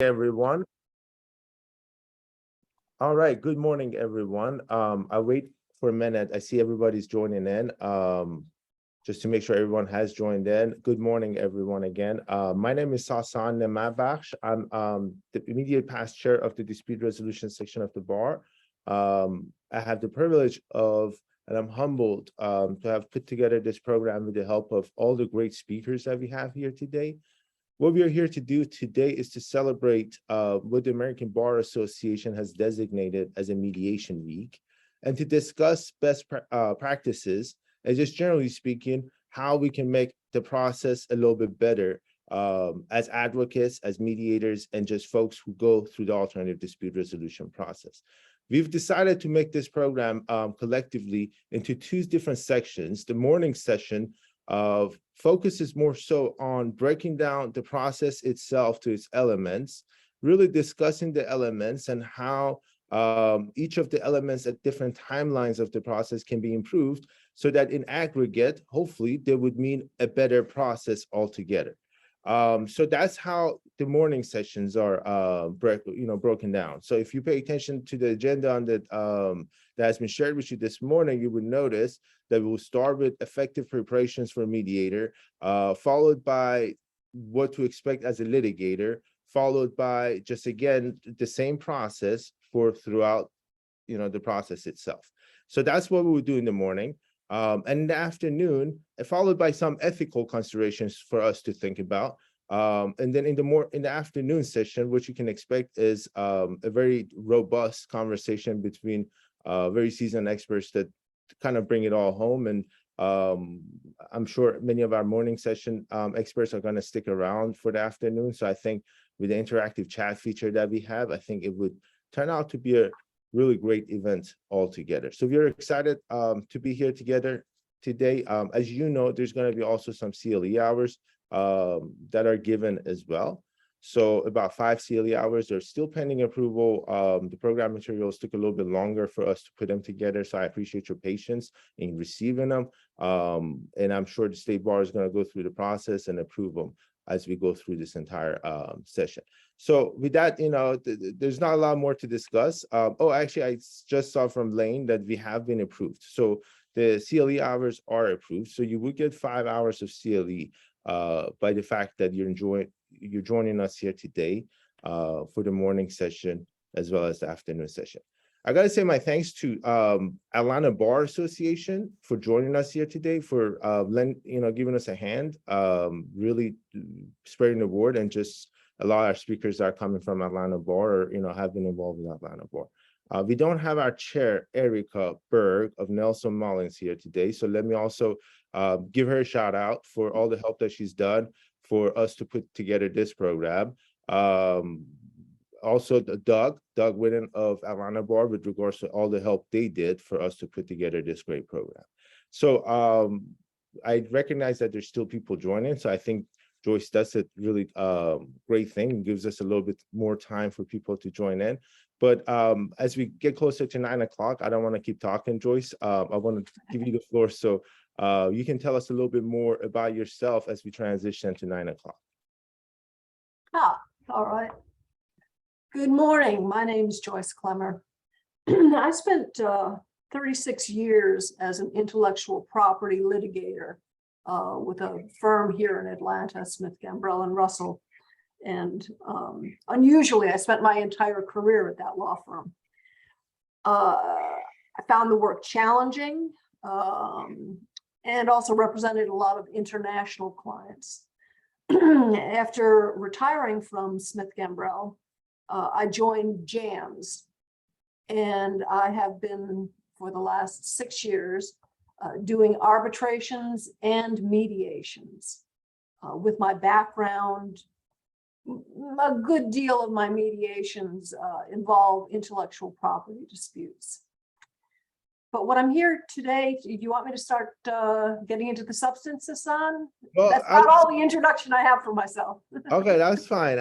Everyone. All right, good morning, everyone. I'll wait for a minute. I see everybody's joining in. Just to make sure everyone has joined in. Good morning, everyone, again. My name is Sasan Nemabakhsh. I'm the immediate past chair of the dispute resolution section of the bar. I have the privilege of, and I'm humbled to have put together this program with the help of all the great speakers that we have here today. What we are here to do today is to celebrate what the American Bar Association has designated as a mediation week, and to discuss best practices, and just generally speaking, how we can make the process a little bit better as advocates, as mediators, and just folks who go through the alternative dispute resolution process. We've decided to make this program collectively into two different sections. The morning session focuses more so on breaking down the process itself to its elements, really discussing the elements and how each of the elements at different timelines of the process can be improved so that in aggregate, hopefully, they would mean a better process altogether. So that's how the morning sessions are broken down. So if you pay attention to the agenda on that has been shared with you this morning, you would notice that we will start with effective preparations for a mediator, followed by what to expect as a litigator, followed by just again the same process for throughout the process itself. So that's what we would do in the morning. And in the afternoon, followed by some ethical considerations for us to think about. And then in the afternoon session, what you can expect is a very robust conversation between very seasoned experts that kind of bring it all home. And I'm sure many of our morning session experts are going to stick around for the afternoon. So I think with the interactive chat feature that we have, I think it would turn out to be a really great event altogether. So we're excited to be here together today. As you know, there's going to be also some CLE hours that are given as well. So about 5 CLE hours are still pending approval. The program materials took a little bit longer for us to put them together. So I appreciate your patience in receiving them. And I'm sure the State Bar is going to go through the process and approve them as we go through this entire session. So with that, there's not a lot more to discuss. Actually, I just saw from Lane that we have been approved. So the CLE hours are approved. So you will get 5 hours of CLE by the fact that you're joining us here today for the morning session as well as the afternoon session. I got to say my thanks to Atlanta Bar Association for joining us here today, for giving us a hand, really spreading the word, and just a lot of our speakers are coming from Atlanta Bar or have been involved in Atlanta Bar. We don't have our chair, Erica Berg of Nelson Mullins, here today. So let me also give her a shout out for all the help that she's done for us to put together this program. Also, Doug Whitten of Atlanta Bar, with regards to all the help they did for us to put together this great program. So I recognize that there's still people joining. So I think Joyce does a really great thing and gives us a little bit more time for people to join in. But as we get closer to 9 o'clock, I don't want to keep talking, Joyce. I want to give you the floor so you can tell us a little bit more about yourself as we transition to 9 o'clock. All right. Good morning. My name is Joyce Clemmer. I spent 36 years as an intellectual property litigator with a firm here in Atlanta, Smith, Gambrell and Russell. And unusually, I spent my entire career at that law firm. I found the work challenging and also represented a lot of international clients. After retiring from Smith Gambrell, I joined JAMS, and I have been for the last 6 years doing arbitrations and mediations. With my background, a good deal of my mediations involve intellectual property disputes. But what I'm here today, do you want me to start getting into the substance, Hassan? Well, that's not all the introduction I have for myself. Okay, that's fine.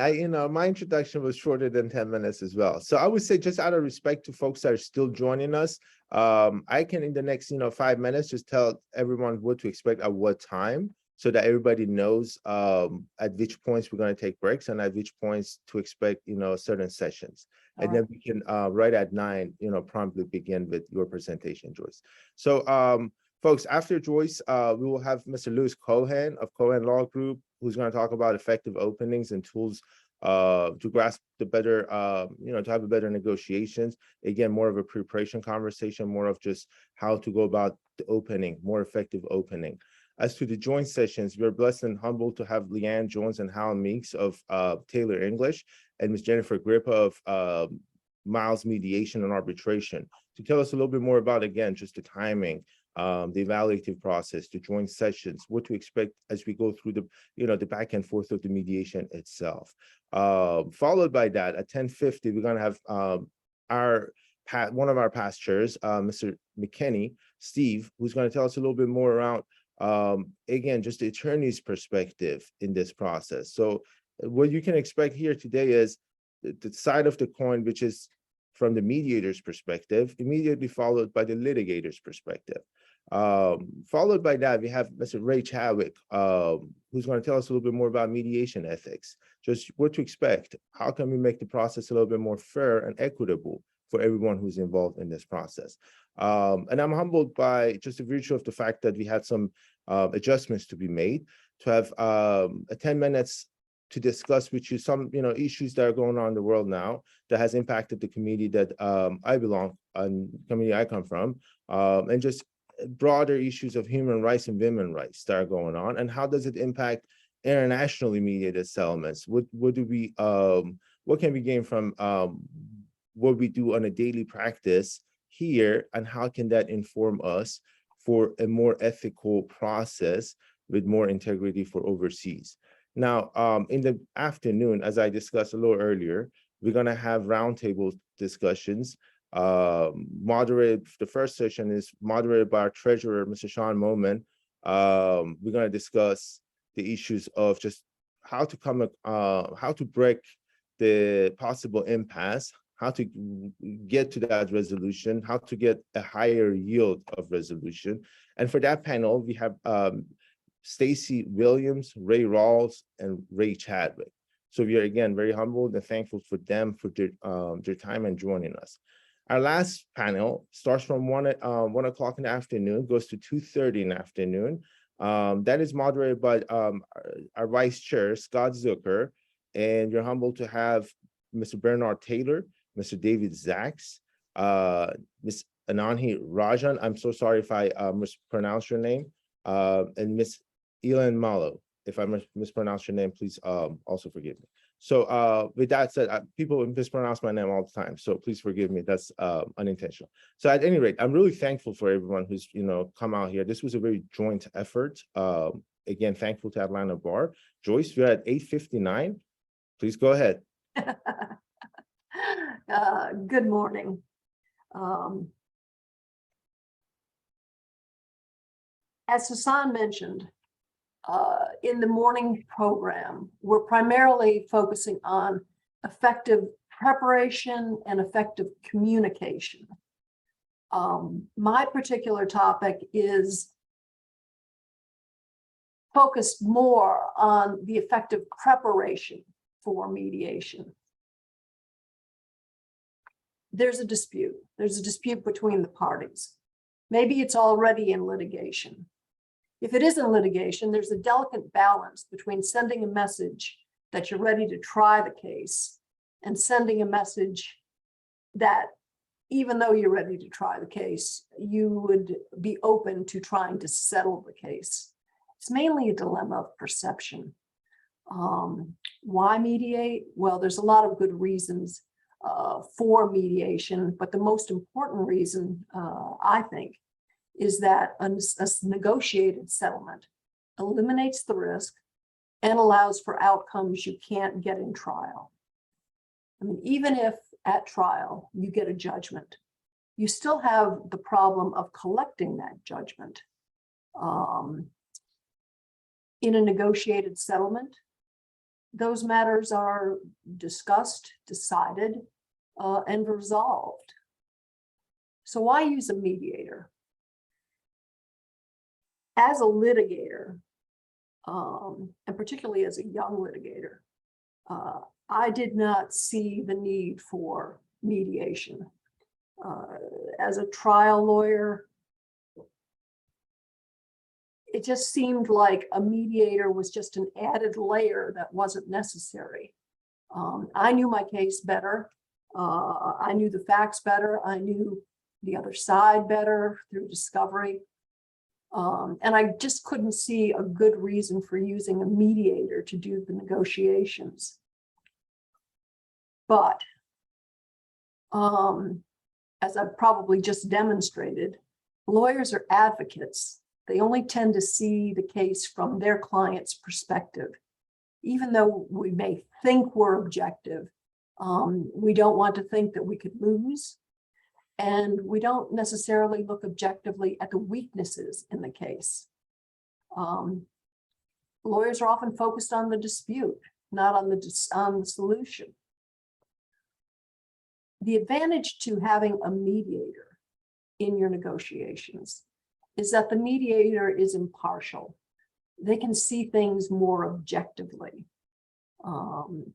My introduction was shorter than 10 minutes as well. So I would say, just out of respect to folks that are still joining us, I can in the next 5 minutes just tell everyone what to expect at what time. so that everybody knows at which points we're going to take breaks and at which points to expect, certain sessions. All And then we can, right at 9, promptly begin with your presentation, Joyce. So, folks, after Joyce, we will have Mr. Lewis Cohen of Cohen Law Group, who's going to talk about effective openings and tools to grasp the better, to have a better negotiations. Again, more of a preparation conversation, more of just how to go about the opening, more effective opening. As to the joint sessions, we're blessed and humbled to have Leanne Jones and Hal Meeks of Taylor English and Ms. Jennifer Grippa of Miles Mediation and Arbitration to tell us a little bit more about, again, just the timing, the evaluative process, the joint sessions, what to expect as we go through the, the back and forth of the mediation itself. Followed by that, at 10:50, we're going to have one of our past chairs, Mr. McKinney, Steve, who's going to tell us a little bit more around, again, just the attorney's perspective in this process. So what you can expect here today is the side of the coin, which is from the mediator's perspective, immediately followed by the litigator's perspective. Followed by that, we have Mr. Ray Chadwick, who's going to tell us a little bit more about mediation ethics, just what to expect. How can we make the process a little bit more fair and equitable for everyone who's involved in this process? And I'm humbled by just the virtue of the fact that we had some adjustments to be made, to have 10 minutes to discuss with you some, issues that are going on in the world now that has impacted the community that I belong and community I come from, and just broader issues of human rights and women's rights that are going on, and how does it impact internationally mediated settlements? What do we what can we gain from what we do on a daily practice here, and how can that inform us for a more ethical process with more integrity for overseas? Now, in the afternoon, as I discussed a little earlier, we're going to have roundtable discussions. Moderated, the first session is moderated by our treasurer, Mr. Sean Moman. We're going to discuss the issues of just how to break the possible impasse, how to get to that resolution, how to get a higher yield of resolution. And for that panel, we have Stacy Williams, Ray Rawls, and Ray Chadwick. So we are, again, very humbled and thankful for them for their time and joining us. Our last panel starts from 1 o'clock in the afternoon, goes to 2:30 in the afternoon. That is moderated by our vice chair, Scott Zucker, and you're humbled to have Mr. Bernard Taylor, Mr. David Zaks, Ms. Ananhi Rajan. I'm so sorry if I mispronounce your name, and Ms. Elan Malo. If I mispronounce your name, please also forgive me. So with that said, people mispronounce my name all the time, so please forgive me. That's unintentional. So at any rate, I'm really thankful for everyone who's come out here. This was a very joint effort. Again, thankful to Atlanta Bar. Joyce, we're at 8:59. Please go ahead. Good morning. As Hassan mentioned, in the morning program, we're primarily focusing on effective preparation and effective communication. My particular topic is focused more on the effective preparation for mediation. There's a dispute. There's a dispute between the parties. Maybe it's already in litigation. If it is in litigation, there's a delicate balance between sending a message that you're ready to try the case and sending a message that even though you're ready to try the case, you would be open to trying to settle the case. It's mainly a dilemma of perception. Why mediate? Well, there's a lot of good reasons for mediation, but the most important reason, I think, is that a negotiated settlement eliminates the risk and allows for outcomes you can't get in trial. I mean, even if at trial you get a judgment, you still have the problem of collecting that judgment. In a negotiated settlement, those matters are discussed, decided, and resolved. So why use a mediator? As a litigator, and particularly as a young litigator, I did not see the need for mediation. As a trial lawyer, it just seemed like a mediator was just an added layer that wasn't necessary. I knew my case better. I knew the facts better. I knew the other side better through discovery. And I just couldn't see a good reason for using a mediator to do the negotiations. But as I've probably just demonstrated, lawyers are advocates. They only tend to see the case from their client's perspective. Even though we may think we're objective, we don't want to think that we could lose. And we don't necessarily look objectively at the weaknesses in the case. Lawyers are often focused on the dispute, not on the solution. The advantage to having a mediator in your negotiations is that the mediator is impartial. They can see things more objectively.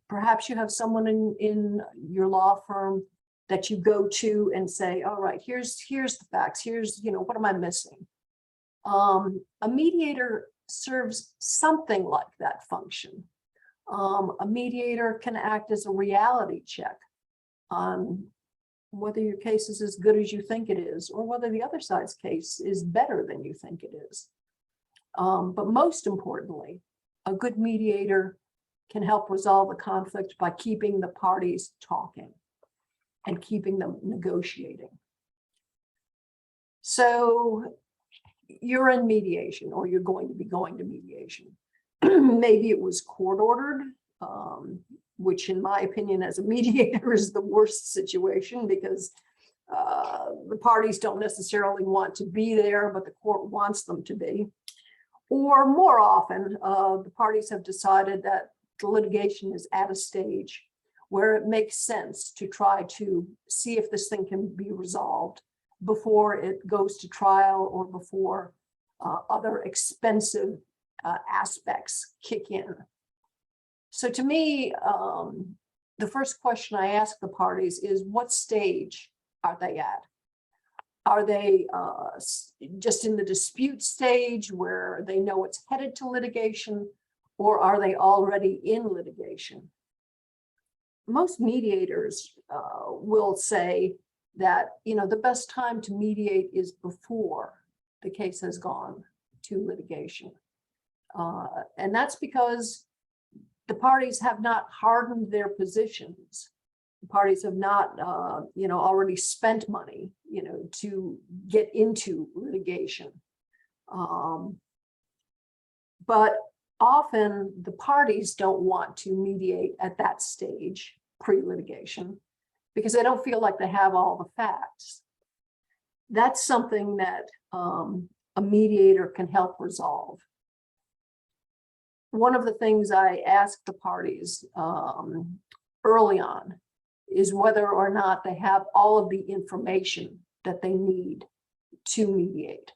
Perhaps you have someone in your law firm that you go to and say, all right, here's the facts, here's, what am I missing? A mediator serves something like that function. A mediator can act as a reality check on whether your case is as good as you think it is, or whether the other side's case is better than you think it is. But most importantly, a good mediator can help resolve the conflict by keeping the parties talking and keeping them negotiating. So you're in mediation, or you're going to be going to mediation. Maybe it was court ordered, which in my opinion as a mediator is the worst situation, because the parties don't necessarily want to be there, but the court wants them to be. Or more often, the parties have decided that the litigation is at a stage where it makes sense to try to see if this thing can be resolved before it goes to trial, or before other expensive aspects kick in. So to me, the first question I ask the parties is, what stage are they at? Are they just in the dispute stage where they know it's headed to litigation, or are they already in litigation? Most mediators will say that, the best time to mediate is before the case has gone to litigation. And that's because the parties have not hardened their positions. The parties have not, already spent money, to get into litigation. But often the parties don't want to mediate at that stage, pre-litigation, because they don't feel like they have all the facts. That's something that a mediator can help resolve. One of the things I ask the parties early on is whether or not they have all of the information that they need to mediate.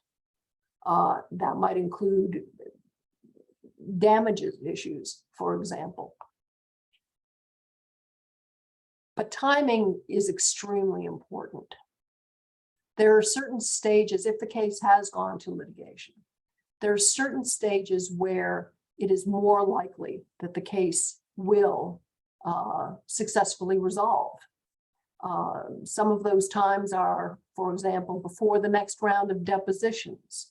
That might include damages issues, for example. But timing is extremely important. There are certain stages, if the case has gone to litigation, there are certain stages where it is more likely that the case will successfully resolve. Some of those times are, for example, before the next round of depositions,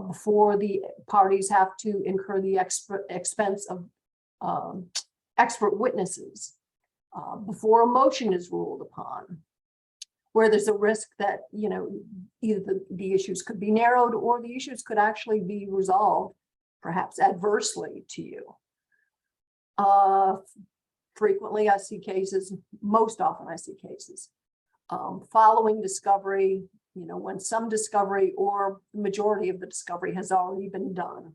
before the parties have to incur the expense of expert witnesses, before a motion is ruled upon, where there's a risk that, either the issues could be narrowed, or the issues could actually be resolved, perhaps adversely to you. Frequently I see cases, most often I see cases, following discovery, when some discovery or the majority of the discovery has already been done.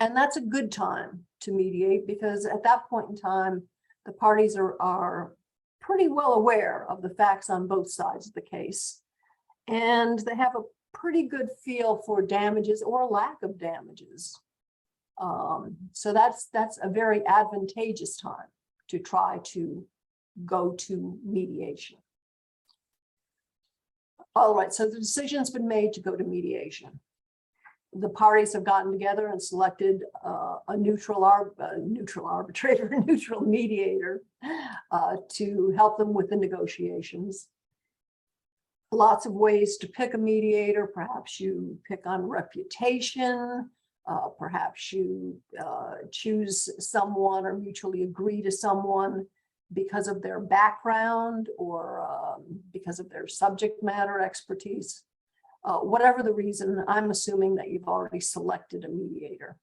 And that's a good time to mediate, because at that point in time, the parties are pretty well aware of the facts on both sides of the case. And they have a pretty good feel for damages or lack of damages. So that's a very advantageous time to try to go to mediation. All right, so the decision's been made to go to mediation. The parties have gotten together and selected a neutral arbitrator, a neutral mediator to help them with the negotiations. Lots of ways to pick a mediator. Perhaps you pick on reputation. Perhaps you choose someone or mutually agree to someone because of their background or because of their subject matter expertise. Whatever the reason, I'm assuming that you've already selected a mediator.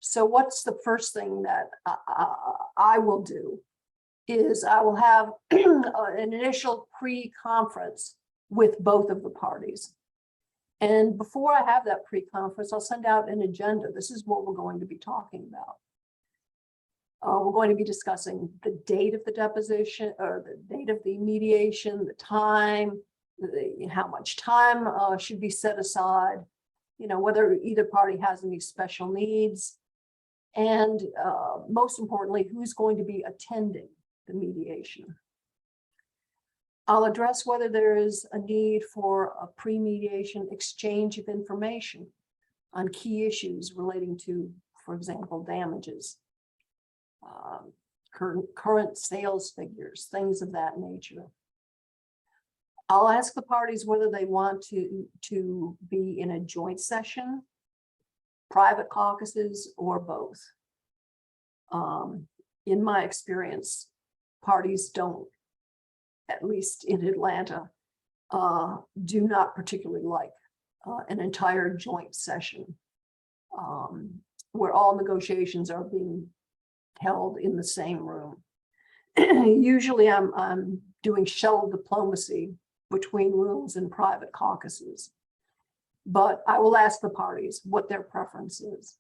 So what's the first thing that I will do is I will have an initial pre-conference with both of the parties. And before I have that pre-conference, I'll send out an agenda. This is what we're going to be talking about. We're going to be discussing the date of the deposition or the date of the mediation, the time, how much time should be set aside, whether either party has any special needs, and most importantly, who's going to be attending the mediation. I'll address whether there is a need for a pre-mediation exchange of information on key issues relating to, for example, damages, current sales figures, things of that nature. I'll ask the parties whether they want to be in a joint session, private caucuses, or both. In my experience, parties don't, at least in Atlanta, do not particularly like an entire joint session where all negotiations are being held in the same room. Usually I'm doing shuttle diplomacy between rooms and private caucuses, but I will ask the parties what their preference is.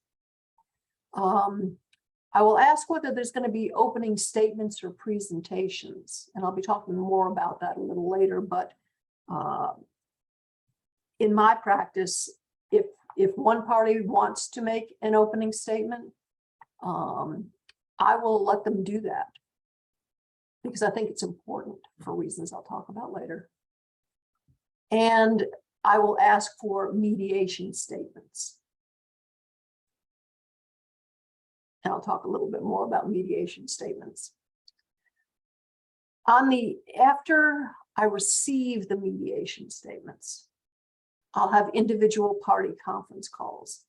I will ask whether there's going to be opening statements or presentations, and I'll be talking more about that a little later, but in my practice, if one party wants to make an opening statement, I will let them do that because I think it's important for reasons I'll talk about later. And I will ask for mediation statements. And I'll talk a little bit more about mediation statements. After I receive the mediation statements, I'll have individual party conference calls.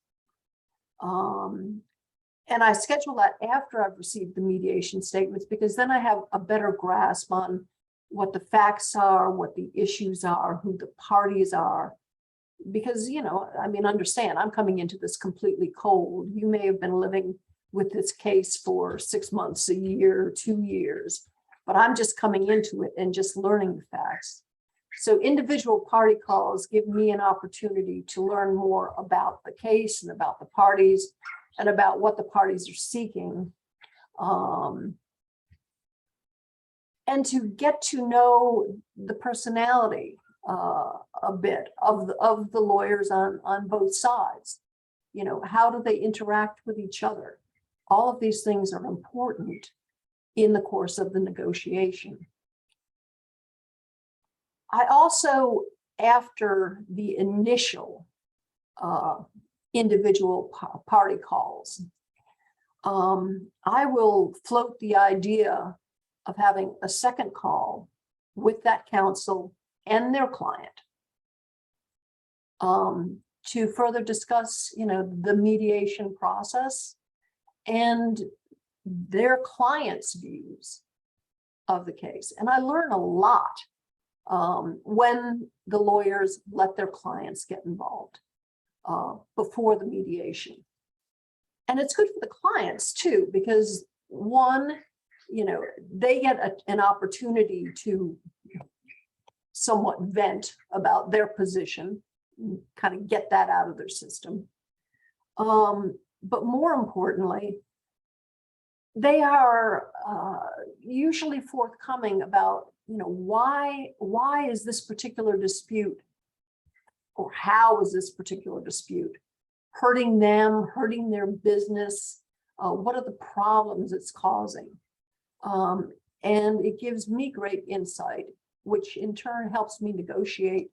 And I schedule that after I've received the mediation statements because then I have a better grasp on what the facts are, what the issues are, who the parties are. Because, understand, I'm coming into this completely cold. You may have been living with this case for 6 months, a year, 2 years, but I'm just coming into it and just learning the facts. So individual party calls give me an opportunity to learn more about the case and about the parties and about what the parties are seeking. And to get to know the personality a bit of the lawyers on both sides. How do they interact with each other? All of these things are important in the course of the negotiation. I also, after the initial individual party calls, I will float the idea of having a second call with that counsel and their client to further discuss, the mediation process and their client's views of the case. And I learn a lot when the lawyers let their clients get involved before the mediation. And it's good for the clients too, because one, they get an opportunity to somewhat vent about their position, kind of get that out of their system. But more importantly, they are usually forthcoming about, why is this particular dispute, or how is this particular dispute hurting them, hurting their business? What are the problems it's causing? And it gives me great insight, which in turn helps me negotiate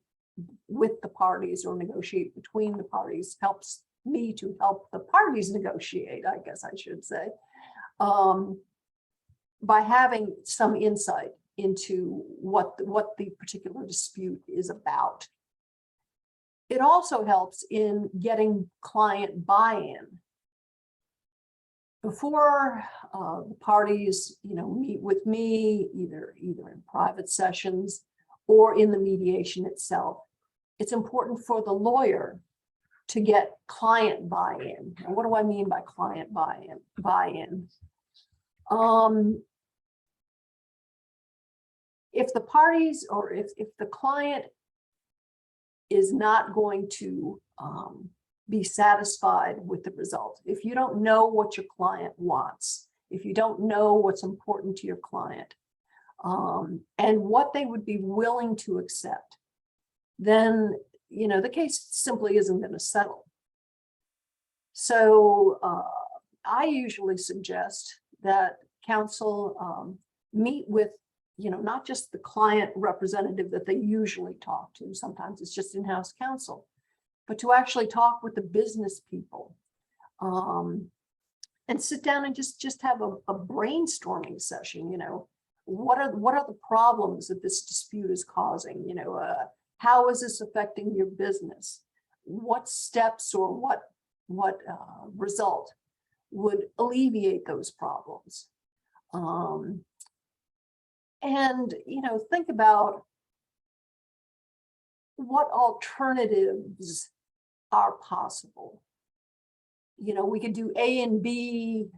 with the parties or negotiate between the parties, helps me to help the parties negotiate, I guess I should say, by having some insight into what the particular dispute is about. It also helps in getting client buy-in. Before the parties, meet with me, either in private sessions or in the mediation itself, it's important for the lawyer to get client buy-in. And what do I mean by client buy-in? If the parties or if the client is not going to be satisfied with the result, if you don't know what your client wants, if you don't know what's important to your client, and what they would be willing to accept, then the case simply isn't going to settle. So I usually suggest that counsel meet with not just the client representative that they usually talk to, sometimes it's just in-house counsel, but to actually talk with the business people, and sit down and just have a brainstorming session. What are the problems that this dispute is causing? How is this affecting your business? What steps or what result would alleviate those problems? And think about what alternatives are possible. We could do A and B,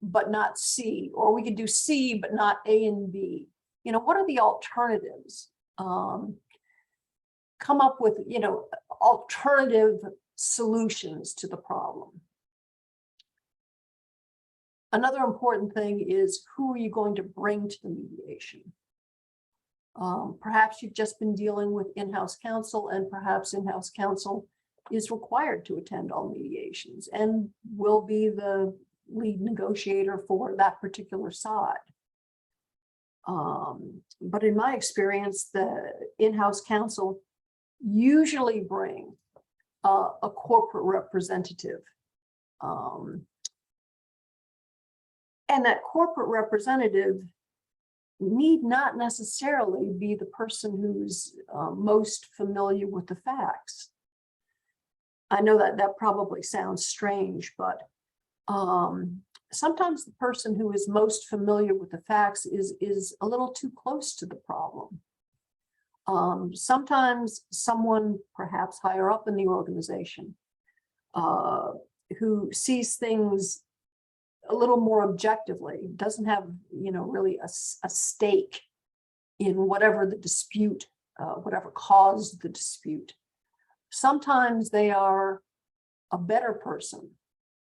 but not C, or we could do C, but not A and B. What are the alternatives? Come up with, alternative solutions to the problem. Another important thing is, who are you going to bring to the mediation? Perhaps you've just been dealing with in-house counsel, and perhaps in-house counsel is required to attend all mediations and will be the lead negotiator for that particular side. But in my experience, the in-house counsel usually bring a corporate representative. And that corporate representative need not necessarily be the person who's most familiar with the facts. I know that probably sounds strange, but sometimes the person who is most familiar with the facts is a little too close to the problem. Sometimes someone perhaps higher up in the organization who sees things a little more objectively, doesn't have really a stake in whatever the dispute, whatever caused the dispute. Sometimes they are a better person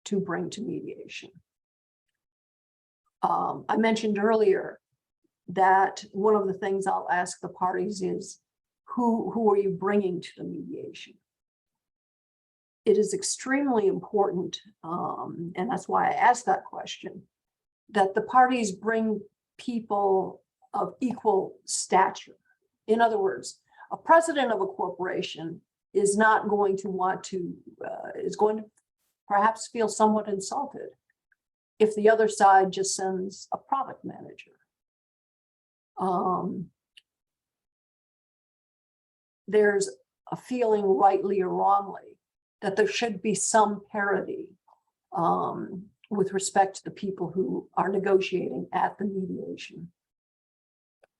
to bring to mediation. I mentioned earlier that one of the things I'll ask the parties is, who are you bringing to the mediation? It is extremely important, and that's why I asked that question, that the parties bring people of equal stature. In other words, a president of a corporation is not going to want to, is going to perhaps feel somewhat insulted if the other side just sends a product manager. There's a feeling, rightly or wrongly, that there should be some parity with respect to the people who are negotiating at the mediation.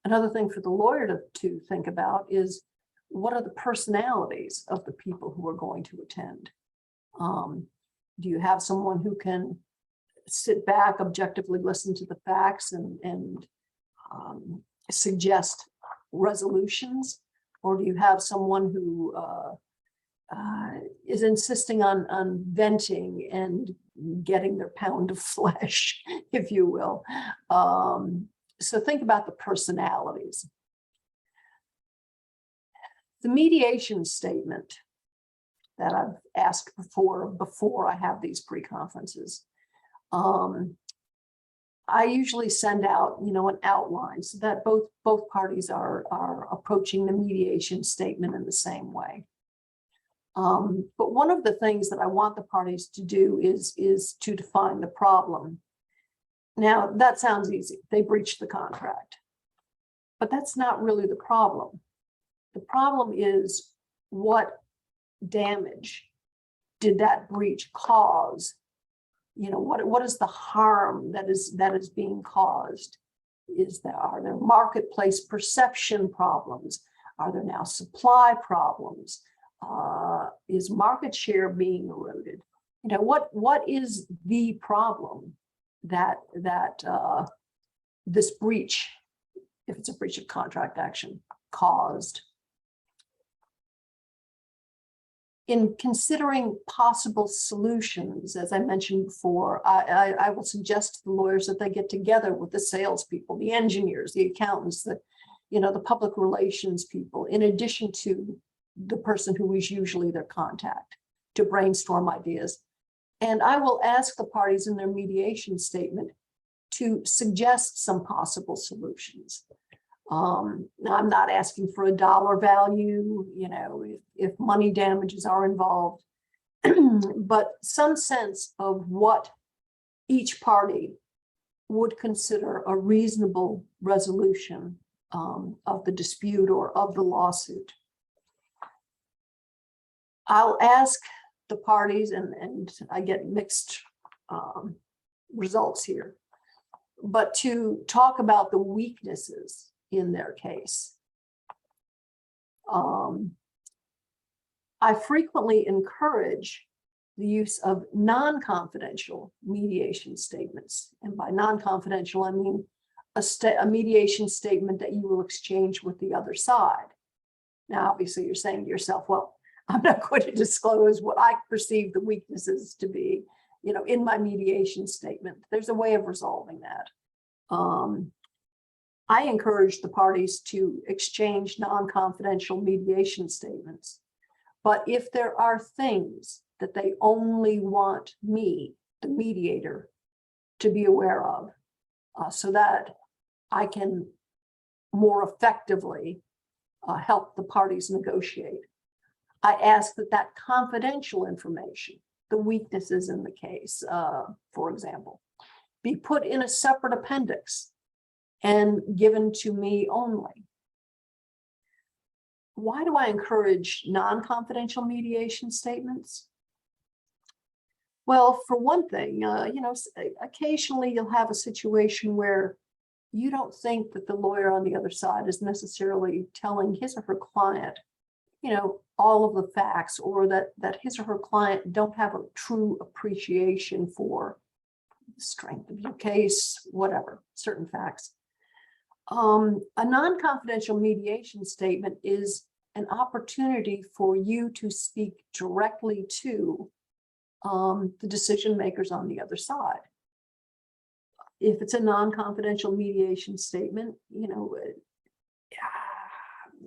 Another thing for the lawyer to think about is, what are the personalities of the people who are going to attend? Do you have someone who can sit back, objectively listen to the facts and suggest resolutions? Or do you have someone who is insisting on venting and getting their pound of flesh, if you will? So think about the personalities. The mediation statement I've asked before I have these pre-conferences. I usually send out, an outline so that both parties are approaching the mediation statement in the same way. But one of the things that I want the parties to do is to define the problem. Now, that sounds easy. They breached the contract. But that's not really the problem. The problem is, what damage did that breach cause? What is the harm that is being caused? Are there marketplace perception problems? Are there now supply problems? Is market share being eroded? What is the problem that this breach, if it's a breach of contract action, caused? In considering possible solutions, as I mentioned before, I will suggest to the lawyers that they get together with the salespeople, the engineers, the accountants, the public relations people, in addition to the person who is usually their contact, to brainstorm ideas. And I will ask the parties in their mediation statement to suggest some possible solutions. I'm not asking for a dollar value, if money damages are involved, but some sense of what each party would consider a reasonable resolution of the dispute or of the lawsuit. I'll ask the parties, and I get mixed results here, but to talk about the weaknesses in their case. I frequently encourage the use of non-confidential mediation statements. And by non-confidential, I mean a mediation statement that you will exchange with the other side. Now, obviously, you're saying to yourself, well, I'm not going to disclose what I perceive the weaknesses to be, in my mediation statement. There's a way of resolving that. I encourage the parties to exchange non-confidential mediation statements. But if there are things that they only want me, the mediator, to be aware of, so that I can more effectively help the parties negotiate, I ask that confidential information, the weaknesses in the case, for example, be put in a separate appendix and given to me only. Why do I encourage non-confidential mediation statements? Well, for one thing, occasionally you'll have a situation where you don't think that the lawyer on the other side is necessarily telling his or her client, all of the facts, or that his or her client don't have a true appreciation for the strength of your case, whatever, certain facts. A non-confidential mediation statement is an opportunity for you to speak directly to the decision makers on the other side. If it's a non-confidential mediation statement,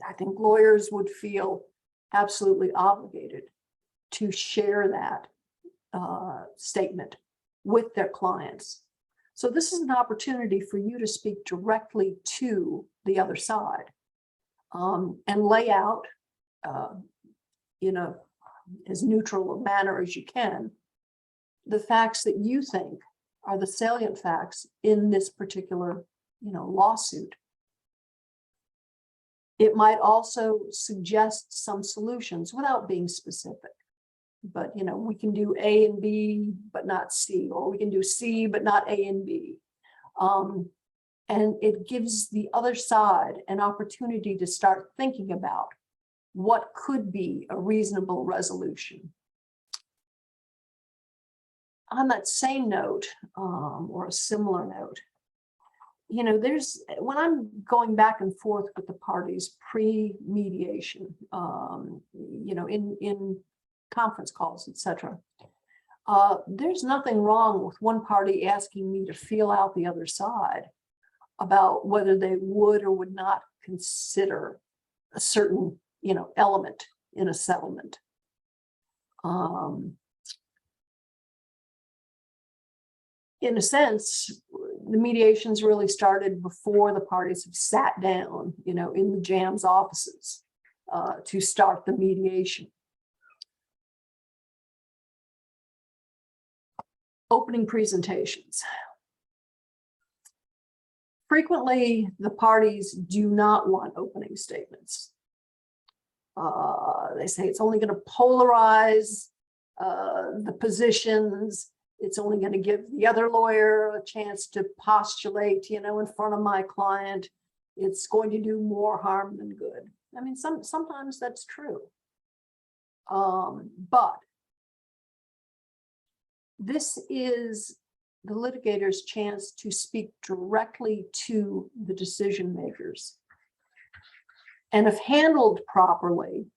I think lawyers would feel absolutely obligated to share that statement with their clients. So this is an opportunity for you to speak directly to the other side and lay out, as neutral a manner as you can, the facts that you think are the salient facts in this particular, lawsuit. It might also suggest some solutions without being specific. But, we can do A and B, but not C, or we can do C, but not A and B. And it gives the other side an opportunity to start thinking about what could be a reasonable resolution. On that same note, or a similar note, when I'm going back and forth with the parties pre-mediation, in conference calls, etc. There's nothing wrong with one party asking me to feel out the other side about whether they would or would not consider a certain, element in a settlement. In a sense, the mediations really started before the parties have sat down, in the JAMS offices to start the mediation. Opening presentations. Frequently, the parties do not want opening statements. They say it's only going to polarize the positions. It's only going to give the other lawyer a chance to postulate, in front of my client. It's going to do more harm than good. I mean, sometimes that's true. But this is the litigator's chance to speak directly to the decision makers. And if handled properly,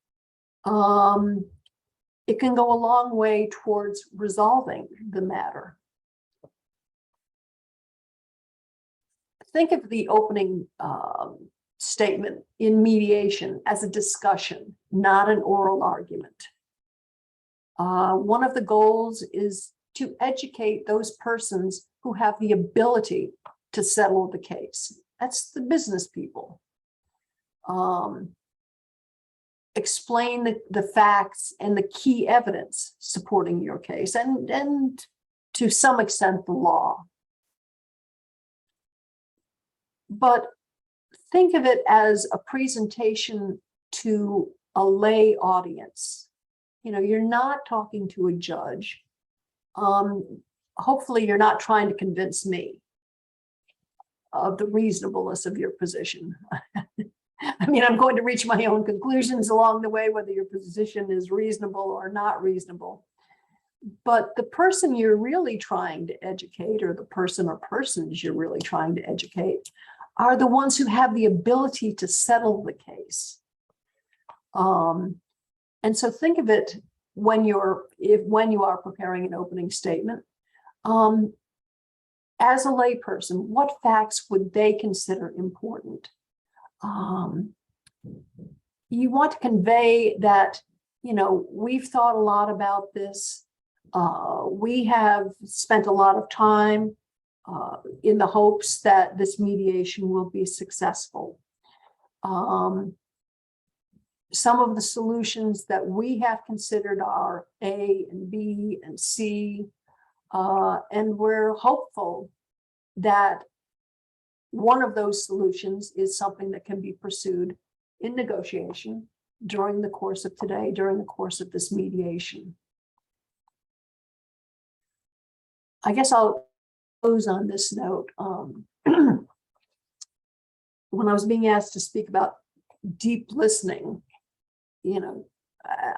it can go a long way towards resolving the matter. Think of the opening statement in mediation as a discussion, not an oral argument. One of the goals is to educate those persons who have the ability to settle the case. That's the business people. Explain the facts and the key evidence supporting your case, and to some extent the law. But think of it as a presentation to a lay audience. You're not talking to a judge. Hopefully you're not trying to convince me of the reasonableness of your position. I mean, I'm going to reach my own conclusions along the way, whether your position is reasonable or not reasonable. But the person you're really trying to educate, or the person or persons you're really trying to educate, are the ones who have the ability to settle the case. And so think of it when you are preparing an opening statement. As a layperson, what facts would they consider important? You want to convey that, we've thought a lot about this. We have spent a lot of time in the hopes that this mediation will be successful. Some of the solutions that we have considered are A and B and C, and we're hopeful that one of those solutions is something that can be pursued in negotiation during the course of today, during the course of this mediation. I guess I'll close on this note. When I was being asked to speak about deep listening, I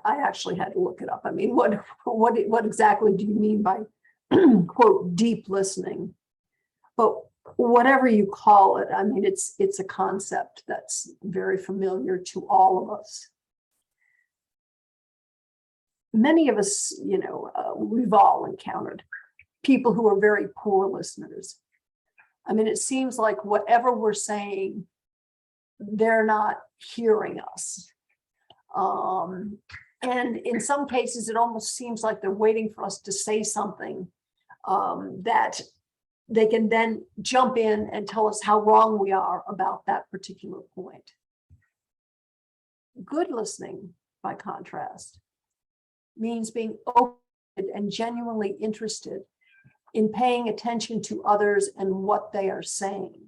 actually had to look it up. I mean, what exactly do you mean by quote deep listening? But whatever you call it, I mean, it's a concept that's very familiar to all of us. Many of us, we've all encountered people who are very poor listeners. I mean, it seems like whatever we're saying, they're not hearing us. And in some cases, it almost seems like they're waiting for us to say something that they can then jump in and tell us how wrong we are about that particular point. Good listening, by contrast, means being open and genuinely interested in paying attention to others and what they are saying.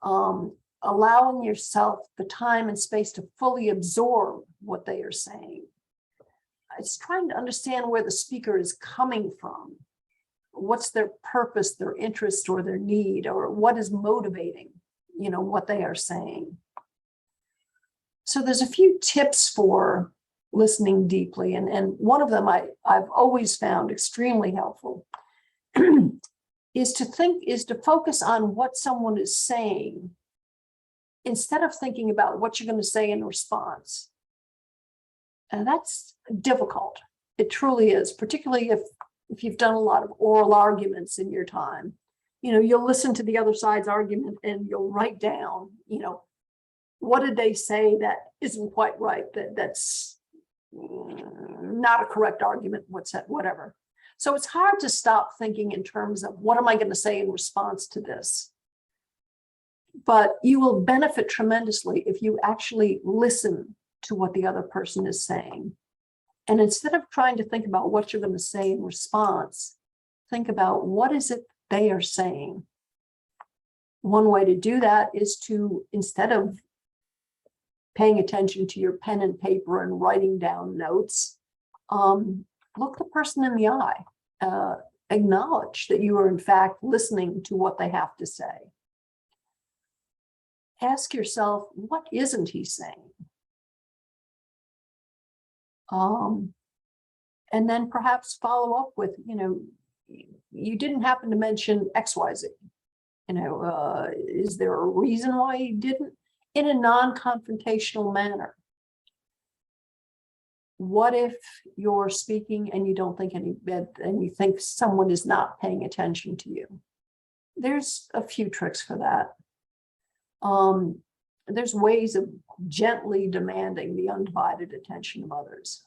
Allowing yourself the time and space to fully absorb what they are saying. It's trying to understand where the speaker is coming from. What's their purpose, their interest, or their need, or what is motivating, what they are saying. So there's a few tips for listening deeply, and one of them I've always found extremely helpful is to focus on what someone is saying instead of thinking about what you're going to say in response. And that's difficult. It truly is, particularly if you've done a lot of oral arguments in your time. You'll listen to the other side's argument and you'll write down, what did they say that isn't quite right, that's not a correct argument, whatever. So it's hard to stop thinking in terms of what am I going to say in response to this? But you will benefit tremendously if you actually listen to what the other person is saying. And instead of trying to think about what you're going to say in response, think about what is it they are saying. One way to do that is to, instead of paying attention to your pen and paper and writing down notes, look the person in the eye, acknowledge that you are in fact listening to what they have to say. Ask yourself, what isn't he saying? And then perhaps follow up with, you didn't happen to mention XYZ. Is there a reason why you didn't? In a non-confrontational manner. What if you're speaking and you don't think and you think someone is not paying attention to you? There's a few tricks for that. There's ways of gently demanding the undivided attention of others.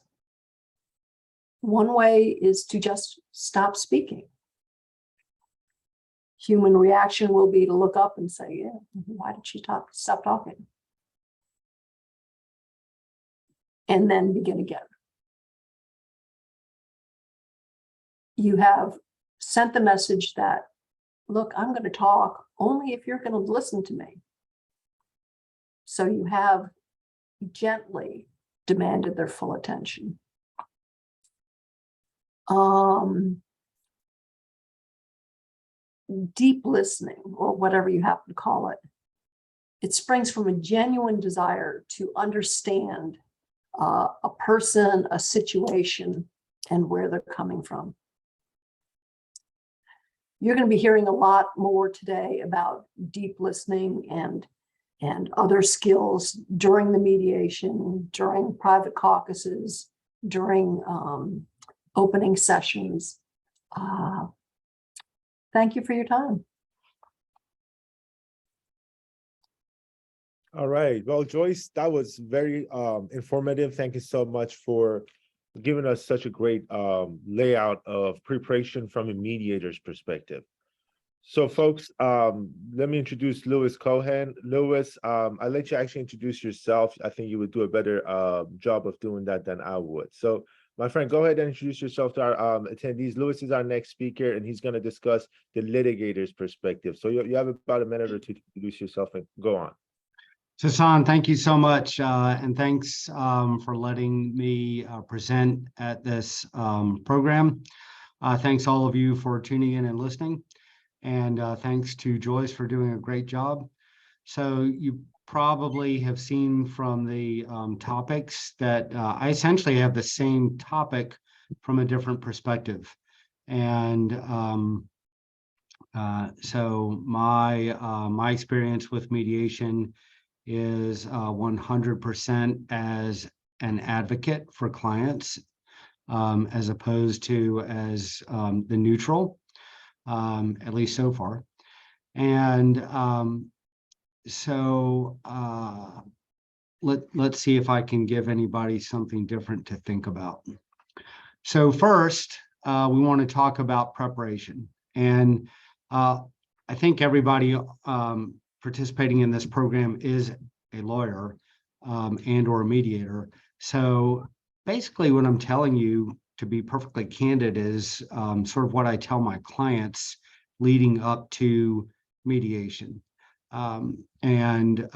One way is to just stop speaking. Human reaction will be to look up and say, yeah, why did she stop talking? And then begin again. You have sent the message that, look, I'm going to talk only if you're going to listen to me. So you have gently demanded their full attention. Deep listening, or whatever you happen to call it, it springs from a genuine desire to understand a person, a situation, and where they're coming from. You're going to be hearing a lot more today about deep listening and other skills during the mediation, during private caucuses, during opening sessions. Thank you for your time. All right. Well, Joyce, that was very informative. Thank you so much for giving us such a great layout of preparation from a mediator's perspective. So folks, let me introduce Louis Cohen. Louis, I'll let you actually introduce yourself. I think you would do a better job of doing that than I would. So my friend, go ahead and introduce yourself to our attendees. Louis is our next speaker, and he's going to discuss the litigator's perspective. So you have about a minute or two to introduce yourself and go on. Sasan, thank you so much. And thanks for letting me present at this program. Thanks all of you for tuning in and listening. And thanks to Joyce for doing a great job. So you probably have seen from the topics that I essentially have the same topic from a different perspective. And so my experience with mediation is 100% as an advocate for clients, as opposed to as the neutral, at least so far. And let's see if I can give anybody something different to think about. So first, we want to talk about preparation. And I think everybody participating in this program is a lawyer and or a mediator. So basically what I'm telling you, to be perfectly candid, is sort of what I tell my clients leading up to mediation. And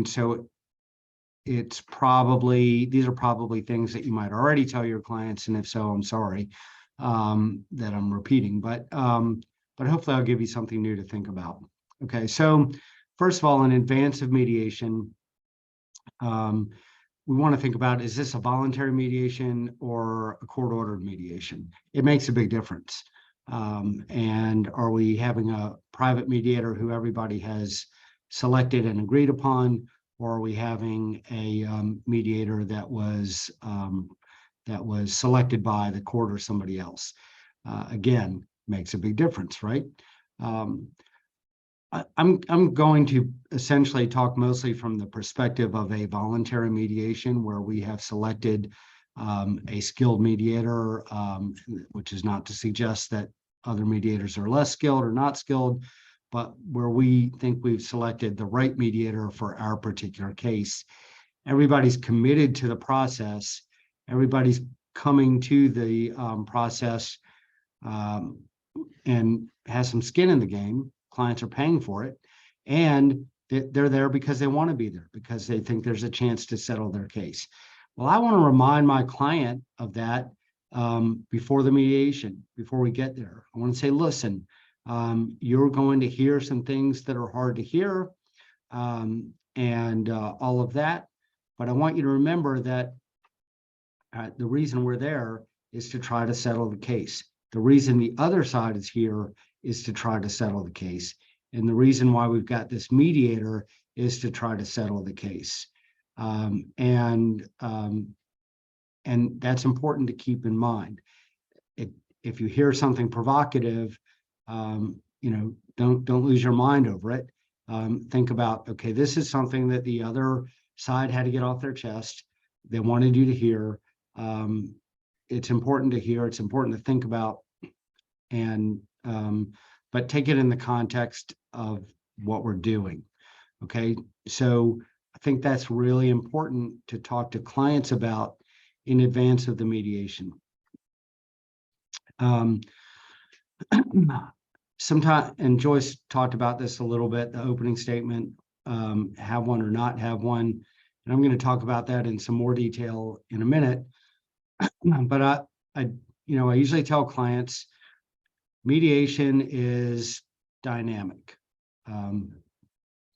so it's probably, these are probably things that you might already tell your clients, and if so, I'm sorry that I'm repeating, but hopefully I'll give you something new to think about. Okay, so first of all, in advance of mediation, we want to think about, is this a voluntary mediation or a court-ordered mediation? It makes a big difference. And are we having a private mediator who everybody has selected and agreed upon, or are we having a mediator that was selected by the court or somebody else? Again, makes a big difference, right? I'm going to essentially talk mostly from the perspective of a voluntary mediation where we have selected a skilled mediator, which is not to suggest that other mediators are less skilled or not skilled, but where we think we've selected the right mediator for our particular case. Everybody's committed to the process. Everybody's coming to the process and has some skin in the game. Clients are paying for it, and they're there because they want to be there, because they think there's a chance to settle their case. Well, I want to remind my client of that before the mediation, before we get there. I want to say, listen, you're going to hear some things that are hard to hear, and all of that. But I want you to remember that the reason we're there is to try to settle the case. The reason the other side is here is to try to settle the case. And the reason why we've got this mediator is to try to settle the case. And that's important to keep in mind. If you hear something provocative, don't lose your mind over it. Think about, okay, this is something that the other side had to get off their chest. They wanted you to hear. It's important to hear. It's important to think about, and but take it in the context of what we're doing. Okay, so I think that's really important to talk to clients about in advance of the mediation. Sometimes, and Joyce talked about this a little bit, the opening statement, have one or not have one. And I'm going to talk about that in some more detail in a minute. But I usually tell clients mediation is dynamic.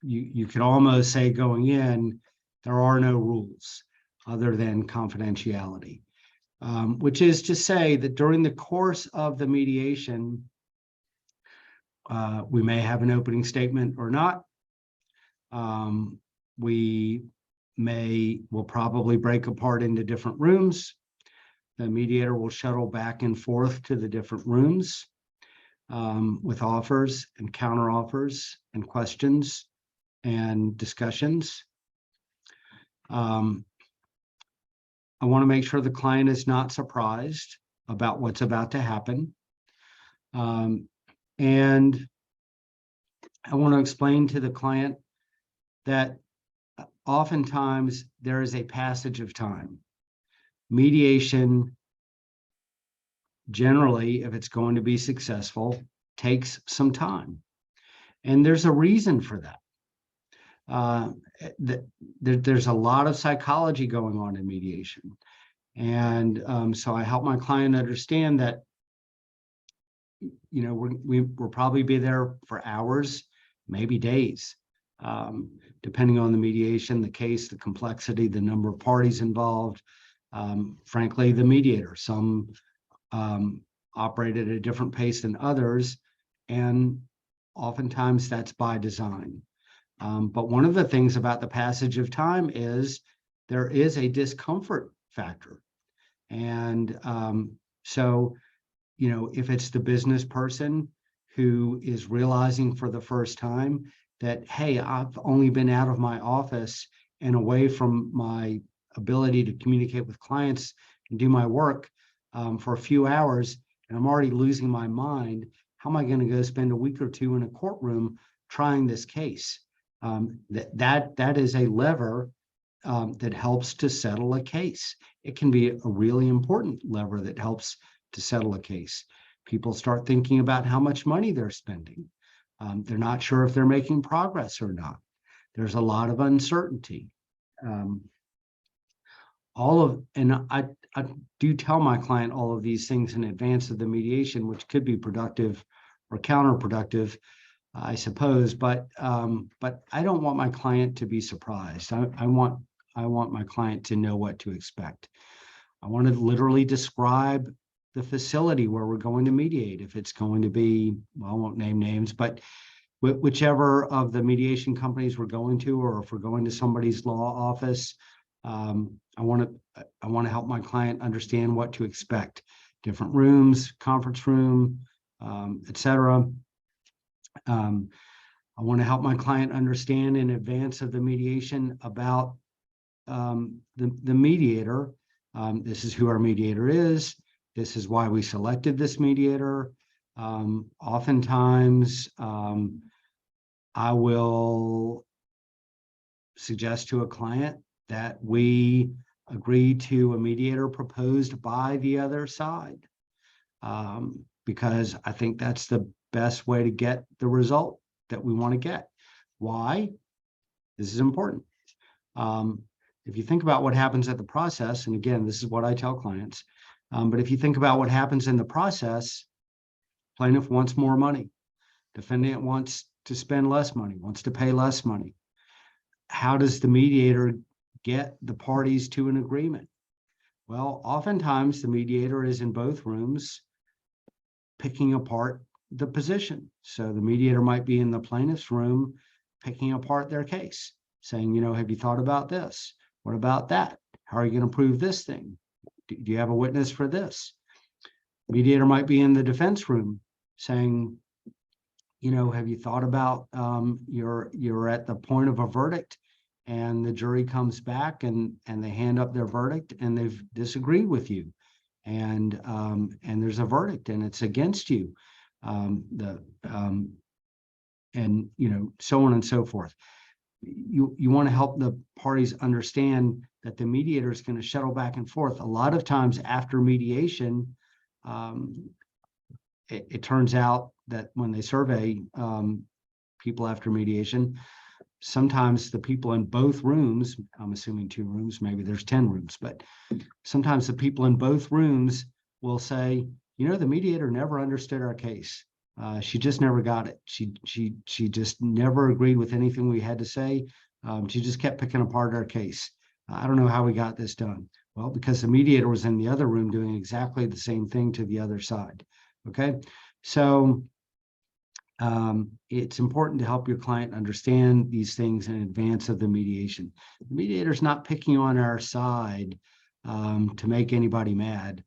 You could almost say going in, there are no rules other than confidentiality, which is to say that during the course of the mediation, we may have an opening statement or not. We'll probably break apart into different rooms. The mediator will shuttle back and forth to the different rooms with offers and counter offers and questions and discussions. I want to make sure the client is not surprised about what's about to happen. And I want to explain to the client that oftentimes there is a passage of time. Mediation, generally, if it's going to be successful, takes some time. And there's a reason for that. There's a lot of psychology going on in mediation. And so I help my client understand that, we'll probably be there for hours, maybe days, depending on the mediation, the case, the complexity, the number of parties involved. Frankly, the mediator, some operate at a different pace than others, and oftentimes that's by design. But one of the things about the passage of time is there is a discomfort factor. And so, if it's the business person who is realizing for the first time that, hey, I've only been out of my office and away from my ability to communicate with clients and do my work for a few hours, and I'm already losing my mind, how am I going to go spend a week or two in a courtroom trying this case? That is a lever that helps to settle a case. It can be a really important lever that helps to settle a case. People start thinking about how much money they're spending. They're not sure if they're making progress or not. There's a lot of uncertainty. I do tell my client all of these things in advance of the mediation, which could be productive or counterproductive, I suppose. But I don't want my client to be surprised. I want my client to know what to expect. I want to literally describe the facility where we're going to mediate. If it's going to be, well, I won't name names, but whichever of the mediation companies we're going to, or if we're going to somebody's law office, I want to help my client understand what to expect. Different rooms, conference room, etc. I want to help my client understand in advance of the mediation about the mediator, This is who our mediator is. This is why we selected this mediator. Oftentimes, I will suggest to a client that we agree to a mediator proposed by the other side, because I think that's the best way to get the result that we want to get. Why? This is important. If you think about what happens at the process, and again, this is what I tell clients, but if you think about what happens in the process, plaintiff wants more money. Defendant wants to spend less money, wants to pay less money. How does the mediator get the parties to an agreement? Well, oftentimes the mediator is in both rooms picking apart the position. So the mediator might be in the plaintiff's room picking apart their case, saying, have you thought about this? What about that? How are you going to prove this thing? Do you have a witness for this? Mediator might be in the defense room saying, have you thought about you're at the point of a verdict and the jury comes back and they hand up their verdict and they've disagreed with you, and there's a verdict and it's against you, and so on and so forth. You want to help the parties understand that the mediator is going to shuttle back and forth. A lot of times after mediation, it turns out that when they survey people after mediation, sometimes the people in both rooms, I'm assuming 2 rooms, maybe there's 10 rooms, but sometimes the people in both rooms will say, the mediator never understood our case. She just never got it. She just never agreed with anything we had to say. She just kept picking apart our case. I don't know how we got this done. Well, because the mediator was in the other room doing exactly the same thing to the other side. Okay, so it's important to help your client understand these things in advance of the mediation. The mediator's not picking on our side to make anybody mad.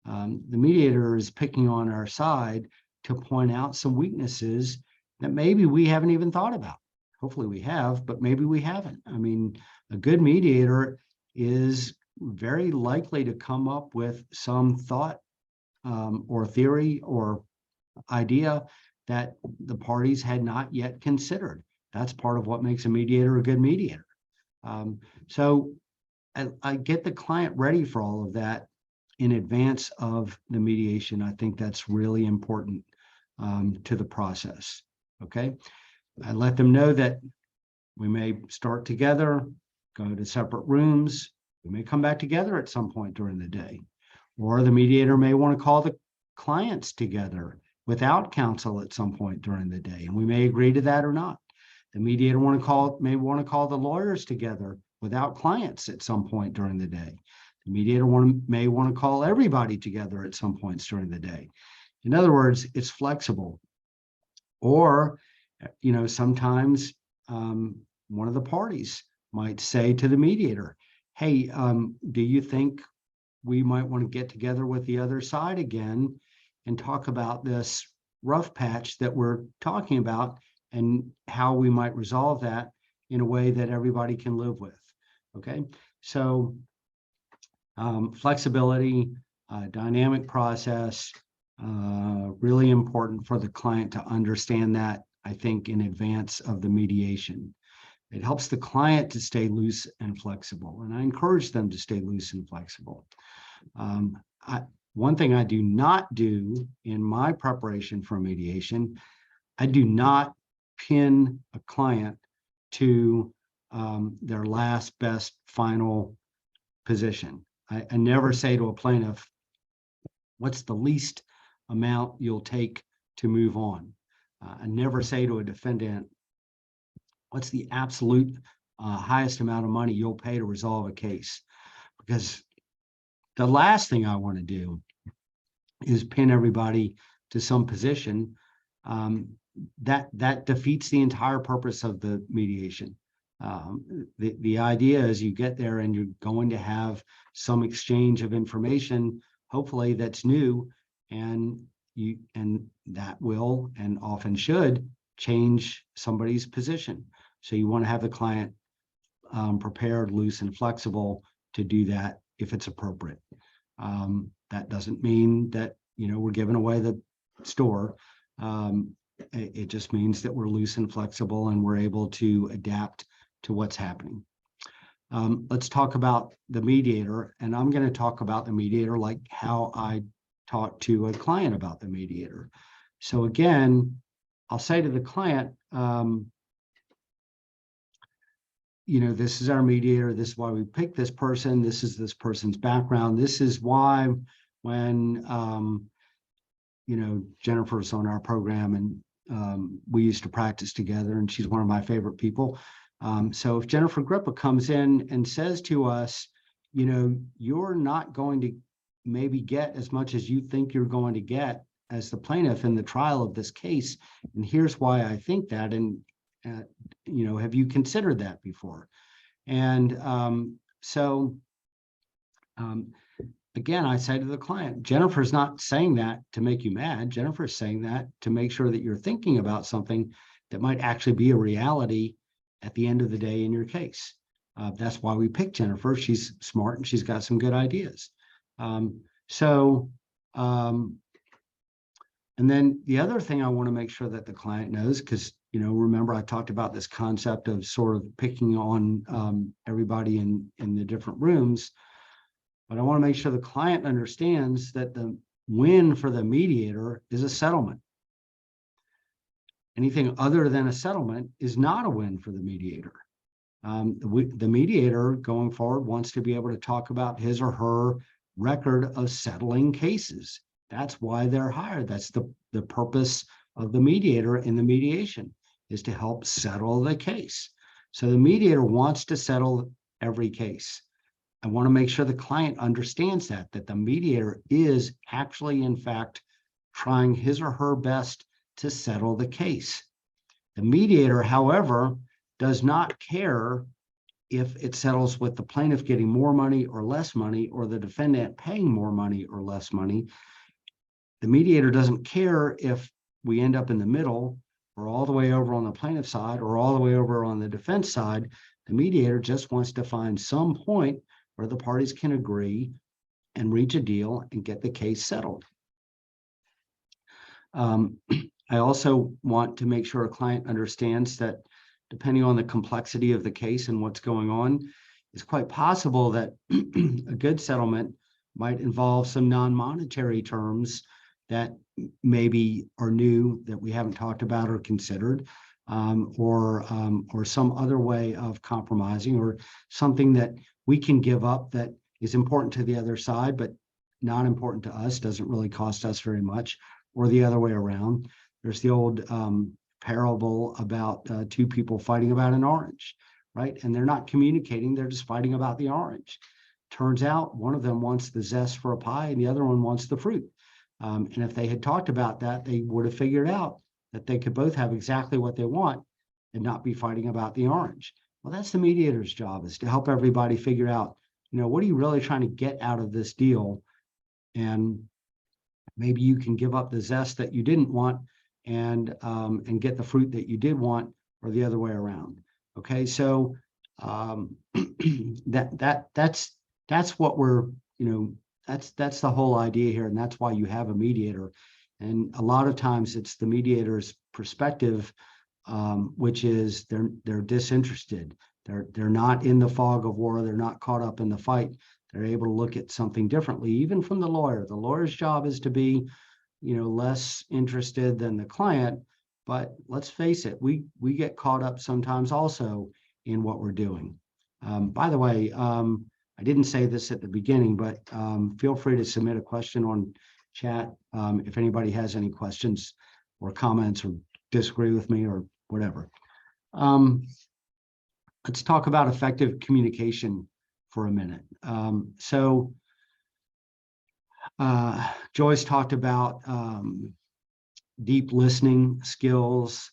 The mediator is picking on our side to point out some weaknesses that maybe we haven't even thought about. Hopefully we have, but maybe we haven't. I mean, a good mediator is very likely to come up with some thought or theory or idea that the parties had not yet considered. That's part of what makes a mediator a good mediator. So I get the client ready for all of that in advance of the mediation. I think that's really important to the process. Okay, I let them know that we may start together, go to separate rooms. We may come back together at some point during the day, or the mediator may want to call the clients together without counsel at some point during the day, and we may agree to that or not. The mediator may want to call the lawyers together without clients at some point during the day. The mediator may want to call everybody together at some points during the day. In other words, it's flexible. Or, sometimes one of the parties might say to the mediator, hey, do you think we might want to get together with the other side again and talk about this rough patch that we're talking about and how we might resolve that in a way that everybody can live with? Okay, so flexibility, dynamic process, really important for the client to understand that, I think, in advance of the mediation. It helps the client to stay loose and flexible, and I encourage them to stay loose and flexible. One thing I do not do in my preparation for mediation, I do not pin a client to their last best final position. I never say to a plaintiff, what's the least amount you'll take to move on? I never say to a defendant, what's the absolute highest amount of money you'll pay to resolve a case? Because the last thing I want to do is pin everybody to some position. That defeats the entire purpose of the mediation. The idea is you get there and you're going to have some exchange of information, hopefully that's new, and that will and often should change somebody's position. So you want to have the client prepared, loose, and flexible to do that if it's appropriate. That doesn't mean that, we're giving away the store. It just means that we're loose and flexible and we're able to adapt to what's happening. Let's talk about the mediator, and I'm going to talk about the mediator like how I talk to a client about the mediator. So again, I'll say to the client, this is our mediator. This is why we picked this person. This is this person's background. This is why when, Jennifer's on our program and we used to practice together, and she's one of my favorite people. So if Jennifer Grippa comes in and says to us, you're not going to maybe get as much as you think you're going to get as the plaintiff in the trial of this case, and here's why I think that, and have you considered that before? And again, I say to the client, Jennifer's not saying that to make you mad. Jennifer's saying that to make sure that you're thinking about something that might actually be a reality at the end of the day in your case. That's why we picked Jennifer. She's smart and she's got some good ideas. And then the other thing I want to make sure that the client knows, because, remember I talked about this concept of sort of picking on everybody in the different rooms, but I want to make sure the client understands that the win for the mediator is a settlement. Anything other than a settlement is not a win for the mediator. The mediator going forward wants to be able to talk about his or her record of settling cases. That's why they're hired. That's the purpose of the mediator in the mediation, is to help settle the case. So the mediator wants to settle every case. I want to make sure the client understands that the mediator is actually, in fact, trying his or her best to settle the case. The mediator, however, does not care if it settles with the plaintiff getting more money or less money, or the defendant paying more money or less money. The mediator doesn't care if we end up in the middle, or all the way over on the plaintiff side, or all the way over on the defense side. The mediator just wants to find some point where the parties can agree and reach a deal and get the case settled. I also want to make sure a client understands that depending on the complexity of the case and what's going on, it's quite possible that a good settlement might involve some non-monetary terms that maybe are new that we haven't talked about or considered, or some other way of compromising, or something that we can give up that is important to the other side, but not important to us, doesn't really cost us very much, or the other way around. There's the old parable about two people fighting about an orange, right? And they're not communicating, they're just fighting about the orange. Turns out one of them wants the zest for a pie and the other one wants the fruit. And if they had talked about that, they would have figured out that they could both have exactly what they want and not be fighting about the orange. Well, that's the mediator's job, is to help everybody figure out, what are you really trying to get out of this deal? And maybe you can give up the zest that you didn't want and get the fruit that you did want, or the other way around. Okay, so that's what we're, that's the whole idea here, and that's why you have a mediator. And a lot of times it's the mediator's perspective, which is they're disinterested. They're not in the fog of war. They're not caught up in the fight. They're able to look at something differently, even from the lawyer. The lawyer's job is to be, less interested than the client. But let's face it, we get caught up sometimes also in what we're doing. By the way, I didn't say this at the beginning, but feel free to submit a question on chat if anybody has any questions or comments or disagree with me or whatever. Let's talk about effective communication for a minute. Joyce talked about deep listening skills,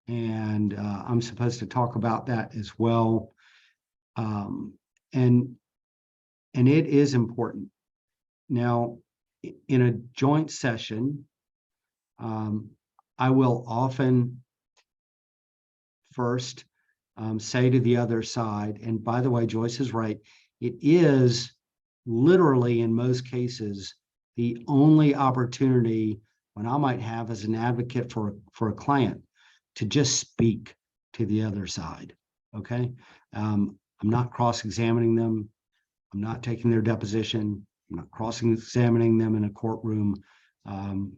and I'm supposed to talk about that as well. And it is important. Now, in a joint session, I will often first say to the other side, and by the way, Joyce is right, it is literally in most cases, the only opportunity when I might have as an advocate for a client to just speak to the other side. Okay. I'm not cross-examining them. I'm not taking their deposition. I'm not cross-examining them in a courtroom. And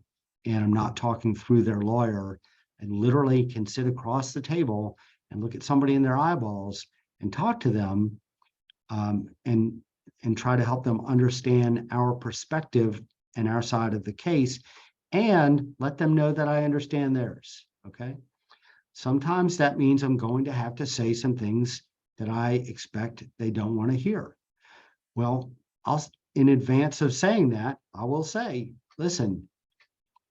I'm not talking through their lawyer. And literally can sit across the table and look at somebody in their eyeballs and talk to them, and try to help them understand our perspective and our side of the case, and let them know that I understand theirs. Okay. Sometimes that means I'm going to have to say some things that I expect they don't want to hear. Well, in advance of saying that, I will say, listen,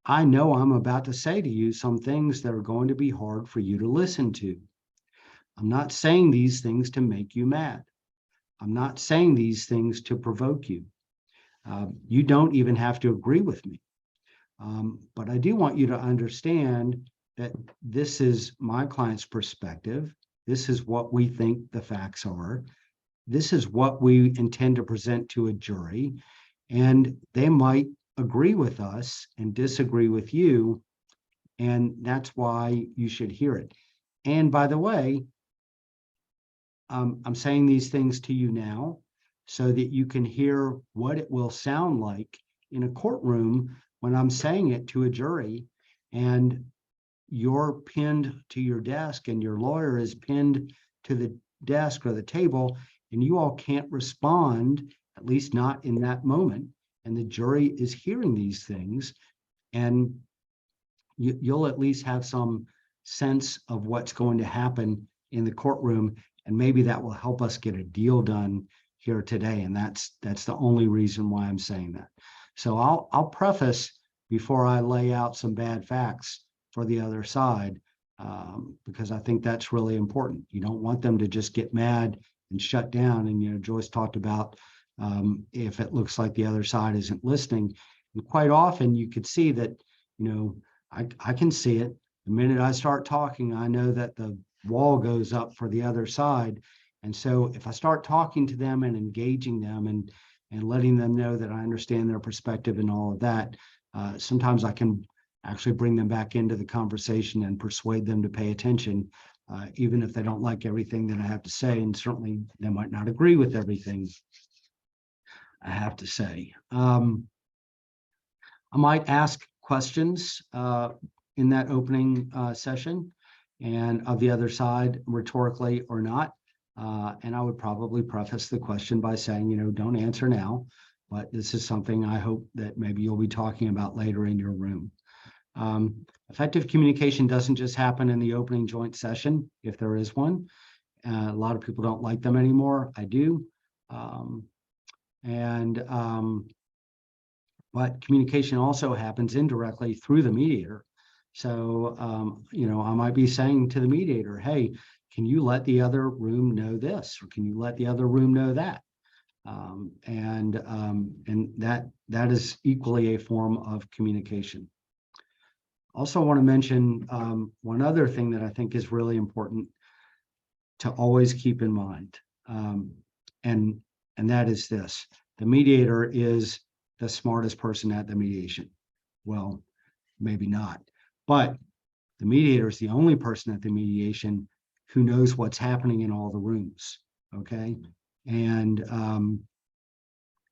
I know I'm about to say to you some things that are going to be hard for you to listen to. I'm not saying these things to make you mad. I'm not saying these things to provoke you. You don't even have to agree with me. But I do want you to understand that this is my client's perspective. This is what we think the facts are. This is what we intend to present to a jury. And they might agree with us and disagree with you. And that's why you should hear it. And by the way, I'm saying these things to you now so that you can hear what it will sound like in a courtroom when I'm saying it to a jury, and you're pinned to your desk and your lawyer is pinned to the desk or the table, and you all can't respond, at least not in that moment. And the jury is hearing these things, and you'll at least have some sense of what's going to happen in the courtroom. And maybe that will help us get a deal done here today. And that's the only reason why I'm saying that. So I'll preface before I lay out some bad facts for the other side, because I think that's really important. You don't want them to just get mad and shut down. And, Joyce talked about if it looks like the other side isn't listening. And quite often you could see that, I can see it. The minute I start talking, I know that the wall goes up for the other side. And so if I start talking to them and engaging them and letting them know that I understand their perspective and all of that, sometimes I can actually bring them back into the conversation and persuade them to pay attention, even if they don't like everything that I have to say. And certainly they might not agree with everything I have to say. I might ask questions in that opening session, and of the other side, rhetorically or not. And I would probably preface the question by saying, don't answer now, but this is something I hope that maybe you'll be talking about later in your room. Effective communication doesn't just happen in the opening joint session, if there is one. A lot of people don't like them anymore. I do. But communication also happens indirectly through the mediator. So, I might be saying to the mediator, hey, can you let the other room know this? Or can you let the other room know that? And that is equally a form of communication. Also want to mention one other thing that I think is really important to always keep in mind. And that is this: the mediator is the smartest person at the mediation. Well, maybe not, but the mediator is the only person at the mediation who knows what's happening in all the rooms. Okay. And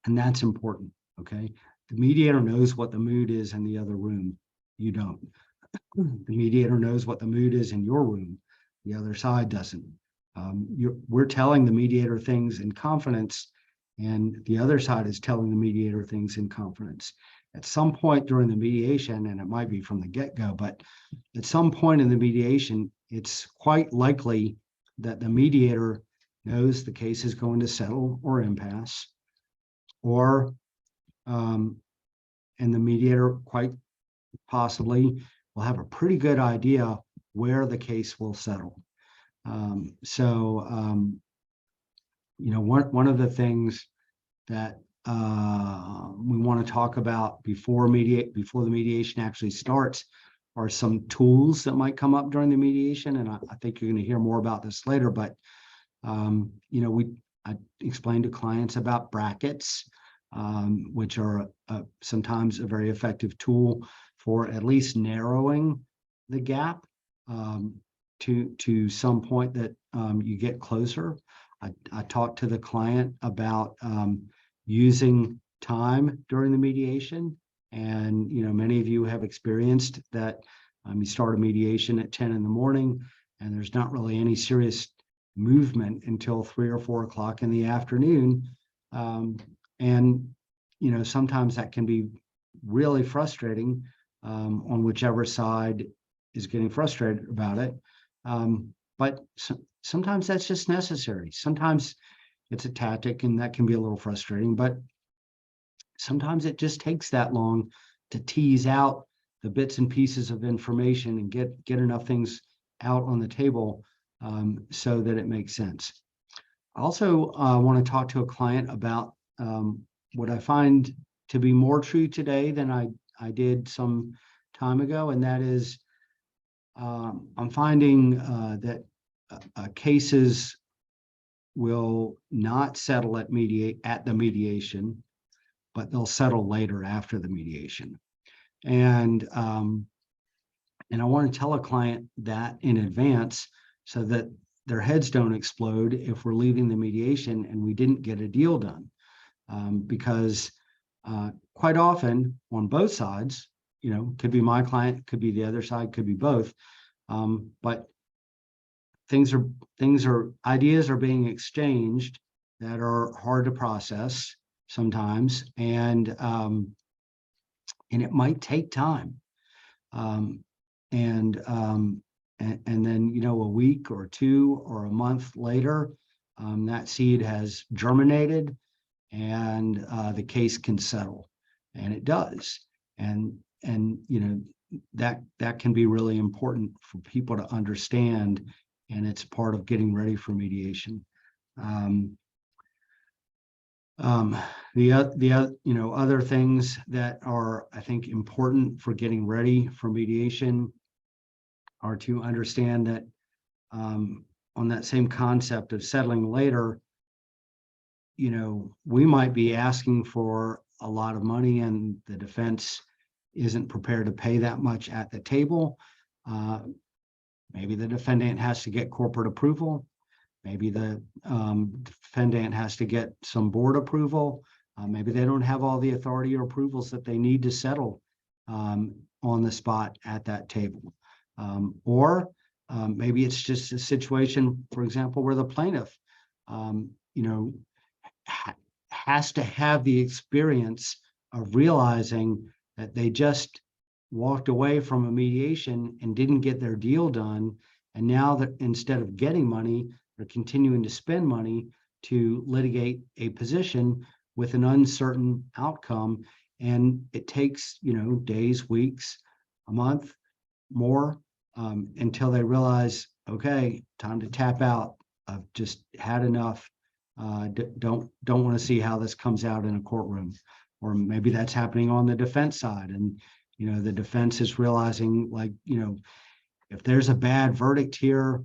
that's important. Okay. The mediator knows what the mood is in the other room. You don't. The mediator knows what the mood is in your room. The other side doesn't. We're telling the mediator things in confidence, and the other side is telling the mediator things in confidence. At some point during the mediation, and it might be from the get-go, but at some point in the mediation, it's quite likely that the mediator knows the case is going to settle or impasse, or and the mediator quite possibly will have a pretty good idea where the case will settle. One of the things that we want to talk about before the mediation actually starts are some tools that might come up during the mediation. And I think you're going to hear more about this later, but I explain to clients about brackets, which are sometimes a very effective tool for at least narrowing the gap to some point that you get closer. I talked to the client about using time during the mediation. And, many of you have experienced that you start a mediation at 10 in the morning and there's not really any serious movement until 3 or 4 o'clock in the afternoon. And, sometimes that can be really frustrating on whichever side is getting frustrated about it. But sometimes that's just necessary. Sometimes it's a tactic and that can be a little frustrating, but sometimes it just takes that long to tease out the bits and pieces of information and get enough things out on the table so that it makes sense. I also want to talk to a client about what I find to be more true today than I did some time ago, and that is I'm finding that cases will not settle at the mediation, but they'll settle later after the mediation. And I want to tell a client that in advance so that their heads don't explode if we're leaving the mediation and we didn't get a deal done. Because quite often on both sides, could be my client, could be the other side, could be both. But ideas are being exchanged that are hard to process sometimes, and it might take time. And then, a week or 2 or a month later, that seed has germinated and the case can settle, and it does. And that can be really important for people to understand, and it's part of getting ready for mediation. Other things that are, I think, important for getting ready for mediation are to understand that on that same concept of settling later, we might be asking for a lot of money and the defense isn't prepared to pay that much at the table. Maybe the defendant has to get corporate approval. Maybe the defendant has to get some board approval. Maybe they don't have all the authority or approvals that they need to settle on the spot at that table. Or maybe it's just a situation, for example, where the plaintiff, has to have the experience of realizing that they just walked away from a mediation and didn't get their deal done. And now that instead of getting money, they're continuing to spend money to litigate a position with an uncertain outcome. And it takes, days, weeks, a month, more, until they realize, okay, time to tap out. I've just had enough. Don't want to see how this comes out in a courtroom. Or maybe that's happening on the defense side. And, the defense is realizing, if there's a bad verdict here,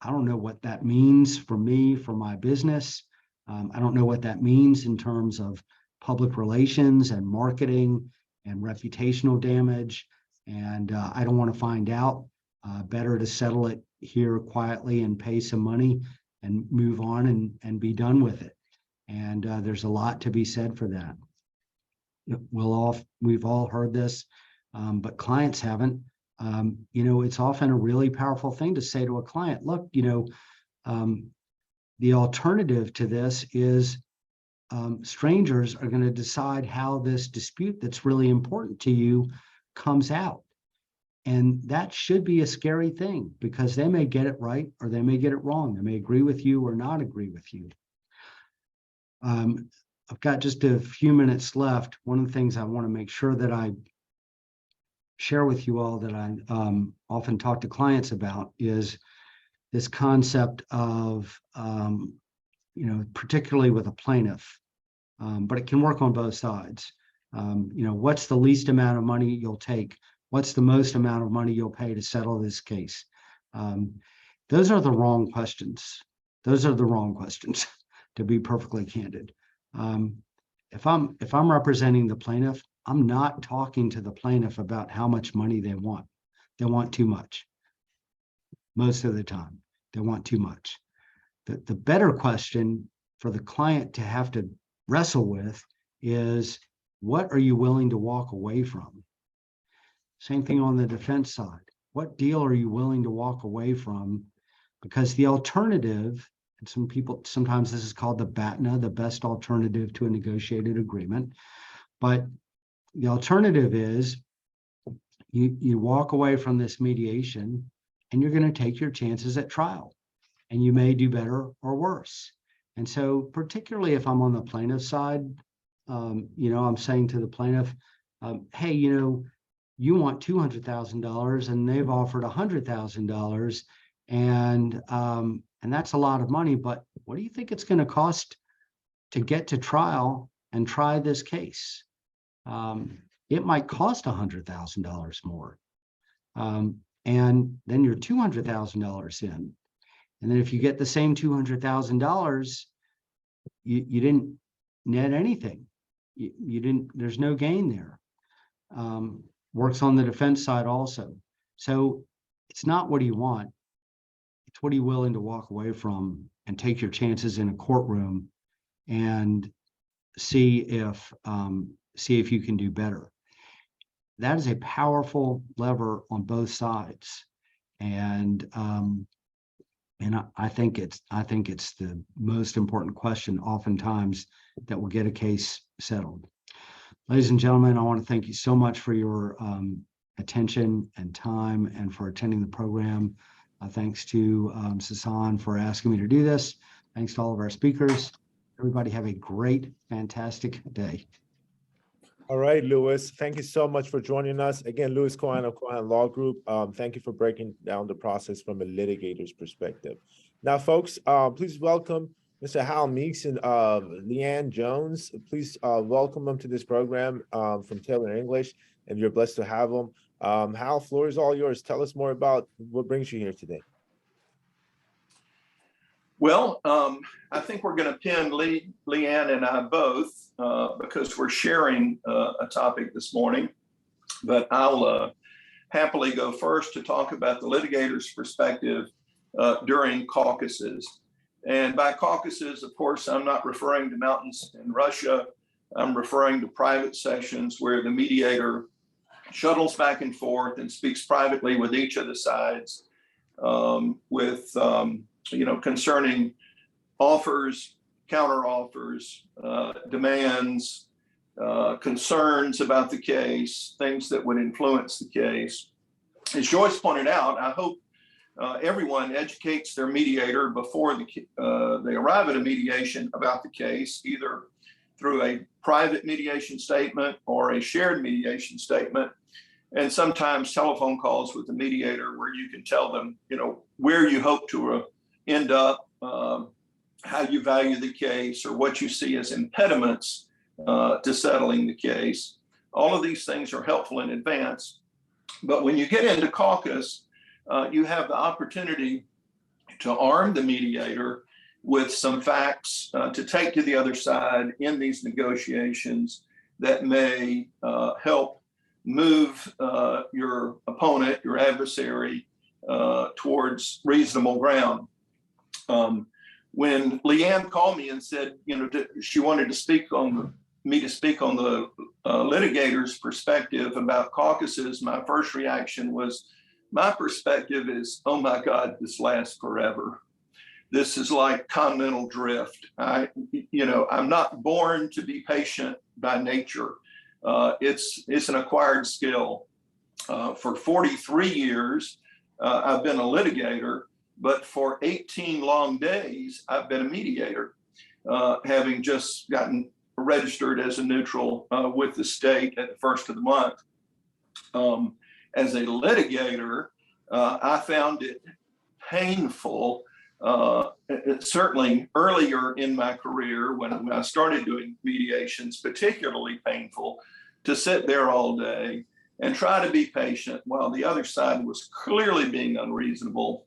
I don't know what that means for me, for my business. I don't know what that means in terms of public relations and marketing and reputational damage. And I don't want to find out. Better to settle it here quietly and pay some money and move on and be done with it. And there's a lot to be said for that. We've all heard this, but clients haven't. It's often a really powerful thing to say to a client, look, the alternative to this is strangers are going to decide how this dispute that's really important to you comes out. And that should be a scary thing because they may get it right or they may get it wrong. They may agree with you or not agree with you. I've got just a few minutes left. One of the things I want to make sure that I share with you all that I often talk to clients about is this concept of, particularly with a plaintiff, but it can work on both sides. What's the least amount of money you'll take? What's the most amount of money you'll pay to settle this case? Those are the wrong questions. to be perfectly candid. If I'm representing the plaintiff, I'm not talking to the plaintiff about how much money they want. They want too much. Most of the time, they want too much. The better question for the client to have to wrestle with is, what are you willing to walk away from? Same thing on the defense side. What deal are you willing to walk away from? Because the alternative, and some people, sometimes this is called the BATNA, the best alternative to a negotiated agreement. But the alternative is you walk away from this mediation and you're going to take your chances at trial, and you may do better or worse. And so particularly if I'm on the plaintiff side, I'm saying to the plaintiff, hey, you want $200,000 and they've offered $100,000, and that's a lot of money, but what do you think it's going to cost to get to trial and try this case? It might cost $100,000 more. And then you're $200,000 in. And then if you get the same $200,000, you didn't net anything. You didn't, there's no gain there. Works on the defense side also. So it's not what do you want, it's what are you willing to walk away from and take your chances in a courtroom and see if you can do better. That is a powerful lever on both sides. And I think it's the most important question oftentimes that will get a case settled. Ladies and gentlemen, I want to thank you so much for your attention and time and for attending the program. Thanks to Sasan for asking me to do this. Thanks to all of our speakers. Everybody have a great, fantastic day. All right, Louis, thank you so much for joining us. Again, Louis Cohen of Cohen Law Group. Thank you for breaking down the process from a litigator's perspective. Now, folks, please welcome Mr. Hal Meeks and Leanne Jones. Please welcome them to this program from Taylor English, and you're blessed to have them. Hal, floor is all yours. Tell us more about what brings you here today. Well, I think we're going to pin Leanne and I both because we're sharing a topic this morning, but I'll happily go first to talk about the litigator's perspective during caucuses. And by caucuses, of course, I'm not referring to mountains in Russia. I'm referring to private sessions where the mediator shuttles back and forth and speaks privately with each of the sides concerning offers, counteroffers, demands, concerns about the case, things that would influence the case. As Joyce pointed out, I hope everyone educates their mediator before they arrive at a mediation about the case, either through a private mediation statement or a shared mediation statement, and sometimes telephone calls with the mediator where you can tell them, where you hope to end up, how you value the case, or what you see as impediments to settling the case. All of these things are helpful in advance. But when you get into caucus, you have the opportunity to arm the mediator with some facts to take to the other side in these negotiations that may help move your opponent, your adversary, towards reasonable ground. When Leanne called me and said, she wanted to speak on the litigator's perspective about caucuses, my first reaction was, my perspective is, oh my God, this lasts forever. This is like continental drift. I'm not born to be patient by nature. It's an acquired skill. For 43 years, I've been a litigator, but for 18 long days, I've been a mediator, having just gotten registered as a neutral with the state at the first of the month. As a litigator, I found it painful, certainly earlier in my career when I started doing mediations, particularly painful to sit there all day and try to be patient while the other side was clearly being unreasonable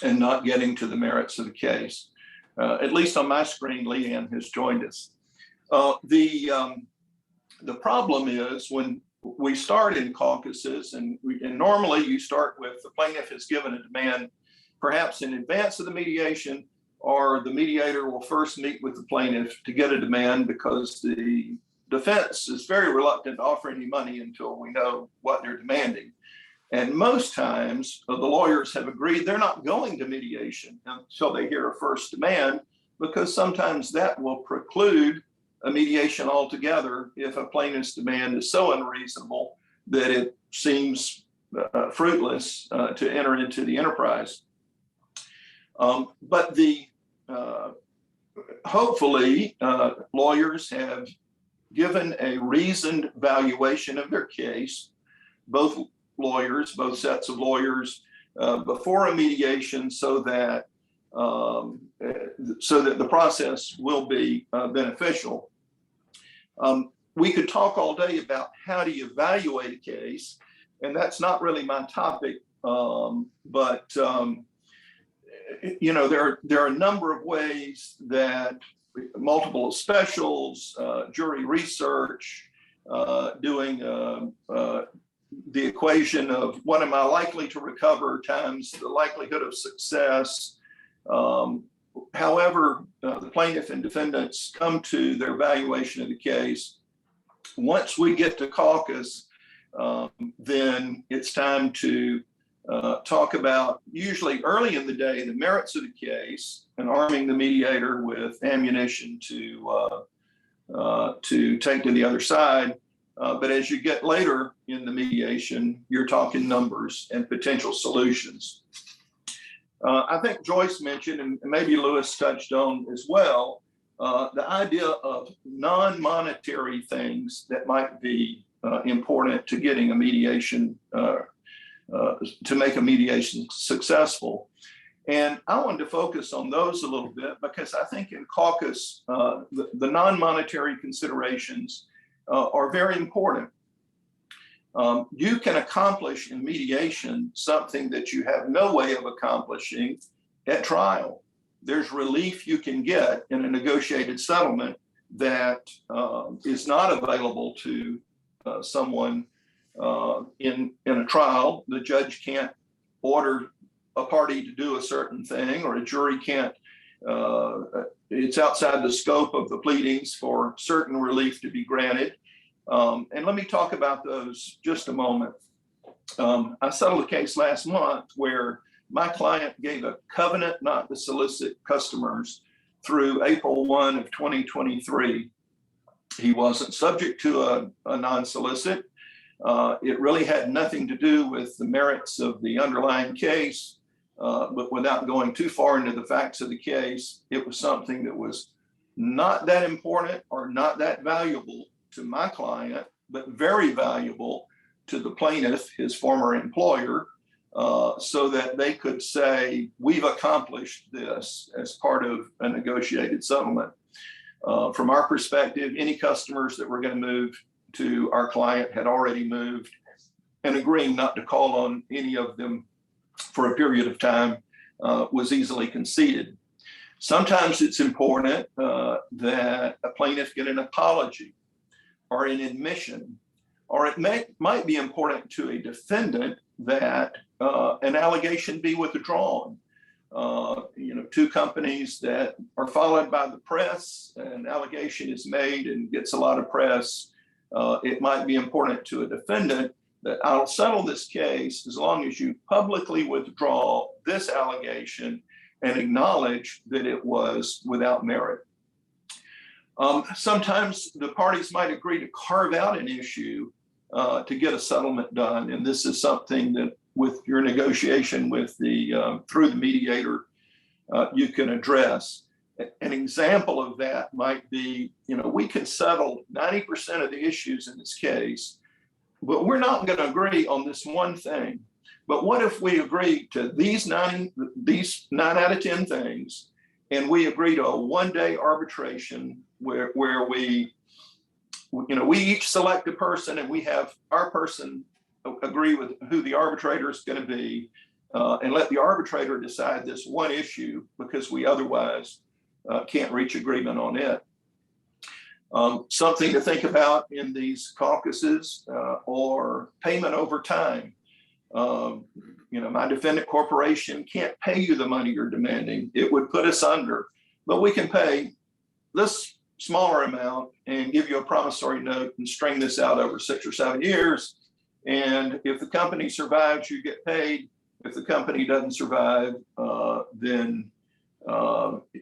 and not getting to the merits of the case. At least on my screen, Leanne has joined us. The problem is when we start in caucuses, and normally you start with the plaintiff has given a demand perhaps in advance of the mediation, or the mediator will first meet with the plaintiff to get a demand because the defense is very reluctant to offer any money until we know what they're demanding. And most times the lawyers have agreed they're not going to mediation until they hear a first demand, because sometimes that will preclude a mediation altogether if a plaintiff's demand is so unreasonable that it seems fruitless to enter into the enterprise. But hopefully lawyers have given a reasoned valuation of their case, both lawyers, both sets of lawyers, before a mediation, so that the process will be beneficial. We could talk all day about how do you evaluate a case, and that's not really my topic. But you know, there are a number of ways that multiple specials, jury research, doing the equation of what am I likely to recover times the likelihood of success. However, the plaintiff and defendants come to their evaluation of the case. Once we get to caucus, then it's time to talk about, usually early in the day, the merits of the case and arming the mediator with ammunition to take to the other side. But as you get later in the mediation, you're talking numbers and potential solutions. I think Joyce mentioned, and maybe Lewis touched on as well, the idea of non-monetary things that might be important to getting a mediation, to make a mediation successful. And I wanted to focus on those a little bit because I think in caucus, the non-monetary considerations are very important. You can accomplish in mediation something that you have no way of accomplishing at trial. There's relief you can get in a negotiated settlement that is not available to someone in a trial. The judge can't order a party to do a certain thing, or a jury can't, it's outside the scope of the pleadings for certain relief to be granted. And let me talk about those just a moment. I settled a case last month where my client gave a covenant not to solicit customers through April 1 of 2023. He wasn't subject to a non-solicit. It really had nothing to do with the merits of the underlying case, but without going too far into the facts of the case, it was something that was not that important or not that valuable to my client, but very valuable to the plaintiff, his former employer, so that they could say, we've accomplished this as part of a negotiated settlement. From our perspective, any customers that were going to move to our client had already moved, and agreeing not to call on any of them for a period of time was easily conceded. Sometimes it's important that a plaintiff get an apology or an admission, or it might be important to a defendant that an allegation be withdrawn. Two companies that are followed by the press, an allegation is made and gets a lot of press. It might be important to a defendant that I'll settle this case as long as you publicly withdraw this allegation and acknowledge that it was without merit. Sometimes the parties might agree to carve out an issue to get a settlement done. And this is something that with your negotiation with through the mediator, you can address. An example of that might be, we can settle 90% of the issues in this case, but we're not going to agree on this one thing. But what if we agree to these 9 out of 10 things, and we agree to a one-day arbitration where we each select a person and we have our person agree with who the arbitrator is going to be, and let the arbitrator decide this one issue because we otherwise can't reach agreement on it. Something to think about in these caucuses or payment over time. My defendant corporation can't pay you the money you're demanding. It would put us under, but we can pay this smaller amount and give you a promissory note and string this out over 6 or 7 years. And if the company survives, you get paid. If the company doesn't survive, then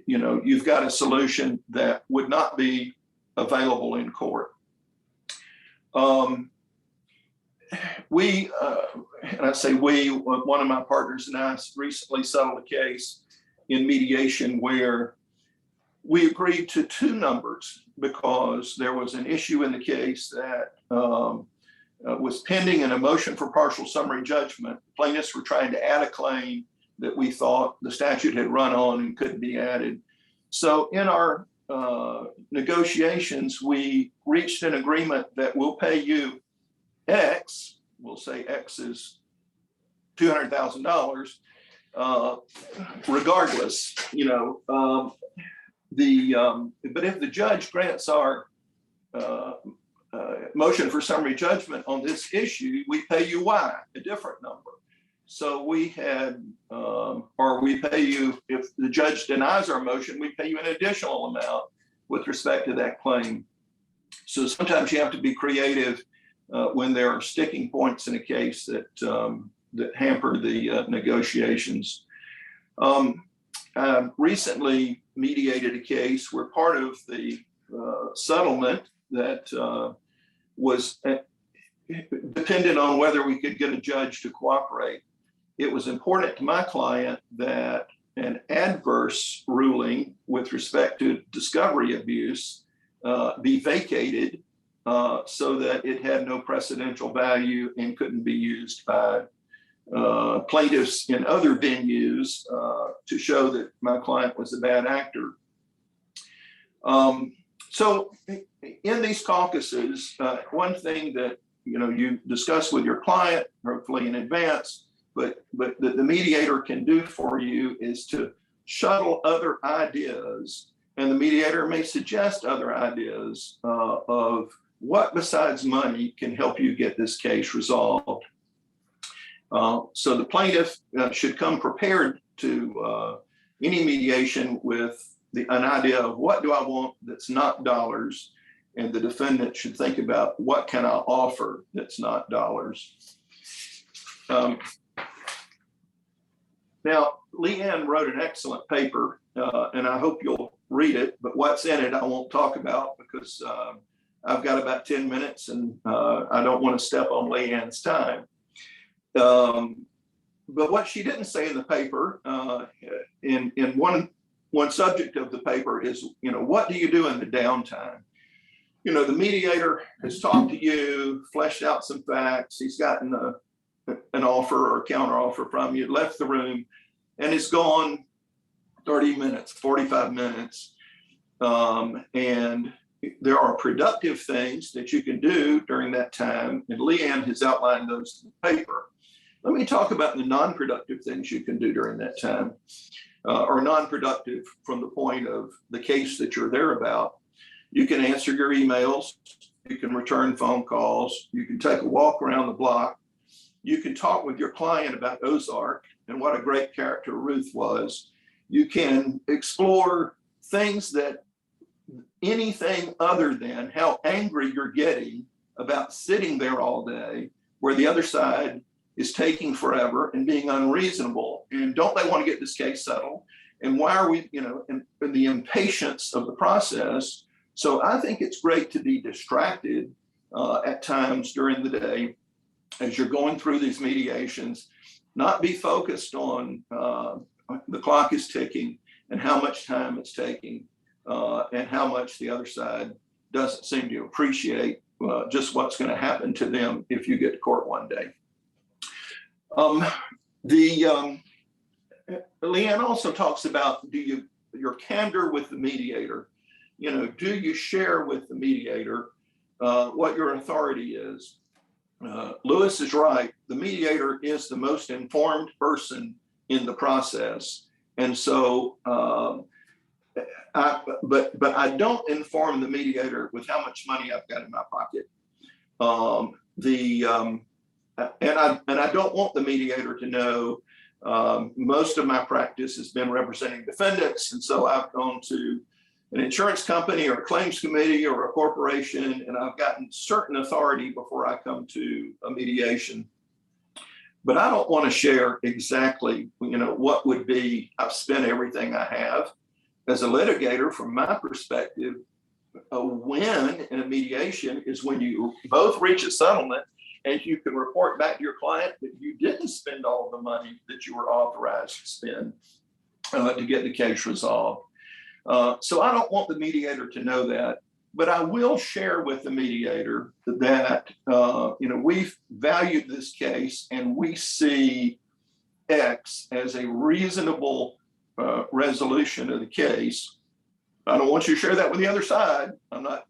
you've got a solution that would not be available in court. And I say we, one of my partners and I recently settled a case in mediation where we agreed to 2 numbers because there was an issue in the case that was pending in a motion for partial summary judgment. Plaintiffs were trying to add a claim that we thought the statute had run on and couldn't be added. So in our negotiations, we reached an agreement that we'll pay you X, we'll say X is $200,000, regardless, but if the judge grants our motion for summary judgment on this issue, we pay you Y, a different number. So we had, or we pay you, if the judge denies our motion, we pay you an additional amount with respect to that claim. So sometimes you have to be creative when there are sticking points in a case that hamper the negotiations. I recently mediated a case where part of the settlement that was dependent on whether we could get a judge to cooperate. It was important to my client that an adverse ruling with respect to discovery abuse be vacated so that it had no precedential value and couldn't be used by plaintiffs in other venues to show that my client was a bad actor. So in these caucuses, one thing that you discuss with your client, hopefully in advance, but that the mediator can do for you is to shuttle other ideas, and the mediator may suggest other ideas of what besides money can help you get this case resolved. So the plaintiff should come prepared to any mediation with an idea of what do I want that's not dollars, and the defendant should think about what can I offer that's not dollars. Now, Leanne wrote an excellent paper, and I hope you'll read it, but what's in it I won't talk about because I've got about 10 minutes and I don't want to step on Leanne's time. But what she didn't say in the paper, in one subject of the paper is, what do you do in the downtime? The mediator has talked to you, fleshed out some facts, he's gotten an offer or a counter offer from you, left the room, and is gone 30 minutes, 45 minutes. And there are productive things that you can do during that time, and Leanne has outlined those in the paper. Let me talk about the non-productive things you can do during that time, or non-productive from the point of the case that you're there about. You can answer your emails, you can return phone calls, you can take a walk around the block, you can talk with your client about Ozark and what a great character Ruth was. You can explore things that anything other than how angry you're getting about sitting there all day, where the other side is taking forever and being unreasonable. And don't they want to get this case settled? And why are we, in the impatience of the process? So I think it's great to be distracted at times during the day as you're going through these mediations, not be focused on the clock is ticking and how much time it's taking and how much the other side doesn't seem to appreciate just what's going to happen to them if you get to court one day. Leanne also talks about your candor with the mediator. Do you share with the mediator what your authority is? Lewis is right. The mediator is the most informed person in the process. And so but I don't inform the mediator with how much money I've got in my pocket. And I don't want the mediator to know. Most of my practice has been representing defendants, and so I've gone to an insurance company or a claims committee or a corporation, and I've gotten certain authority before I come to a mediation. But I don't want to share exactly, what would be, I've spent everything I have. As a litigator, from my perspective, a win in a mediation is when you both reach a settlement and you can report back to your client that you didn't spend all the money that you were authorized to spend to get the case resolved. So I don't want the mediator to know that, but I will share with the mediator that, we've valued this case and we see X as a reasonable resolution of the case. I don't want you to share that with the other side. I'm not,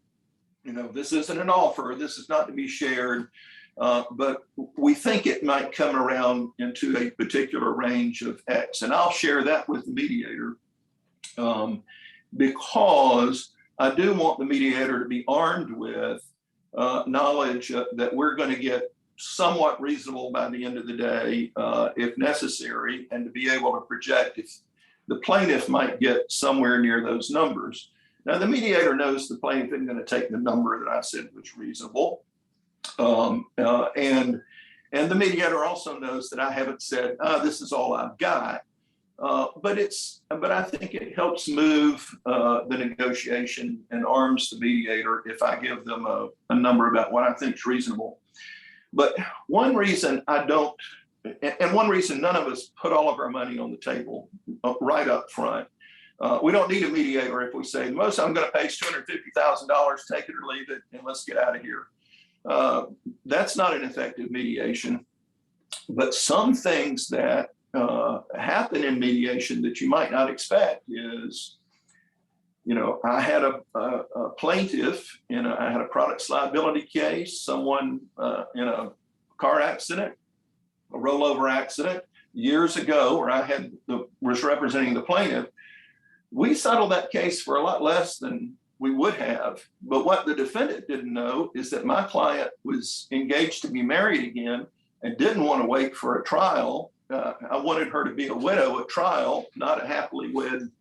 this isn't an offer. This is not to be shared. But we think it might come around into a particular range of X. And I'll share that with the mediator because I do want the mediator to be armed with knowledge that we're going to get somewhat reasonable by the end of the day, if necessary, and to be able to project if the plaintiff might get somewhere near those numbers. Now, the mediator knows the plaintiff isn't going to take the number that I said was reasonable. And the mediator also knows that I haven't said, this is all I've got. But I think it helps move the negotiation and arms the mediator if I give them a number about what I think is reasonable. But one reason I don't, and one reason none of us put all of our money on the table right up front. We don't need a mediator if we say, the most I'm going to pay is $250,000, take it or leave it, and let's get out of here. That's not an effective mediation. But some things that happen in mediation that you might not expect is, I had a plaintiff I had a products liability case, someone in a car accident, a rollover accident years ago, where I was representing the plaintiff. We settled that case for a lot less than we would have. But what the defendant didn't know is that my client was engaged to be married again and didn't want to wait for a trial. I wanted her to be a widow at trial, not a happily wed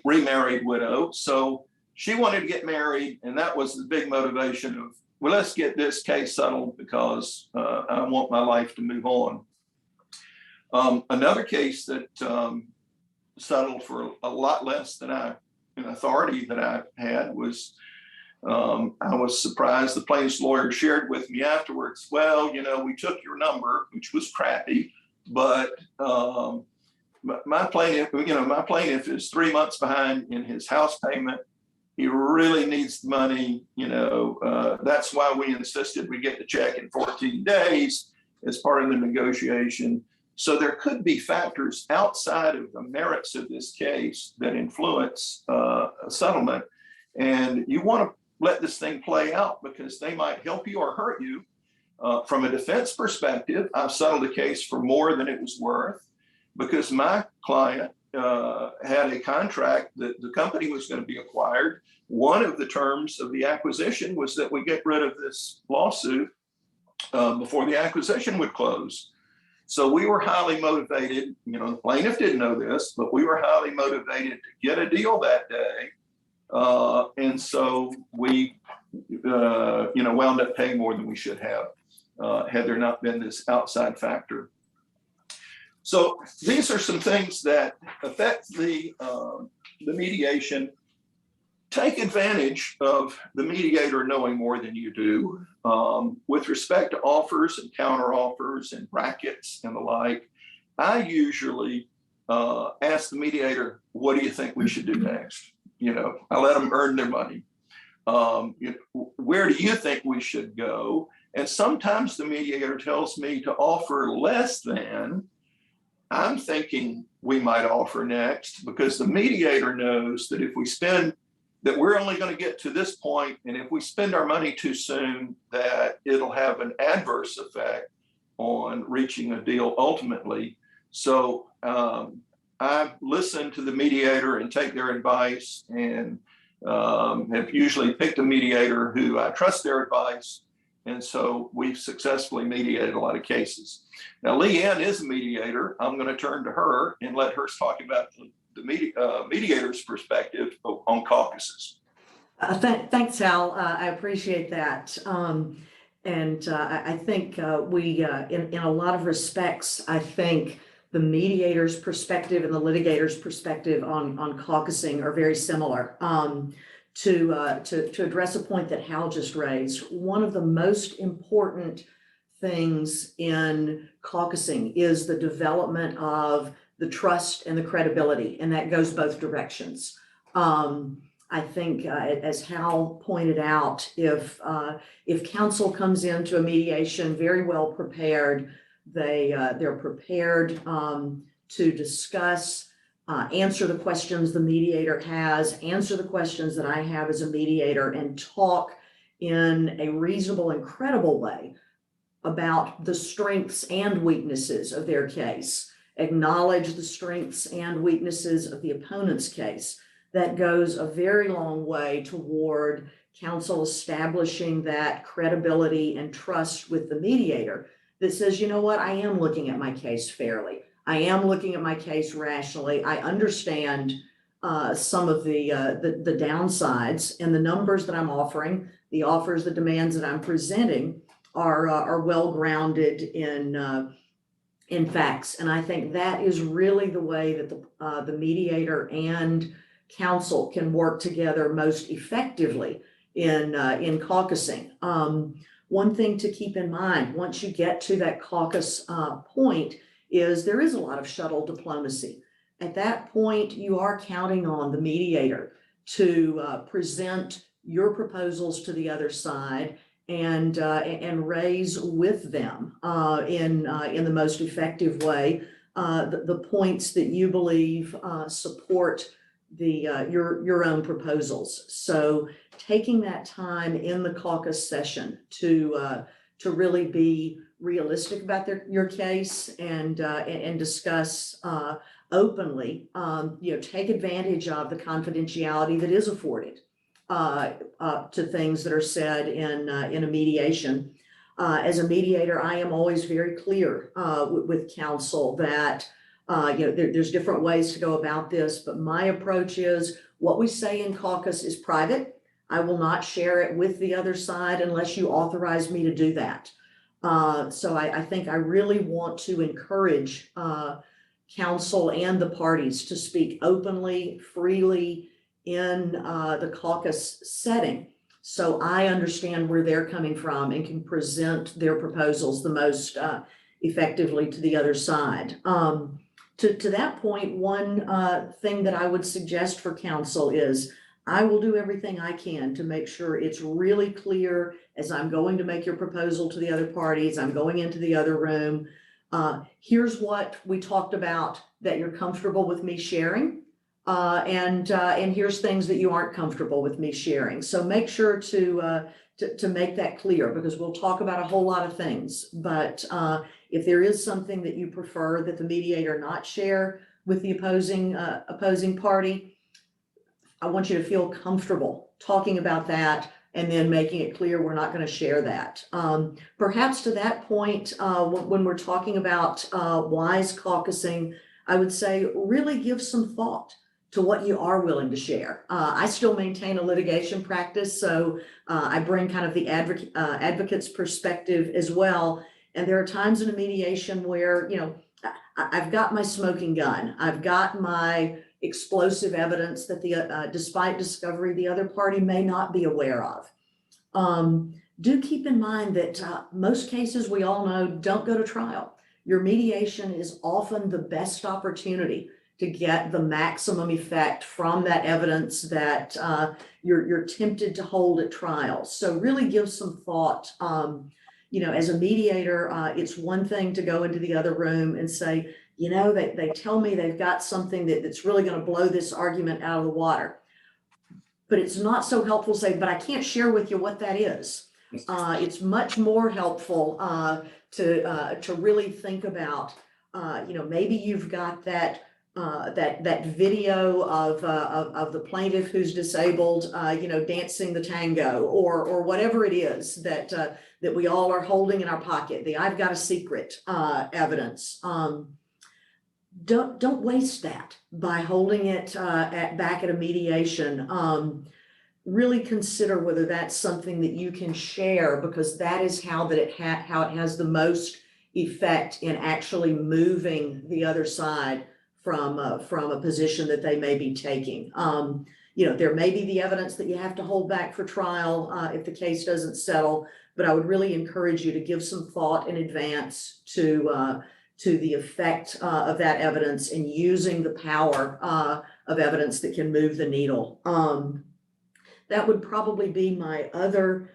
remarried widow. So she wanted to get married, and that was the big motivation of, well, let's get this case settled because I want my life to move on. Another case that settled for a lot less than an authority that I had was, I was surprised. The plaintiff's lawyer shared with me afterwards, well, we took your number, which was crappy, but my plaintiff is 3 months behind in his house payment. He really needs the money. That's why we insisted we get the check in 14 days as part of the negotiation. So there could be factors outside of the merits of this case that influence a settlement. And you want to let this thing play out because they might help you or hurt you. From a defense perspective, I've settled a case for more than it was worth because my client had a contract that the company was going to be acquired. One of the terms of the acquisition was that we get rid of this lawsuit before the acquisition would close. So we were highly motivated, the plaintiff didn't know this, but we were highly motivated to get a deal that day. And so we, wound up paying more than we should have had there not been this outside factor. So these are some things that affect the mediation. Take advantage of the mediator knowing more than you do with respect to offers and counter offers and brackets and the like. I usually ask the mediator, what do you think we should do next? I let them earn their money. Where do you think we should go? And sometimes the mediator tells me to offer less than I'm thinking we might offer next, because the mediator knows that if we spend, that we're only going to get to this point, and if we spend our money too soon, that it'll have an adverse effect on reaching a deal ultimately. So I listen to the mediator and take their advice, and have usually picked a mediator who I trust their advice. And so we've successfully mediated a lot of cases. Now, Leanne is a mediator. I'm going to turn to her and let her talk about the mediator's perspective on caucuses. Thanks, Al. I appreciate that. I think in a lot of respects, I think the mediator's perspective and the litigator's perspective on caucusing are very similar. To address a point that Hal just raised, one of the most important things in caucusing is the development of the trust and the credibility, and that goes both directions. I think, as Hal pointed out, if counsel comes into a mediation very well prepared, they're prepared to discuss, answer the questions the mediator has, answer the questions that I have as a mediator, and talk in a reasonable and credible way about the strengths and weaknesses of their case, acknowledge the strengths and weaknesses of the opponent's case. That goes a very long way toward counsel establishing that credibility and trust with the mediator that says, you know what, I am looking at my case fairly. I am looking at my case rationally. I understand some of the downsides, and the numbers that I'm offering, the offers, the demands that I'm presenting are well grounded in facts. And I think that is really the way that the mediator and counsel can work together most effectively in caucusing. One thing to keep in mind once you get to that caucus point is there is a lot of shuttle diplomacy. At that point, you are counting on the mediator to present your proposals to the other side and raise with them in the most effective way the points that you believe support your own proposals. So taking that time in the caucus session to really be realistic about your case and discuss openly, take advantage of the confidentiality that is afforded to things that are said in a mediation. As a mediator, I am always very clear with counsel that there's different ways to go about this, but my approach is what we say in caucus is private. I will not share it with the other side unless you authorize me to do that. So I think I really want to encourage counsel and the parties to speak openly, freely in the caucus setting, so I understand where they're coming from and can present their proposals the most effectively to the other side. To that point, one thing that I would suggest for counsel is I will do everything I can to make sure it's really clear as I'm going to make your proposal to the other parties, I'm going into the other room. Here's what we talked about that you're comfortable with me sharing. And here's things that you aren't comfortable with me sharing. So make sure to make that clear, because we'll talk about a whole lot of things. But if there is something that you prefer that the mediator not share with the opposing party, I want you to feel comfortable talking about that and then making it clear we're not going to share that. Perhaps to that point, when we're talking about wise caucusing, I would say really give some thought to what you are willing to share. I still maintain a litigation practice, so I bring kind of the advocate's perspective as well. And there are times in a mediation where, I've got my smoking gun, I've got my explosive evidence that despite discovery, the other party may not be aware of. Do keep in mind that most cases, we all know, don't go to trial. Your mediation is often the best opportunity to get the maximum effect from that evidence that you're tempted to hold at trial. So really give some thought. As a mediator, it's one thing to go into the other room and say, they tell me they've got something that's really going to blow this argument out of the water. But it's not so helpful to say, but I can't share with you what that is. It's much more helpful to really think about, maybe you've got that that video of the plaintiff who's disabled, dancing the tango, or whatever it is that we all are holding in our pocket, the I've got a secret evidence. Don't waste that by holding it back at a mediation. Really consider whether that's something that you can share, because that is how it has the most effect in actually moving the other side from a position that they may be taking. There may be the evidence that you have to hold back for trial if the case doesn't settle, but I would really encourage you to give some thought in advance to the effect of that evidence and using the power of evidence that can move the needle. That would probably be my other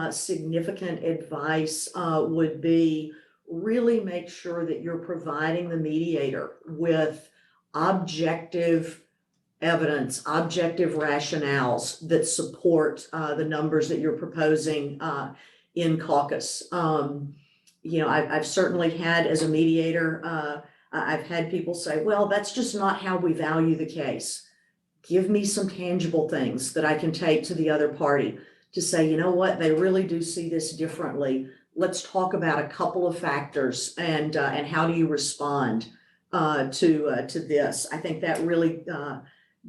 significant advice would be really make sure that you're providing the mediator with objective evidence, objective rationales that support the numbers that you're proposing in caucus. I've certainly had, as a mediator, I've had people say, well, that's just not how we value the case. Give me some tangible things that I can take to the other party to say, you know what, they really do see this differently. Let's talk about a couple of factors and how do you respond to this. I think that really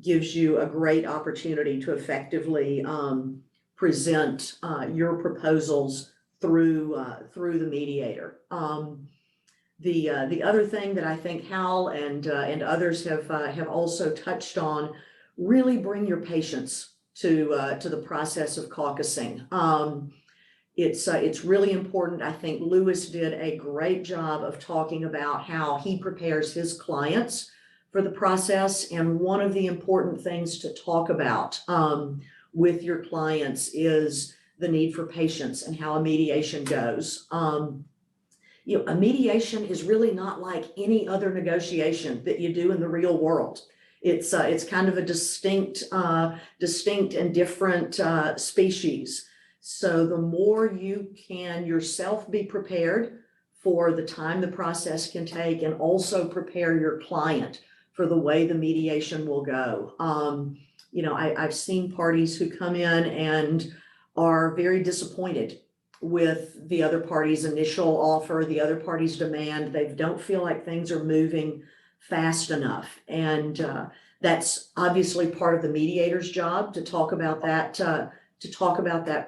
gives you a great opportunity to effectively present your proposals through the mediator. The other thing that I think Hal and others have also touched on, really bring your patients to the process of caucusing. It's really important. I think Lewis did a great job of talking about how he prepares his clients for the process. And one of the important things to talk about with your clients is the need for patience and how a mediation goes. A mediation is really not like any other negotiation that you do in the real world. It's kind of a distinct and different species. So the more you can yourself be prepared for the time the process can take, and also prepare your client for the way the mediation will go. I've seen parties who come in and are very disappointed with the other party's initial offer, the other party's demand. They don't feel like things are moving fast enough. And that's obviously part of the mediator's job to talk about that,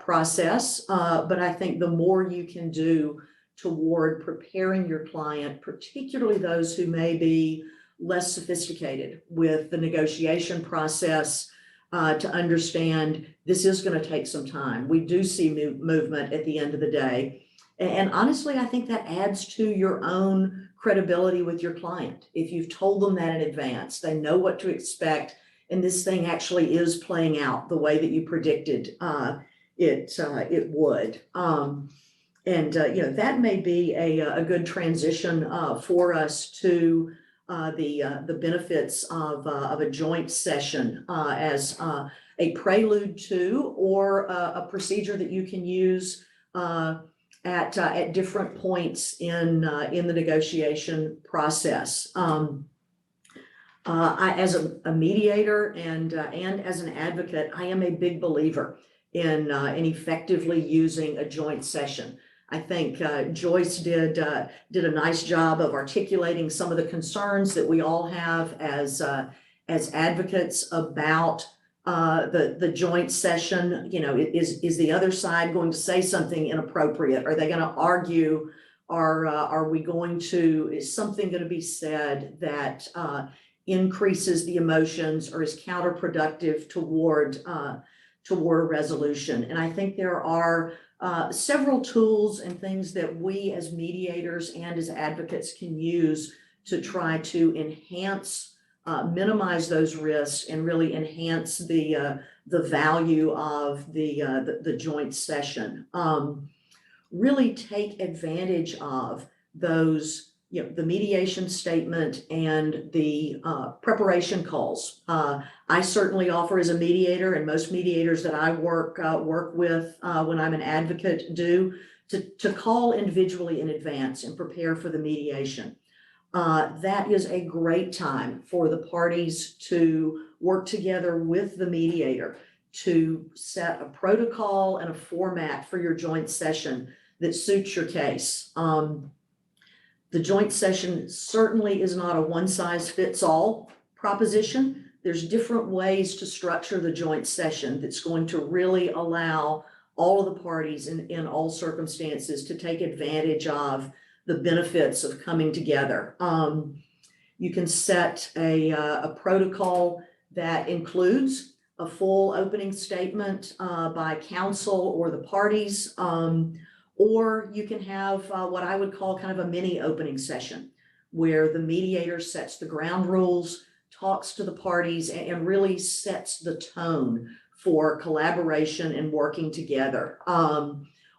process. But I think the more you can do toward preparing your client, particularly those who may be less sophisticated with the negotiation process, to understand this is going to take some time. We do see movement at the end of the day. And honestly, I think that adds to your own credibility with your client. If you've told them that in advance, they know what to expect, and this thing actually is playing out the way that you predicted it would. That may be a good transition for us to the benefits of a joint session as a prelude to, or a procedure that you can use at different points in the negotiation process. As a mediator and as an advocate, I am a big believer in effectively using a joint session. I think Joyce did a nice job of articulating some of the concerns that we all have as advocates about the joint session. Is the other side going to say something inappropriate? Are they going to argue? Is something going to be said that increases the emotions or is counterproductive toward a resolution? And I think there are several tools and things that we as mediators and as advocates can use to try to minimize those risks and really enhance the value of the joint session. Really take advantage of those, the mediation statement and the preparation calls. I certainly offer as a mediator, and most mediators that I work with when I'm an advocate do, to call individually in advance and prepare for the mediation. that is a great time for the parties to work together with the mediator to set a protocol and a format for your joint session that suits your case. The joint session certainly is not a one-size-fits-all proposition. There's different ways to structure the joint session that's going to really allow all of the parties in all circumstances to take advantage of the benefits of coming together. You can set a protocol that includes a full opening statement by counsel or the parties, or you can have what I would call kind of a mini opening session where the mediator sets the ground rules, talks to the parties, and really sets the tone for collaboration and working together,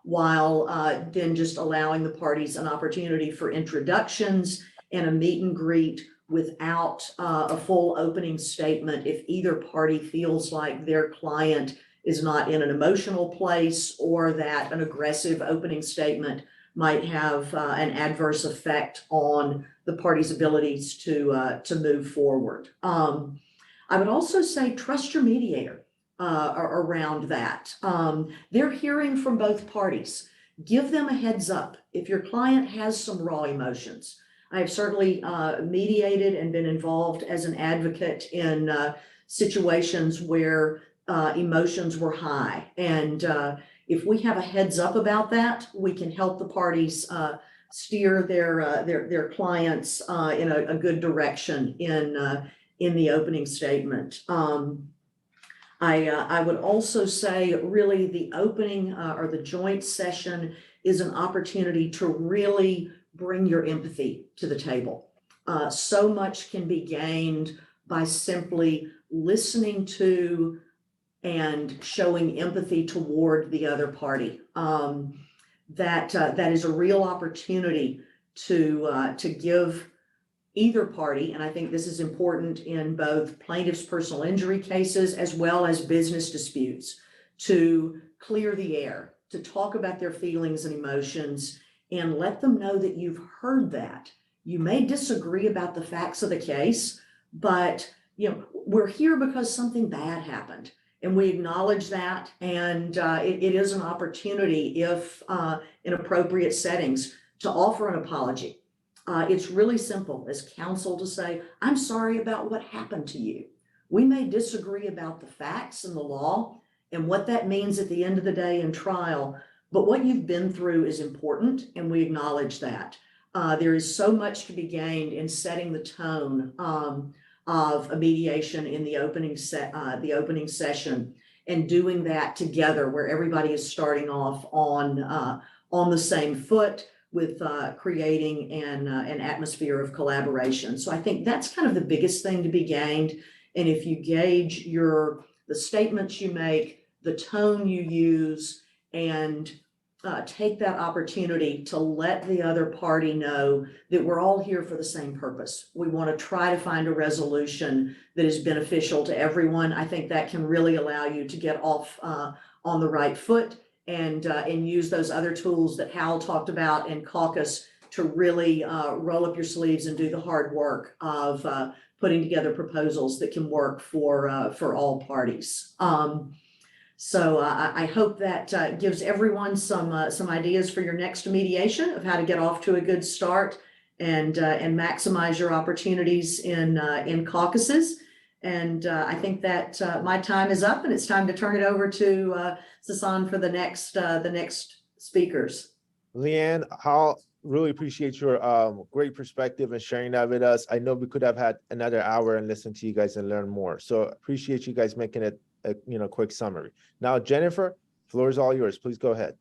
while then just allowing the parties an opportunity for introductions and a meet and greet without a full opening statement if either party feels like their client is not in an emotional place or that an aggressive opening statement might have an adverse effect on the party's abilities to move forward. I would also say trust your mediator around that. They're hearing from both parties. Give them a heads up if your client has some raw emotions. I have certainly mediated and been involved as an advocate in situations where emotions were high. And if we have a heads up about that, we can help the parties steer their clients in a good direction in the opening statement. I would also say really the opening or the joint session is an opportunity to really bring your empathy to the table. So much can be gained by simply listening to and showing empathy toward the other party. That is a real opportunity to give either party, and I think this is important in both plaintiff's personal injury cases as well as business disputes, to clear the air, to talk about their feelings and emotions and let them know that you've heard that. You may disagree about the facts of the case, but we're here because something bad happened. And we acknowledge that, and it is an opportunity, if in appropriate settings, to offer an apology. It's really simple as counsel to say, I'm sorry about what happened to you. We may disagree about the facts and the law and what that means at the end of the day in trial, but what you've been through is important, and we acknowledge that. There is so much to be gained in setting the tone of a mediation in the opening session, and doing that together where everybody is starting off on the same foot with creating an atmosphere of collaboration. So I think that's kind of the biggest thing to be gained. And if you gauge the statements you make, the tone you use, and take that opportunity to let the other party know that we're all here for the same purpose. We want to try to find a resolution that is beneficial to everyone. I think that can really allow you to get off on the right foot and use those other tools that Hal talked about in caucus to really roll up your sleeves and do the hard work of putting together proposals that can work for all parties. So I hope that gives everyone some ideas for your next mediation of how to get off to a good start and maximize your opportunities in caucuses. And I think that my time is up, and it's time to turn it over to Sasan for the next speakers. Leanne, I'll really appreciate your great perspective and sharing that with us. I know we could have had another hour and listen to you guys and learn more. So appreciate you guys making it a quick summary. Now, Jennifer, floor is all yours. Please go ahead.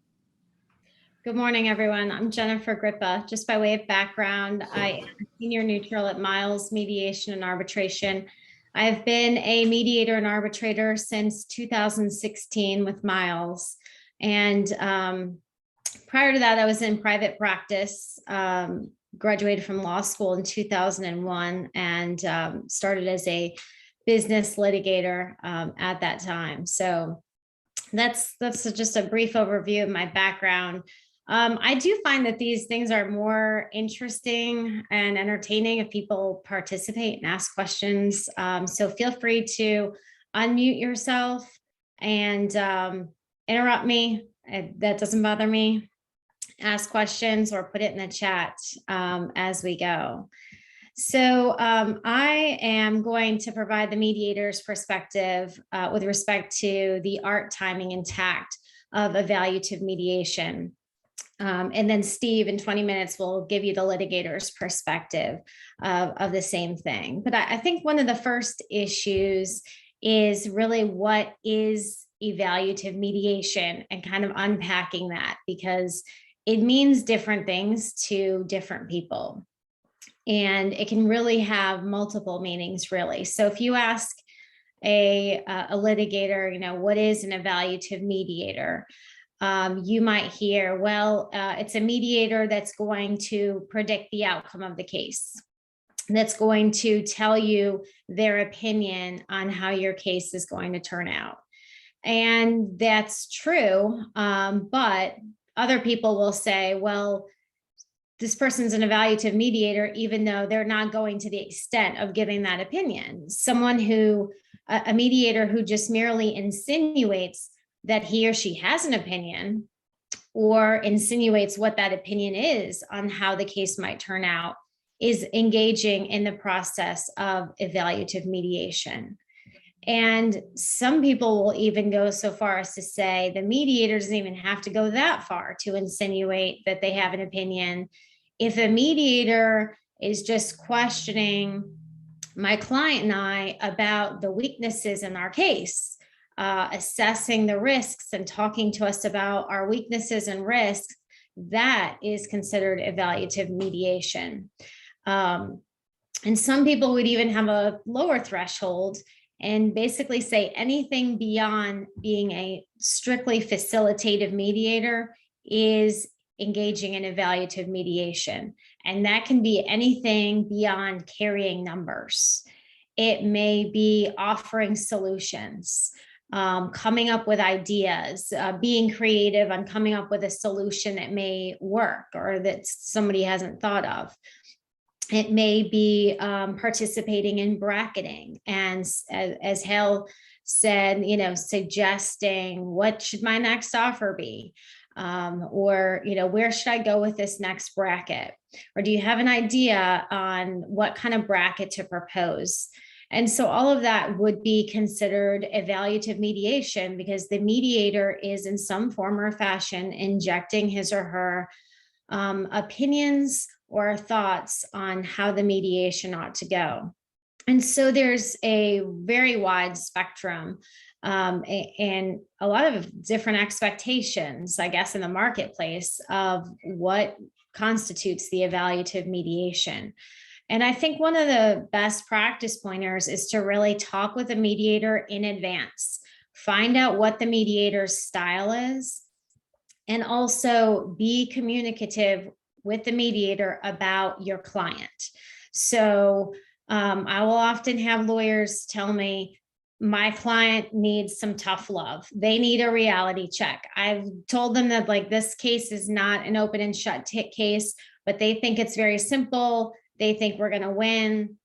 Good morning, everyone. I'm Jennifer Grippa. Just by way of background, I am a senior neutral at Miles Mediation and Arbitration. I've been a mediator and arbitrator since 2016 with Miles. And prior to that, I was in private practice, graduated from law school in 2001, and started as a business litigator at that time. So that's just a brief overview of my background. I do find that these things are more interesting and entertaining if people participate and ask questions. So feel free to unmute yourself and interrupt me. That doesn't bother me. Ask questions or put it in the chat as we go. So I am going to provide the mediator's perspective with respect to the art, timing, and tact of evaluative mediation. And then Steve, in 20 minutes, will give you the litigator's perspective of the same thing. But I think one of the first issues is really what is evaluative mediation and kind of unpacking that, because it means different things to different people. And it can really have multiple meanings, really. So if you ask a litigator, you know, what is an evaluative mediator? You might hear, well, it's a mediator that's going to predict the outcome of the case, that's going to tell you their opinion on how your case is going to turn out. And that's true, but other people will say, well, this person's an evaluative mediator, even though they're not going to the extent of giving that opinion. Someone who, a mediator who just merely insinuates that he or she has an opinion or insinuates what that opinion is on how the case might turn out, is engaging in the process of evaluative mediation. And some people will even go so far as to say the mediator doesn't even have to go that far to insinuate that they have an opinion. If a mediator is just questioning my client and I about the weaknesses in our case, assessing the risks and talking to us about our weaknesses and risks, that is considered evaluative mediation. And some people would even have a lower threshold and basically say anything beyond being a strictly facilitative mediator is engaging in evaluative mediation. And that can be anything beyond carrying numbers. It may be offering solutions, coming up with ideas, being creative on coming up with a solution that may work or that somebody hasn't thought of. It may be participating in bracketing, and as Hal said, you know, suggesting what should my next offer be, or you know, where should I go with this next bracket, or do you have an idea on what kind of bracket to propose? And so all of that would be considered evaluative mediation, because the mediator is in some form or fashion injecting his or her opinions or thoughts on how the mediation ought to go. And so there's a very wide spectrum and a lot of different expectations, I guess, in the marketplace of what constitutes the evaluative mediation. And I think one of the best practice pointers is to really talk with the mediator in advance, find out what the mediator's style is, and also be communicative with the mediator about your client. So I will often have lawyers tell me, my client needs some tough love. They need a reality check. I've told them that, like, this case is not an open and shut case, but they think it's very simple. They think we're going to win.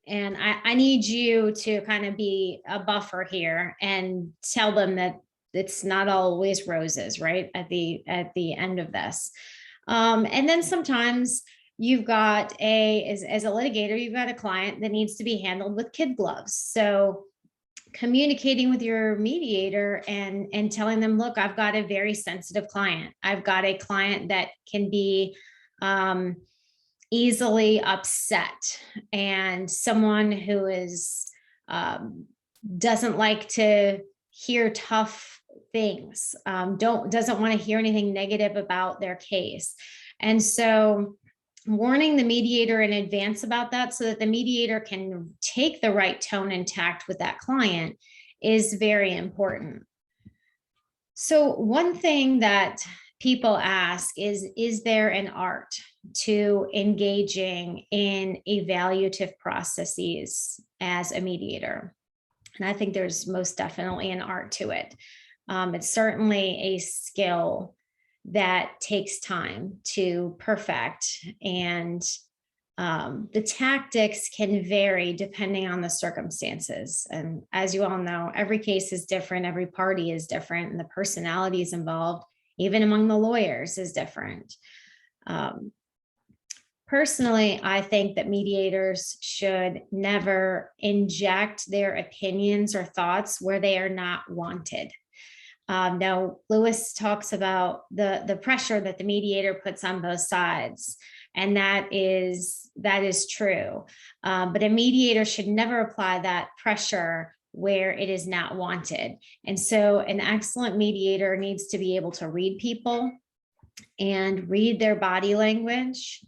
And I need you to kind of be a buffer here and tell them that it's not always roses, right? At the end of this. And then sometimes you've got as a litigator, you've got a client that needs to be handled with kid gloves. So communicating with your mediator and telling them, look, I've got a very sensitive client. I've got a client that can be easily upset, and someone who is doesn't like to hear tough things, doesn't want to hear anything negative about their case. And so warning the mediator in advance about that so that the mediator can take the right tone and tact with that client is very important. So one thing that people ask is there an art to engaging in evaluative processes as a mediator? And I think there's most definitely an art to it. It's certainly a skill that takes time to perfect, and the tactics can vary depending on the circumstances. And as you all know, every case is different, every party is different, and the personalities involved, even among the lawyers, is different. Personally, I think that mediators should never inject their opinions or thoughts where they are not wanted. Now, Lewis talks about the pressure that the mediator puts on both sides, and that is true. But a mediator should never apply that pressure where it is not wanted. And so an excellent mediator needs to be able to read people and read their body language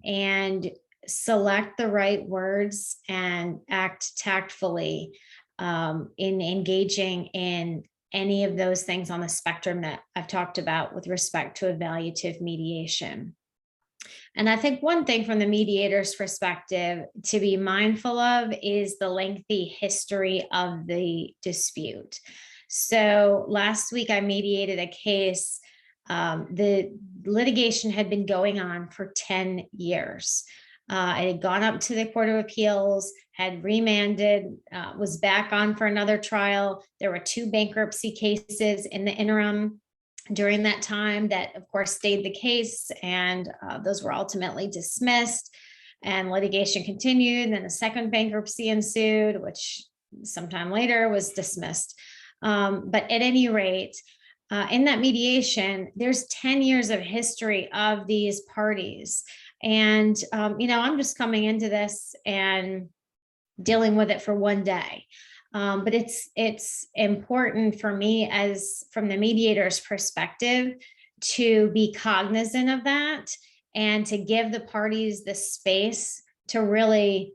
and select the right words and act tactfully in engaging in any of those things on the spectrum that I've talked about with respect to evaluative mediation. And I think one thing from the mediator's perspective to be mindful of is the lengthy history of the dispute. So last week I mediated a case. The litigation had been going on for 10 years. It had gone up to the Court of Appeals, had remanded, was back on for another trial. There were 2 bankruptcy cases in the interim during that time that, of course, stayed the case, and those were ultimately dismissed, and litigation continued. And then a second bankruptcy ensued, which sometime later was dismissed. But at any rate, in that mediation, there's 10 years of history of these parties. And, I'm just coming into this and dealing with it for one day. But it's important for me, as from the mediator's perspective, to be cognizant of that and to give the parties the space to really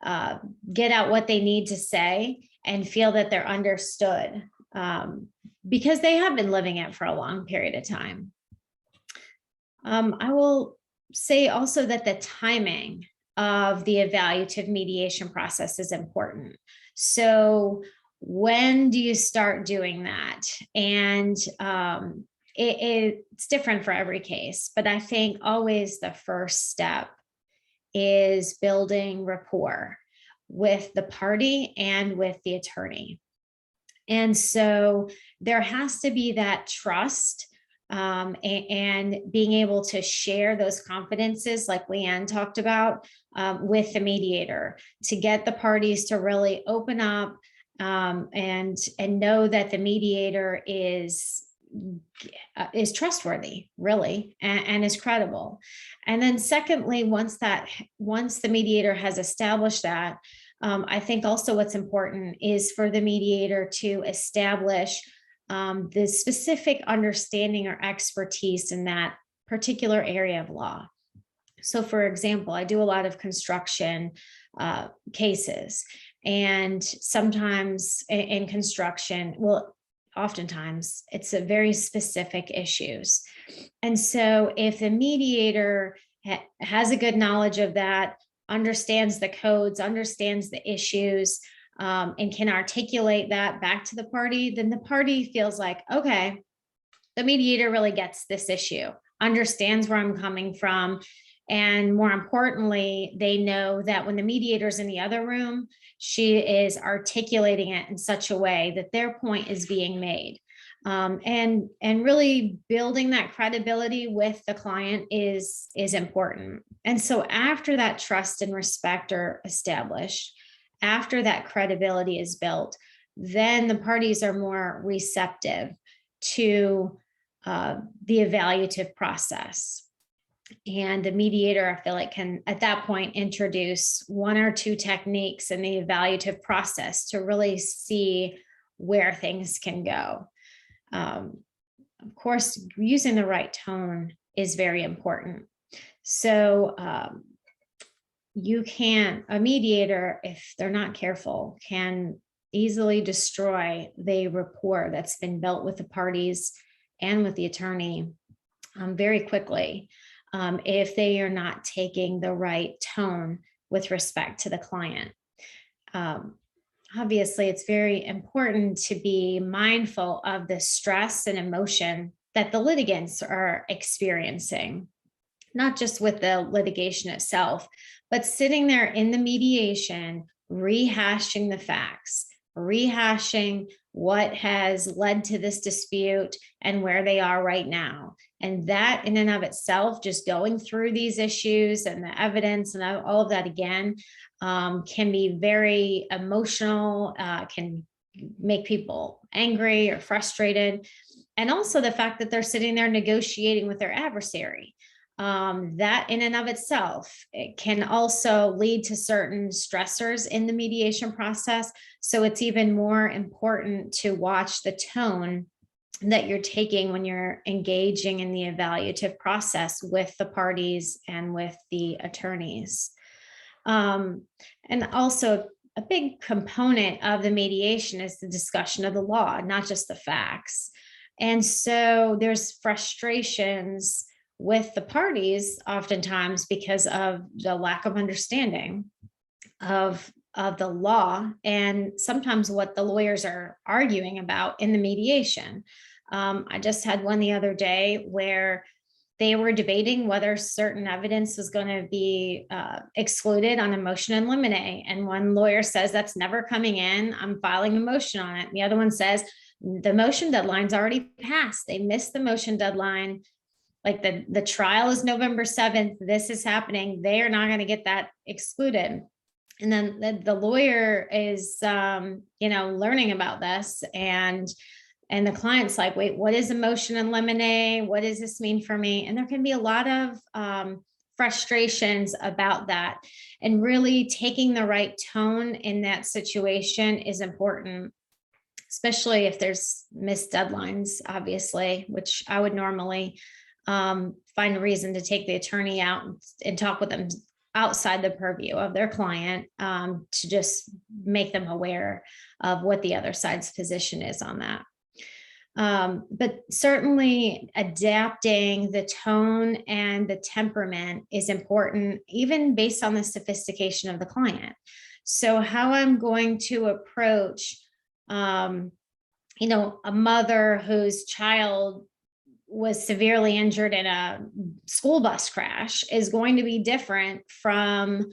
get out what they need to say and feel that they're understood, because they have been living it for a long period of time. I will say also that the timing of the evaluative mediation process is important. So when do you start doing that? And it's different for every case, but I think always the first step is building rapport with the party and with the attorney. And so there has to be that trust, and being able to share those confidences, like Leanne talked about, with the mediator, to get the parties to really open up, and know that the mediator is trustworthy, really, and is credible. And then secondly, once the mediator has established that, I think also what's important is for the mediator to establish the specific understanding or expertise in that particular area of law. So for example, I do a lot of construction cases, and sometimes in construction, well, oftentimes it's a very specific issues. And so if the mediator has a good knowledge of that, understands the codes, understands the issues, and can articulate that back to the party, then the party feels like, okay, the mediator really gets this issue, understands where I'm coming from. And more importantly, they know that when the mediator's in the other room, she is articulating it in such a way that their point is being made. And really building that credibility with the client is important. And so after that trust and respect are established, after that credibility is built, then the parties are more receptive to the evaluative process. And the mediator, I feel like, can at that point introduce 1 or 2 techniques in the evaluative process to really see where things can go. Of course, using the right tone is very important. So a mediator, if they're not careful, can easily destroy the rapport that's been built with the parties and with the attorney very quickly, if they are not taking the right tone with respect to the client. Obviously, it's very important to be mindful of the stress and emotion that the litigants are experiencing, not just with the litigation itself, but sitting there in the mediation, rehashing the facts, rehashing what has led to this dispute and where they are right now. And that in and of itself, just going through these issues and the evidence and all of that again, can be very emotional, can make people angry or frustrated. And also the fact that they're sitting there negotiating with their adversary. That in and of itself, it can also lead to certain stressors in the mediation process. So it's even more important to watch the tone that you're taking when you're engaging in the evaluative process with the parties and with the attorneys. And also a big component of the mediation is the discussion of the law, not just the facts. And so there's frustrations with the parties oftentimes because of the lack of understanding of the law and sometimes what the lawyers are arguing about in the mediation. I just had one the other day where they were debating whether certain evidence was going to be excluded on a motion in limine. And one lawyer says, that's never coming in. I'm filing a motion on it. And the other one says, the motion deadline's already passed. They missed the motion deadline. Like the trial is November 7th. This is happening. They are not going to get that excluded. And then the lawyer is, learning about this, and the client's like, wait, what is a motion in limine? What does this mean for me? And there can be a lot of frustrations about that. And really taking the right tone in that situation is important, especially if there's missed deadlines, obviously, which I would normally find a reason to take the attorney out and talk with them outside the purview of their client, to just make them aware of what the other side's position is on that. But certainly adapting the tone and the temperament is important, even based on the sophistication of the client. So how I'm going to approach, a mother whose child was severely injured in a school bus crash is going to be different from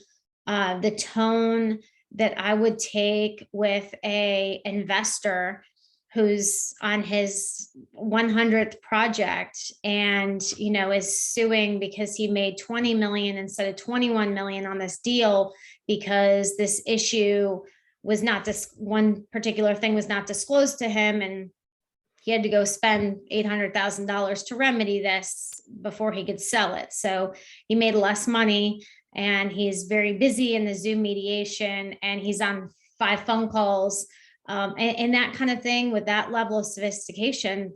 the tone that I would take with an investor who's on his 100th project and, is suing because he made 20 million instead of 21 million on this deal because this issue was not one particular thing was not disclosed to him. And he had to go spend $800,000 to remedy this before he could sell it. So he made less money and he's very busy in the Zoom mediation and he's on 5 phone calls and that kind of thing. With that level of sophistication,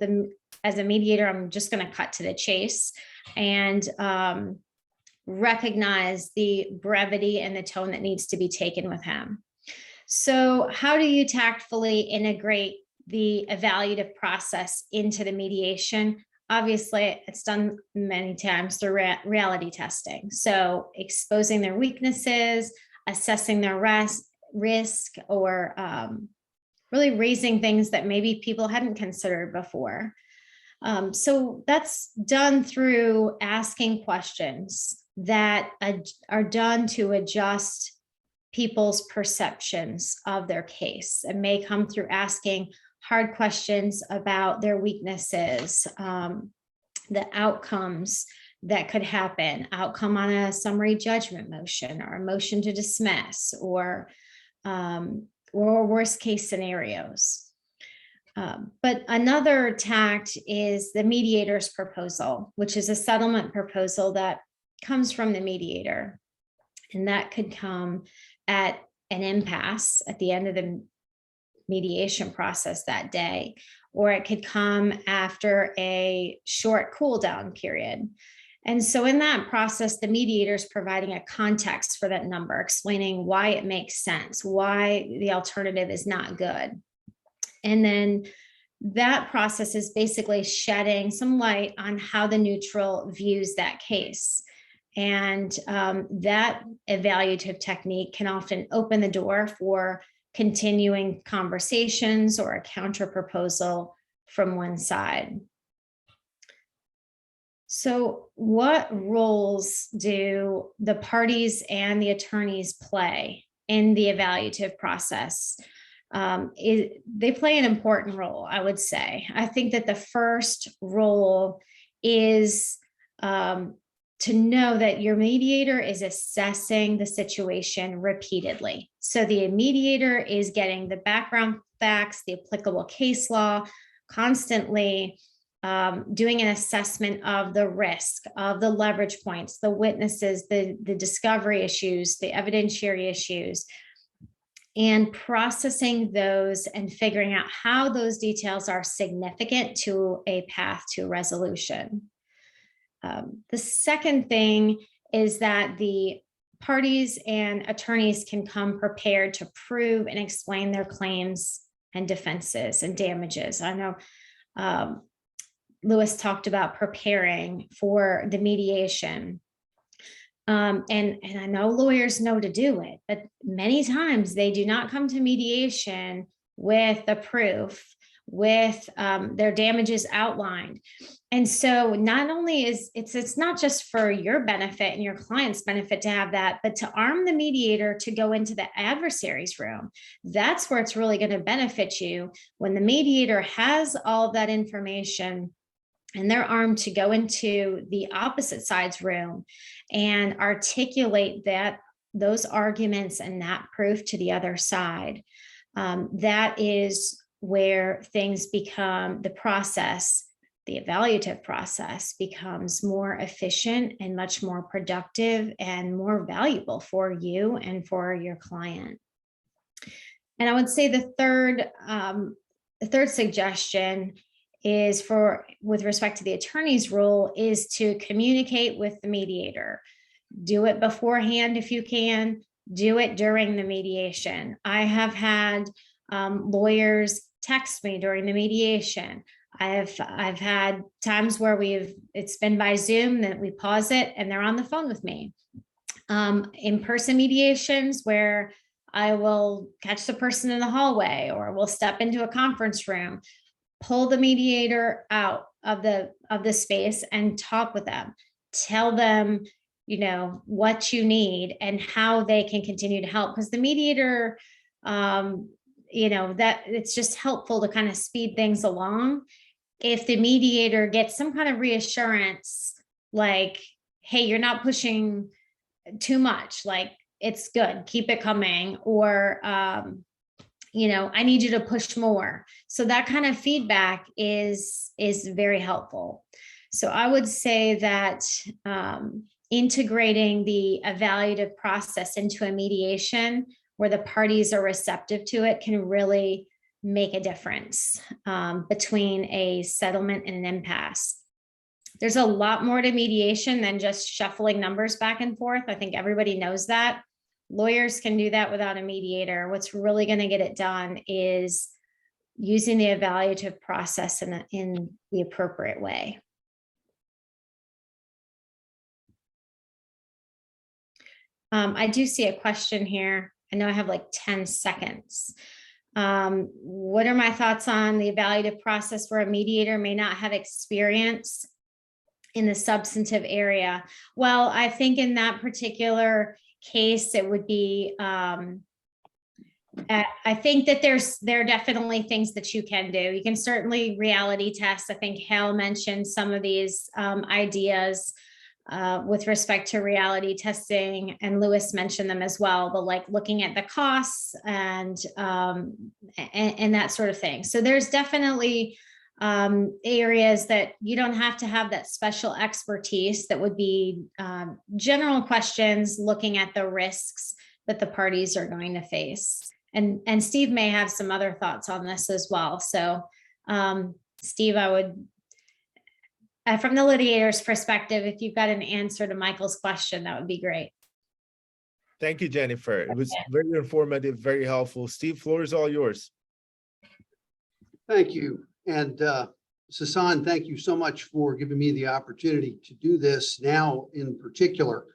as a mediator, I'm just going to cut to the chase and recognize the brevity and the tone that needs to be taken with him. So how do you tactfully integrate the evaluative process into the mediation? Obviously, it's done many times through reality testing. So exposing their weaknesses, assessing their risk, or really raising things that maybe people hadn't considered before. So that's done through asking questions that are done to adjust people's perceptions of their case. It may come through asking hard questions about their weaknesses, the outcomes that could happen, outcome on a summary judgment motion or a motion to dismiss, or worst case scenarios. But another tact is the mediator's proposal, which is a settlement proposal that comes from the mediator. And that could come at an impasse at the end of the mediation process that day, or it could come after a short cool down period. And so in that process, the mediator is providing a context for that number, explaining why it makes sense, why the alternative is not good. And then that process is basically shedding some light on how the neutral views that case. And that evaluative technique can often open the door for continuing conversations or a counter proposal from one side. So what roles do the parties and the attorneys play in the evaluative process? They play an important role, I would say. I think that the first role is to know that your mediator is assessing the situation repeatedly. So the mediator is getting the background facts, the applicable case law, constantly doing an assessment of the risk, of the leverage points, the witnesses, the discovery issues, the evidentiary issues, and processing those and figuring out how those details are significant to a path to resolution. The second thing is that the parties and attorneys can come prepared to prove and explain their claims and defenses and damages. I know Lewis talked about preparing for the mediation. And I know lawyers know to do it, but many times they do not come to mediation with the proof, with their damages outlined. And so not only is it's not just for your benefit and your client's benefit to have that, but to arm the mediator to go into the adversary's room. That's where it's really going to benefit you, when the mediator has all of that information and they're armed to go into the opposite side's room and articulate those arguments and that proof to the other side. That is where things become, the process, the evaluative process becomes more efficient and much more productive and more valuable for you and for your client. And I would say the third suggestion is with respect to the attorney's role, is to communicate with the mediator. Do it beforehand if you can, do it during the mediation. I have had lawyers text me during the mediation. I've had times where it's been by Zoom, that we pause it and they're on the phone with me. In-person mediations where I will catch the person in the hallway, or we'll step into a conference room, pull the mediator out of the space and talk with them, tell them, what you need and how they can continue to help. Because the mediator, that it's just helpful to kind of speed things along. If the mediator gets some kind of reassurance, like, hey, you're not pushing too much, like, it's good, keep it coming, or, I need you to push more. So that kind of feedback is very helpful. So I would say that integrating the evaluative process into a mediation where the parties are receptive to it can really make a difference between a settlement and an impasse. There's a lot more to mediation than just shuffling numbers back and forth. I think everybody knows that. Lawyers can do that without a mediator. What's really going to get it done is using the evaluative process in the appropriate way. I do see a question here. I know I have like 10 seconds. What are my thoughts on the evaluative process where a mediator may not have experience in the substantive area? Well, I think in that particular case, it would be, I think that there are definitely things that you can do. You can certainly reality test. I think Hal mentioned some of these ideas with respect to reality testing, and Lewis mentioned them as well, but like looking at the costs and that sort of thing. So there's definitely areas that you don't have to have that special expertise. That would be general questions looking at the risks that the parties are going to face. And Steve may have some other thoughts on this as well. So Steve, I would, from the litigator's perspective, if you've got an answer to Michael's question, that would be great. Thank you, Jennifer. It was very informative, very helpful. Steve, floor is all yours. Thank you. And Sasan, thank you so much for giving me the opportunity to do this now in particular.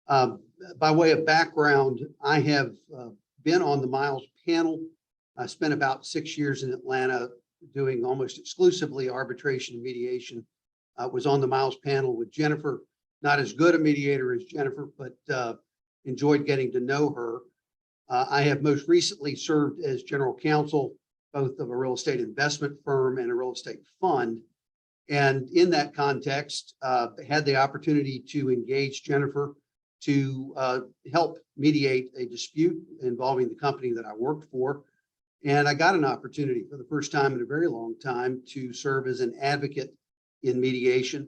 By way of background, I have been on the Miles panel. I spent about 6 years in Atlanta doing almost exclusively arbitration and mediation Was on the Miles panel with Jennifer. Not as good a mediator as Jennifer, but enjoyed getting to know her. I have most recently served as general counsel, both of a real estate investment firm and a real estate fund. And in that context, had the opportunity to engage Jennifer to help mediate a dispute involving the company that I worked for. And I got an opportunity for the first time in a very long time to serve as an advocate in mediation.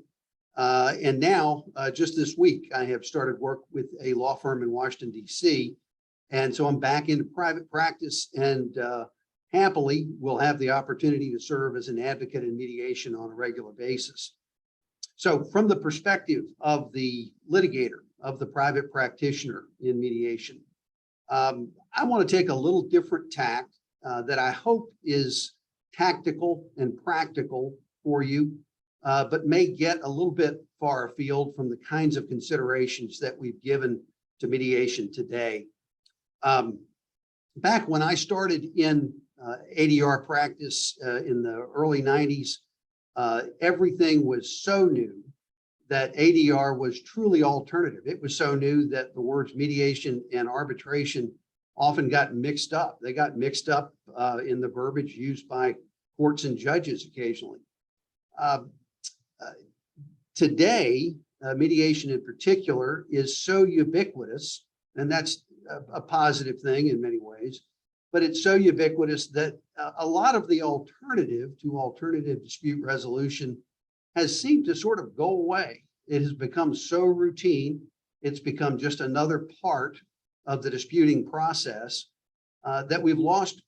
And now, just this week, I have started work with a law firm in Washington, D.C. And so I'm back into private practice and happily will have the opportunity to serve as an advocate in mediation on a regular basis. So from the perspective of the litigator, of the private practitioner in mediation, I want to take a little different tact that I hope is tactical and practical for you, but may get a little bit far afield from the kinds of considerations that we've given to mediation today. Back when I started in ADR practice in the early 90s, everything was so new that ADR was truly alternative. It was so new that the words mediation and arbitration often got mixed up. They got mixed up in the verbiage used by courts and judges occasionally. Today, mediation in particular is so ubiquitous, and that's a positive thing in many ways, but it's so ubiquitous that a lot of the alternative to alternative dispute resolution has seemed to sort of go away. It has become so routine. It's become just another part of the disputing process that we've lost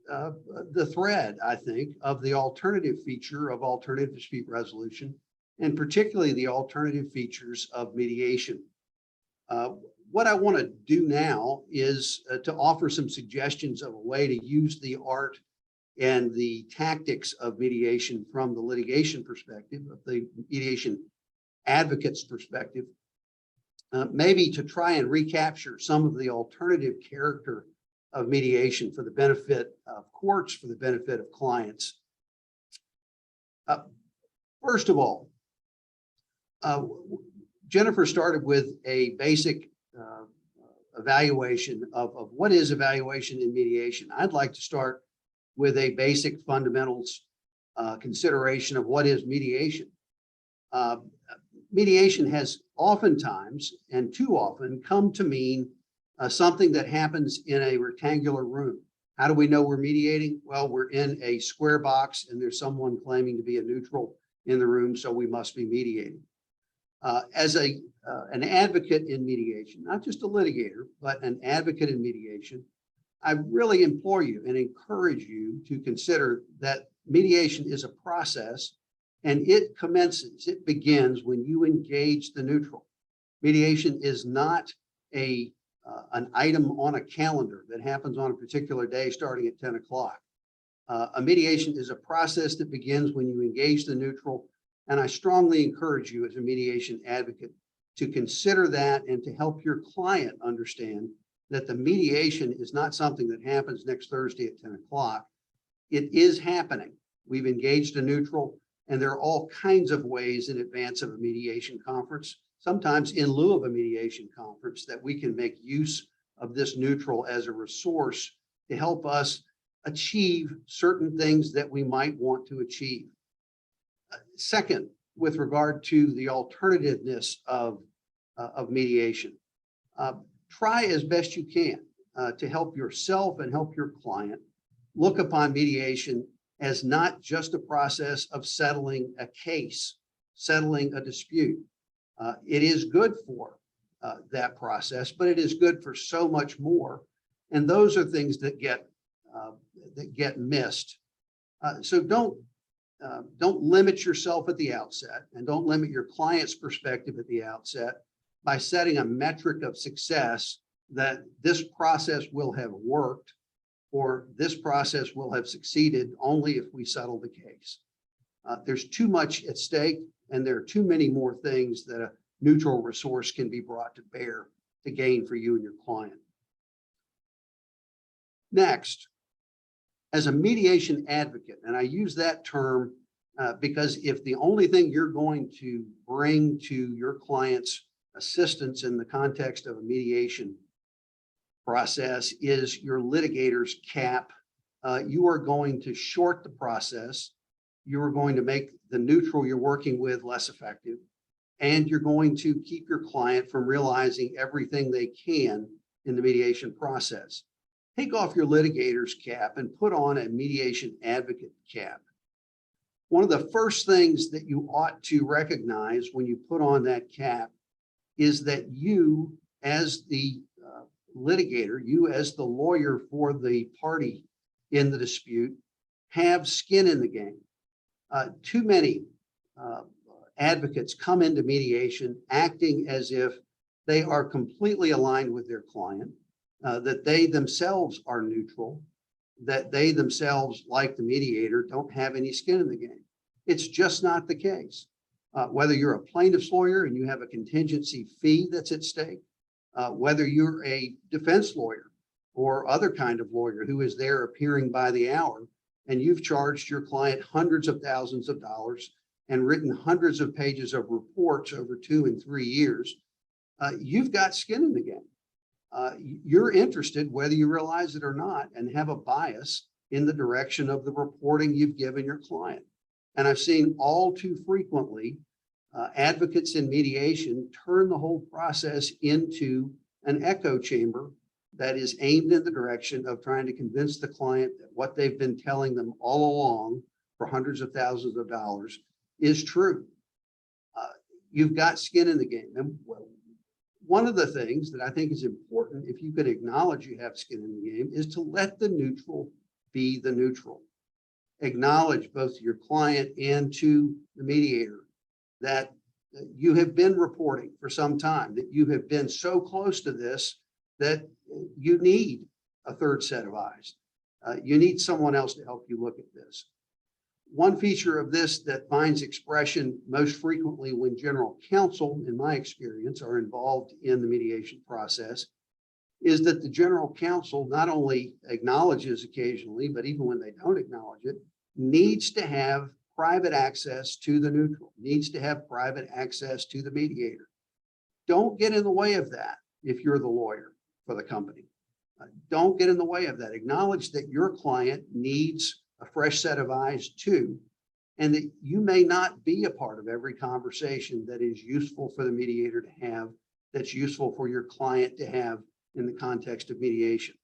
the thread, I think, of the alternative feature of alternative dispute resolution, and particularly the alternative features of mediation. What I want to do now is to offer some suggestions of a way to use the art and the tactics of mediation from the litigation perspective, of the mediation advocate's perspective, maybe to try and recapture some of the alternative character of mediation for the benefit of courts, for the benefit of clients. First of all, Jennifer started with a basic evaluation of what is evaluation in mediation. I'd like to start with a basic fundamentals consideration of what is mediation. Mediation has oftentimes, and too often, come to mean something that happens in a rectangular room. How do we know we're mediating? Well, we're in a square box and there's someone claiming to be a neutral in the room, so we must be mediating. As an advocate in mediation, not just a litigator, but an advocate in mediation, I really implore you and encourage you to consider that mediation is a process, and it commences, it begins when you engage the neutral. Mediation is not an item on a calendar that happens on a particular day starting at 10 o'clock. A mediation is a process that begins when you engage the neutral, and I strongly encourage you as a mediation advocate to consider that and to help your client understand that the mediation is not something that happens next Thursday at 10 o'clock. It is happening. We've engaged a neutral, and there are all kinds of ways in advance of a mediation conference, sometimes in lieu of a mediation conference, that we can make use of this neutral as a resource to help us achieve certain things that we might want to achieve. Second, with regard to the alternativeness of mediation, try as best you can to help yourself and help your client look upon mediation as not just a process of settling a case, settling a dispute. It is good for that process, but it is good for so much more. And those are things that get missed. So don't limit yourself at the outset, and don't limit your client's perspective at the outset by setting a metric of success that this process will have worked or this process will have succeeded only if we settle the case. There's too much at stake, and there are too many more things that a neutral resource can be brought to bear to gain for you and your client. Next, as a mediation advocate, and I use that term Because if the only thing you're going to bring to your client's assistance in the context of a mediation process is your litigator's cap, you are going to short the process. You are going to make the neutral you're working with less effective. And you're going to keep your client from realizing everything they can in the mediation process. Take off your litigator's cap and put on a mediation advocate cap. One of the first things that you ought to recognize when you put on that cap is that you, as the litigator, you as the lawyer for the party in the dispute, have skin in the game. Too many advocates come into mediation acting as if they are completely aligned with their client, that they themselves are neutral, that they themselves, like the mediator, don't have any skin in the game. It's just not the case. Whether you're a plaintiff's lawyer and you have a contingency fee that's at stake, whether you're a defense lawyer or other kind of lawyer who is there appearing by the hour, and you've charged your client hundreds of thousands of dollars and written hundreds of pages of reports over 2 and 3 years, you've got skin in the game. You're interested, whether you realize it or not, and have a bias in the direction of the reporting you've given your client. And I've seen all too frequently advocates in mediation turn the whole process into an echo chamber that is aimed in the direction of trying to convince the client that what they've been telling them all along for hundreds of thousands of dollars is true. You've got skin in the game. And one of the things that I think is important, if you can acknowledge you have skin in the game, is to let the neutral be the neutral. Acknowledge both to your client and to the mediator that you have been reporting for some time, that you have been so close to this that you need a third set of eyes. You need someone else to help you look at this. One feature of this that finds expression most frequently when general counsel, in my experience, are involved in the mediation process is that the general counsel not only acknowledges occasionally, but even when they don't acknowledge it, needs to have private access to the neutral, needs to have private access to the mediator. Don't get in the way of that if you're the lawyer for the company. Don't get in the way of that. Acknowledge that your client needs a fresh set of eyes too, and that you may not be a part of every conversation that is useful for the mediator to have, that's useful for your client to have in the context of mediation.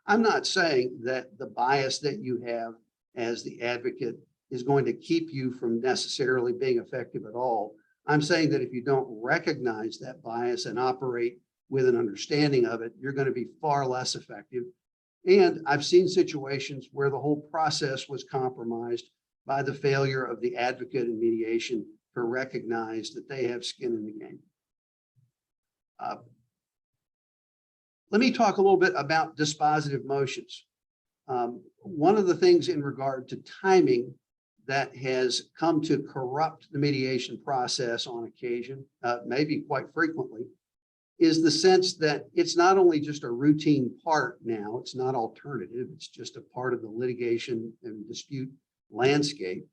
I'm not saying that the bias that you have as the advocate is going to keep you from necessarily being effective at all. I'm saying that if you don't recognize that bias and operate with an understanding of it, you're going to be far less effective. And I've seen situations where the whole process was compromised by the failure of the advocate in mediation to recognize that they have skin in the game. Let me talk a little bit about dispositive motions. One of the things in regard to timing that has come to corrupt the mediation process on occasion, maybe quite frequently, is the sense that it's not only just a routine part now, it's not alternative, it's just a part of the litigation and dispute landscape,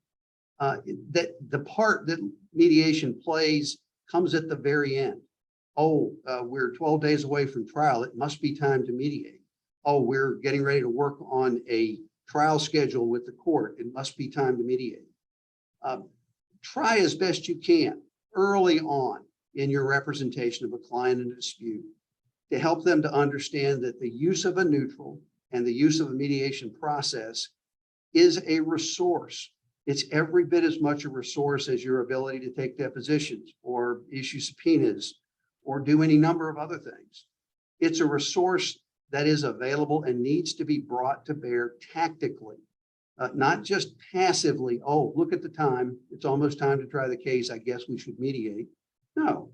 that the part that mediation plays comes at the very end. Oh, we're 12 days away from trial, it must be time to mediate. Oh, we're getting ready to work on a trial schedule with the court, it must be time to mediate. Try as best you can early on in your representation of a client in a dispute to help them to understand that the use of a neutral and the use of a mediation process is a resource. It's every bit as much a resource as your ability to take depositions or issue subpoenas or do any number of other things. It's a resource that is available and needs to be brought to bear tactically, not just passively. Oh, look at the time. It's almost time to try the case. I guess we should mediate. No,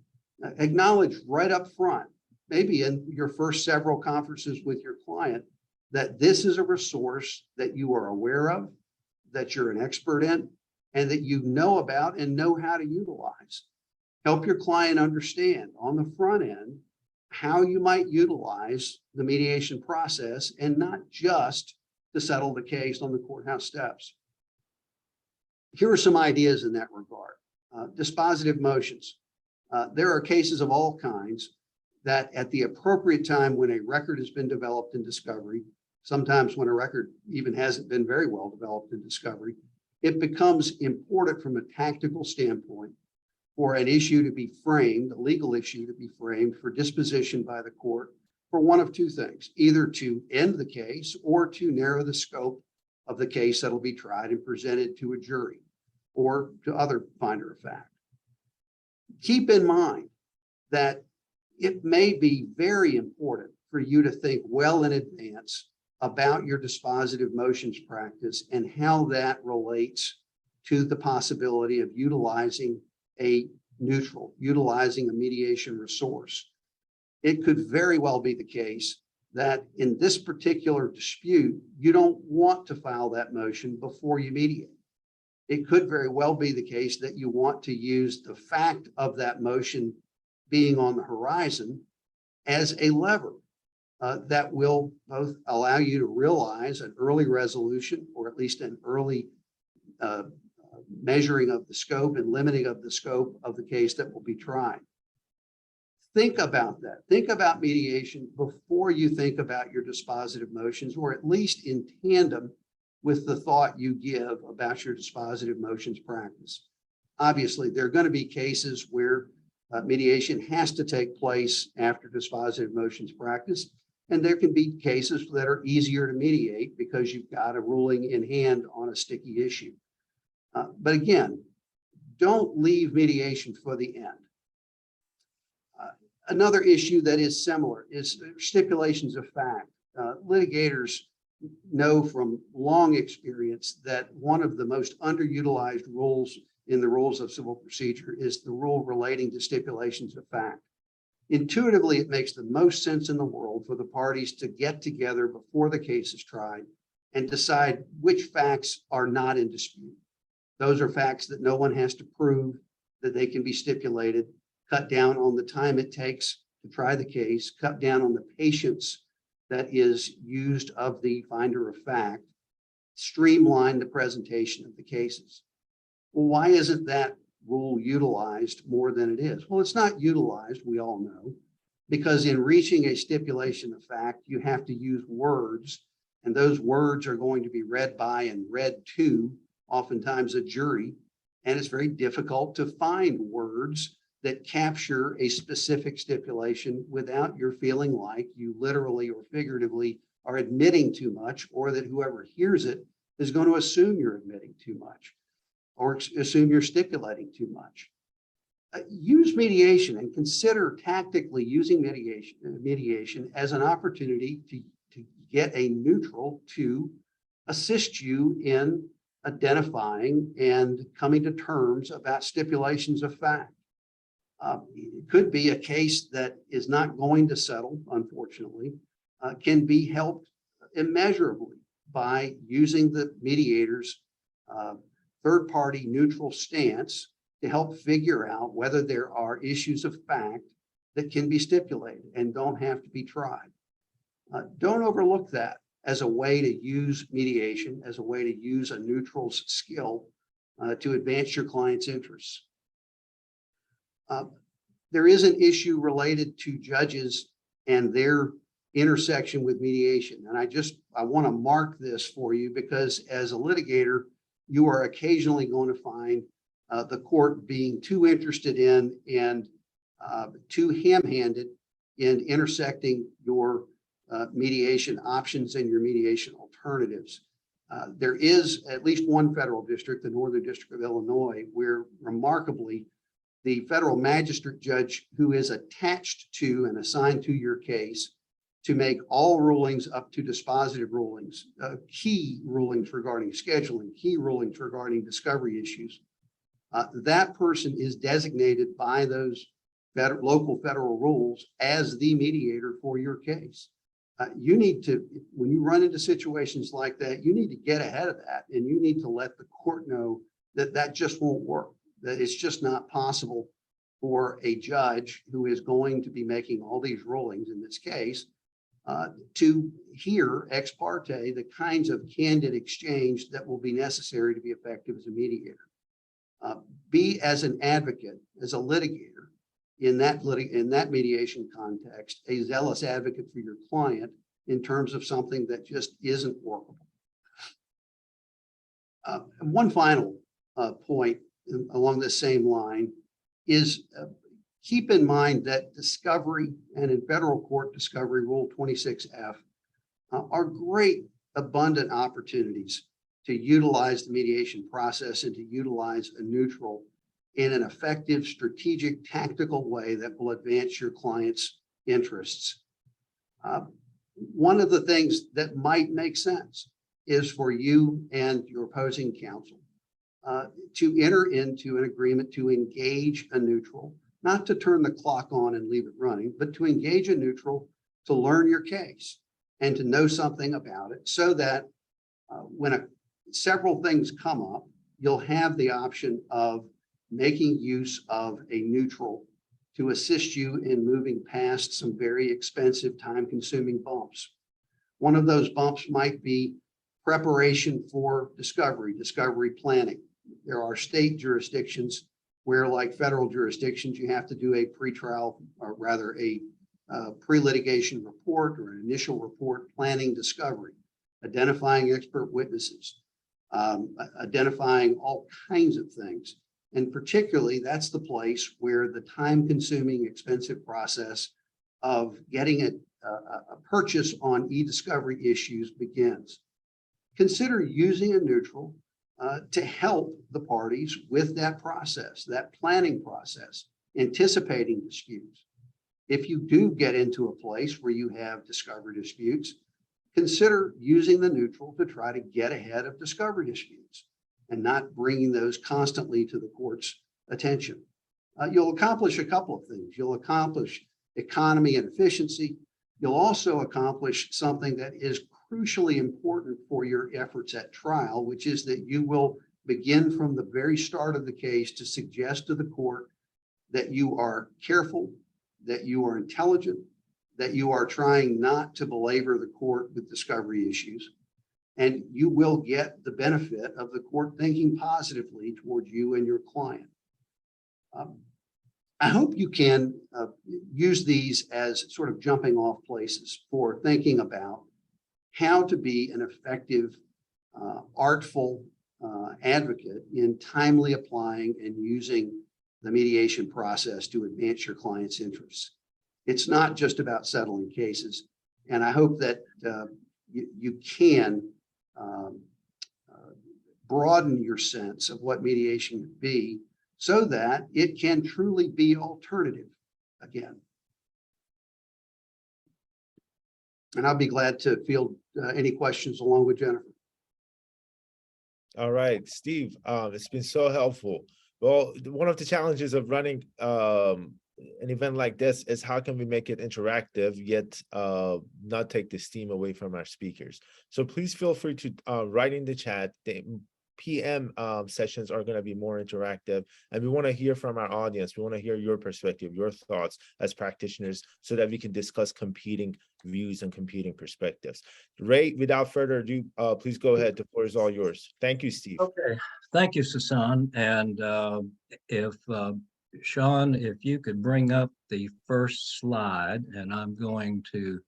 acknowledge right up front, maybe in your first several conferences with your client, that this is a resource that you are aware of, that you're an expert in, and that you know about and know how to utilize. Help your client understand on the front end how you might utilize the mediation process and not just to settle the case on the courthouse steps. Here are some ideas in that regard. Dispositive motions. There are cases of all kinds that at the appropriate time when a record has been developed in discovery, sometimes when a record even hasn't been very well developed in discovery, it becomes important from a tactical standpoint for an issue to be framed, a legal issue to be framed for disposition by the court for one of two things, either to end the case or to narrow the scope of the case that'll be tried and presented to a jury or to other finder of fact. Keep in mind that it may be very important for you to think well in advance about your dispositive motions practice and how that relates to the possibility of utilizing a neutral, utilizing a mediation resource. It could very well be the case that in this particular dispute, you don't want to file that motion before you mediate. It could very well be the case that you want to use the fact of that motion being on the horizon as a lever that will both allow you to realize an early resolution or at least an early measuring of the scope and limiting of the scope of the case that will be tried. Think about that. Think about mediation before you think about your dispositive motions, or at least in tandem with the thought you give about your dispositive motions practice. Obviously, there are going to be cases where mediation has to take place after dispositive motions practice, and there can be cases that are easier to mediate because you've got a ruling in hand on a sticky issue. But again, don't leave mediation for the end. Another issue that is similar is stipulations of fact. Litigators know from long experience that one of the most underutilized rules in the rules of civil procedure is the rule relating to stipulations of fact. Intuitively, it makes the most sense in the world for the parties to get together before the case is tried and decide which facts are not in dispute. Those are facts that no one has to prove, that they can be stipulated, cut down on the time it takes to try the case, cut down on the patience that is used of the finder of fact, streamline the presentation of the cases. Well, why isn't that rule utilized more than it is? Well, it's not utilized, we all know, because in reaching a stipulation of fact, you have to use words, and those words are going to be read by and read to oftentimes a jury, and it's very difficult to find words that capture a specific stipulation without your feeling like you literally or figuratively are admitting too much, or that whoever hears it is going to assume you're admitting too much or assume you're stipulating too much. Use mediation and consider tactically using mediation as an opportunity to get a neutral to assist you in identifying and coming to terms about stipulations of fact. It could be a case that is not going to settle, unfortunately, can be helped immeasurably by using the mediator's third-party neutral stance to help figure out whether there are issues of fact that can be stipulated and don't have to be tried. Don't overlook that as a way to use mediation, as a way to use a neutral's skill to advance your client's interests. There is an issue related to judges and their intersection with mediation. And I want to mark this for you because as a litigator, you are occasionally going to find the court being too interested in and too ham-handed in intersecting your mediation options and your mediation alternatives. There is at least one federal district, the Northern District of Illinois, where remarkably the federal magistrate judge who is attached to and assigned to your case to make all rulings up to dispositive rulings, key rulings regarding scheduling, key rulings regarding discovery issues. That person is designated by those local federal rules as the mediator for your case. You need to, when you run into situations like that, you need to get ahead of that and you need to let the court know that that just won't work, that it's just not possible for a judge who is going to be making all these rulings in this case to hear ex parte the kinds of candid exchange that will be necessary to be effective as a mediator. Be as an advocate, as a litigator in that mediation context, a zealous advocate for your client in terms of something that just isn't workable. One final point along the same line is keep in mind that discovery, and in federal court discovery rule 26F, are great abundant opportunities to utilize the mediation process and to utilize a neutral in an effective, strategic, tactical way that will advance your client's interests. One of the things that might make sense is for you and your opposing counsel to enter into an agreement to engage a neutral, not to turn the clock on and leave it running, but to engage a neutral to learn your case and to know something about it so that when several things come up, you'll have the option of making use of a neutral to assist you in moving past some very expensive, time-consuming bumps. One of those bumps might be preparation for discovery planning. There are state jurisdictions where, like federal jurisdictions, you have to do a pretrial, or rather a pre-litigation report or an initial report planning discovery, identifying expert witnesses, identifying all kinds of things. And particularly, that's the place where the time-consuming, expensive process of getting a purchase on e-discovery issues begins. Consider using a neutral to help the parties with that process, that planning process, anticipating disputes. If you do get into a place where you have discovery disputes, consider using the neutral to try to get ahead of discovery disputes and not bringing those constantly to the court's attention. You'll accomplish a couple of things. You'll accomplish economy and efficiency. You'll also accomplish something that is crucially important for your efforts at trial, which is that you will begin from the very start of the case to suggest to the court that you are careful, that you are intelligent, that you are trying not to belabor the court with discovery issues, and you will get the benefit of the court thinking positively towards you and your client. I hope you can use these as sort of jumping off places for thinking about how to be an effective, artful advocate in timely applying and using the mediation process to advance your client's interests. It's not just about settling cases. And I hope that you can broaden your sense of what mediation can be so that it can truly be alternative again. And I'll be glad to field any questions along with Jennifer. All right, Steve, it's been so helpful. Well, one of the challenges of running an event like this is how can we make it interactive yet not take the steam away from our speakers. So please feel free to write in the chat. The PM sessions are going to be more interactive, and we want to hear from our audience. We want to hear your perspective, your thoughts as practitioners, so that we can discuss competing views and competing perspectives. Ray, without further ado, please go ahead. The floor is all yours. Thank you, Steve. Okay, thank you, Sasan. And if Sean, if you could bring up the first slide, and I'm going to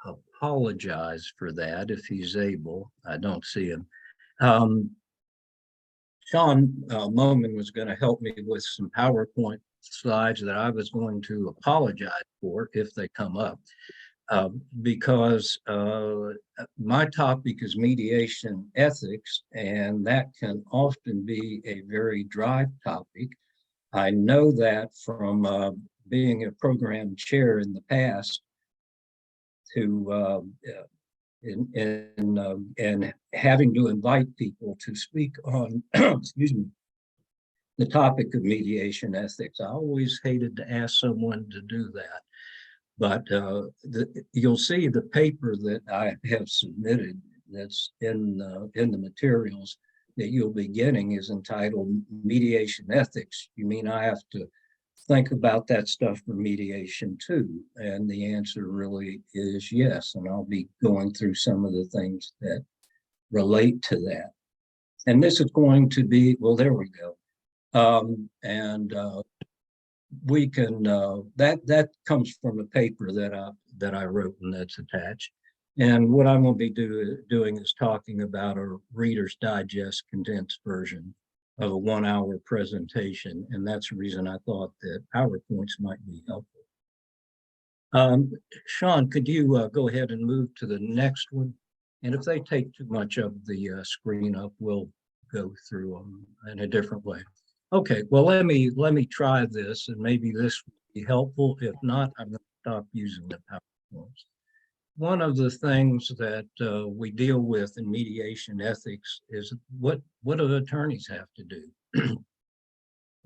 apologize for that if he's able. I don't see him. Sean Moman was going to help me with some PowerPoint slides that I was going to apologize for if they come up, because my topic is mediation ethics, and that can often be a very dry topic. I know that from being a program chair in the past to and having to invite people to speak on, excuse me, the topic of mediation ethics. I always hated to ask someone to do that, but you'll see the paper that I have submitted that's in the materials that you'll be getting is entitled Mediation Ethics. You mean I have to think about that stuff for mediation too? And the answer really is yes. And I'll be going through some of the things that relate to that. And this is going to be, well, there we go. We can, that comes from a paper that I wrote and that's attached. And what I'm going to be doing is talking about a Reader's Digest condensed version of a 1-hour presentation. And that's the reason I thought that PowerPoints might be helpful. Sean, could you go ahead and move to the next one? And if they take too much of the screen up, we'll go through them in a different way. Okay, well, let me try this and maybe this will be helpful. If not, I'm going to stop using the PowerPoints. One of the things that we deal with in mediation ethics is what do attorneys have to do?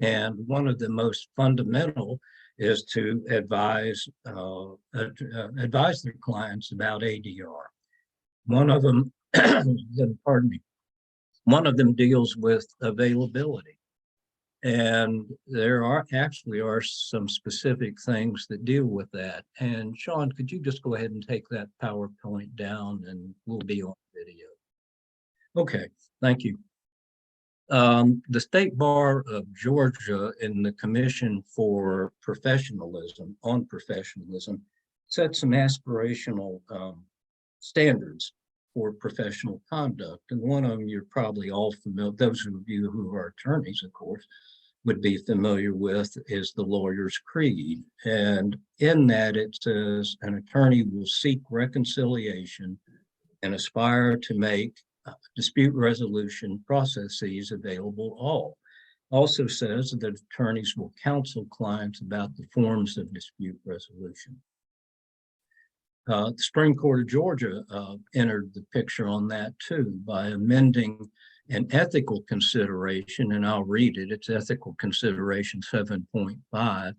And one of the most fundamental is to advise their clients about ADR. One of them, pardon me, one of them deals with availability. And there are some specific things that deal with that. And Sean, could you just go ahead and take that PowerPoint down and we'll be on video. Okay, thank you. The State Bar of Georgia and the Commission for Professionalism set some aspirational standards for professional conduct. And one of them you're probably all familiar, those of you who are attorneys, of course, would be familiar with is the lawyer's creed. And in that it says an attorney will seek reconciliation and aspire to make dispute resolution processes available all. Also says that attorneys will counsel clients about the forms of dispute resolution. The Supreme Court of Georgia entered the picture on that too by amending an ethical consideration, and I'll read it. It's ethical consideration 7.5,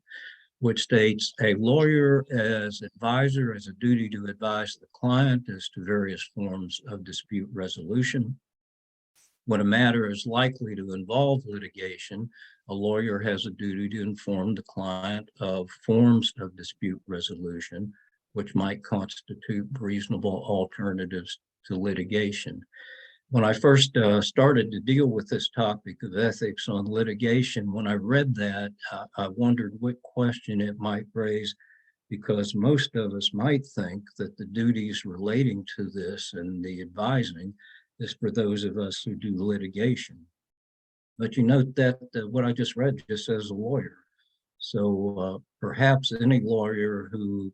which states a lawyer as advisor has a duty to advise the client as to various forms of dispute resolution. When a matter is likely to involve litigation, a lawyer has a duty to inform the client of forms of dispute resolution, which might constitute reasonable alternatives to litigation. When I first started to deal with this topic of ethics on litigation, when I read that, I wondered what question it might raise, because most of us might think that the duties relating to this and the advising is for those of us who do litigation. But you note that what I just read just says a lawyer. So perhaps any lawyer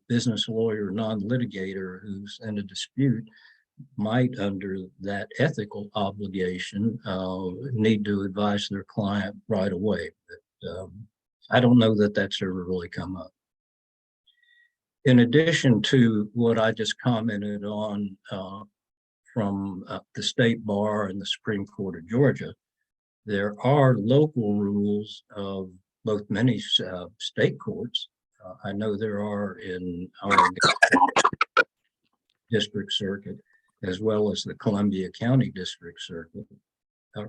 business lawyer, non-litigator who's in a dispute might, under that ethical obligation, need to advise their client right away. But I don't know that that's ever really come up. In addition to what I just commented on from the State Bar and the Supreme Court of Georgia, there are local rules of both many state courts. I know there are in our district circuit, as well as the Columbia County District Circuit,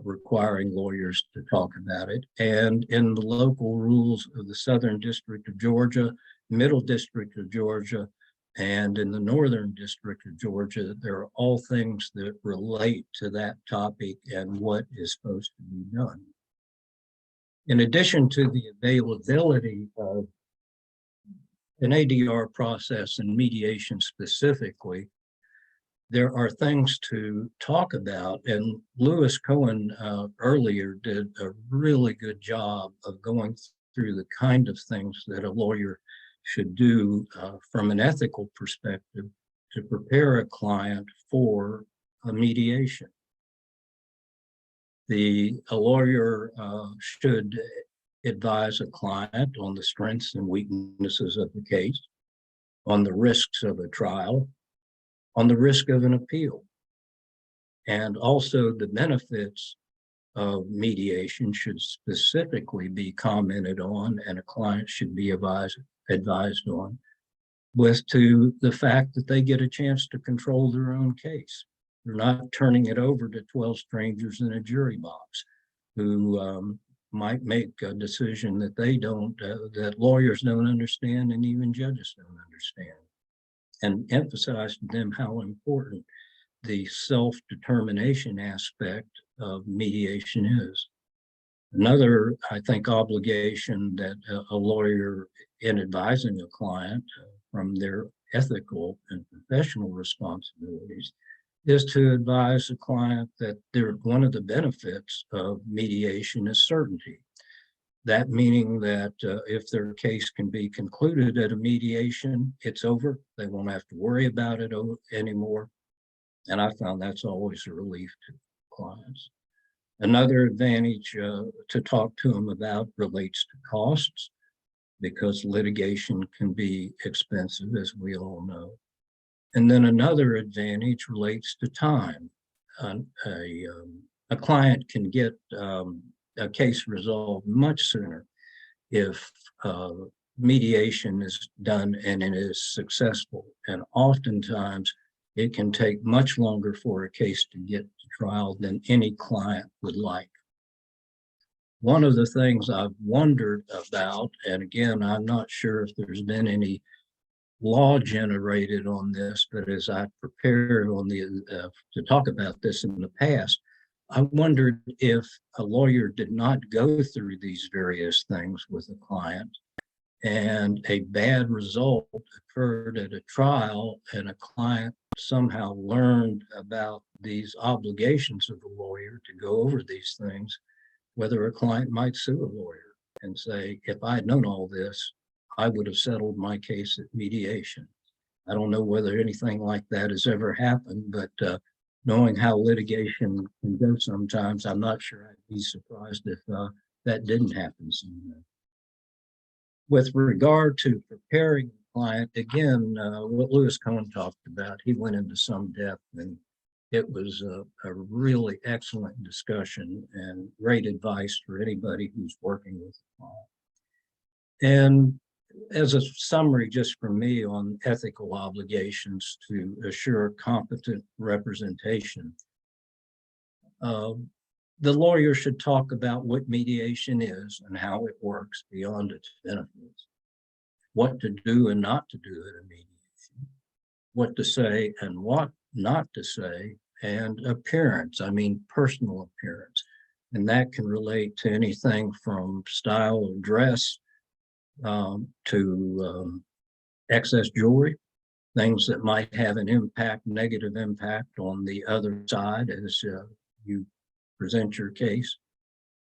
requiring lawyers to talk about it. And in the local rules of the Southern District of Georgia, Middle District of Georgia, and in the Northern District of Georgia, there are all things that relate to that topic and what is supposed to be done. In addition to the availability of an ADR process and mediation specifically, there are things to talk about, and Lewis Cohen earlier did a really good job of going through the kind of things that a lawyer should do from an ethical perspective to prepare a client for a mediation. A lawyer should advise a client on the strengths and weaknesses of the case, on the risks of a trial, on the risk of an appeal, and also the benefits of mediation should specifically be commented on, and a client should be advised on, with to the fact that they get a chance to control their own case. They're not turning it over to 12 strangers in a jury box who might make a decision that they don't, that lawyers don't understand and even judges don't understand, and emphasize to them how important the self-determination aspect of mediation is. Another, I think, obligation that a lawyer in advising a client from their ethical and professional responsibilities is to advise the client that one of the benefits of mediation is certainty. That meaning that if their case can be concluded at a mediation, it's over. They won't have to worry about it anymore. And I found that's always a relief to clients. Another advantage to talk to them about relates to costs, because litigation can be expensive, as we all know. And then another advantage relates to time. A client can get a case resolved much sooner if mediation is done and it is successful. And oftentimes it can take much longer for a case to get to trial than any client would like. One of the things I've wondered about, and again, I'm not sure if there's been any law generated on this, but as I prepared on to talk about this in the past, I wondered if a lawyer did not go through these various things with a client and a bad result occurred at a trial and a client somehow learned about these obligations of a lawyer to go over these things, whether a client might sue a lawyer and say, if I had known all this, I would have settled my case at mediation. I don't know whether anything like that has ever happened, but knowing how litigation can go sometimes, I'm not sure I'd be surprised if that didn't happen someday. With regard to preparing the client, again, what Lewis Cohen talked about, he went into some depth, and it was a really excellent discussion and great advice for anybody who's working with a client. And as a summary, just for me on ethical obligations to assure competent representation, the lawyer should talk about what mediation is and how it works beyond its benefits, what to do and not to do at a mediation, what to say and what not to say, and appearance, I mean personal appearance. And that can relate to anything from style of dress to excess jewelry, things that might have an impact, negative impact on the other side as you present your case.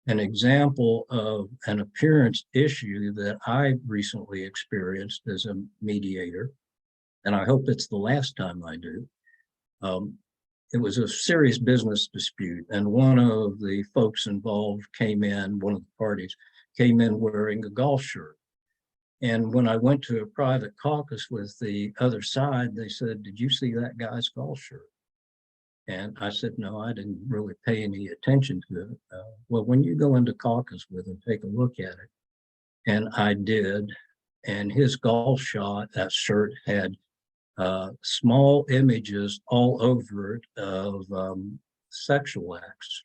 An example of an appearance issue that I recently experienced as a mediator, and I hope it's the last time I do. It was a serious business dispute, and one of the folks involved came in, one of the parties came in wearing a golf shirt. And when I went to a private caucus with the other side, they said, "Did you see that guy's golf shirt?" And I said, "No, I didn't really pay any attention to it." Well, when you go into caucus with him, take a look at it. And I did. And his golf shirt had small images all over it of sexual acts.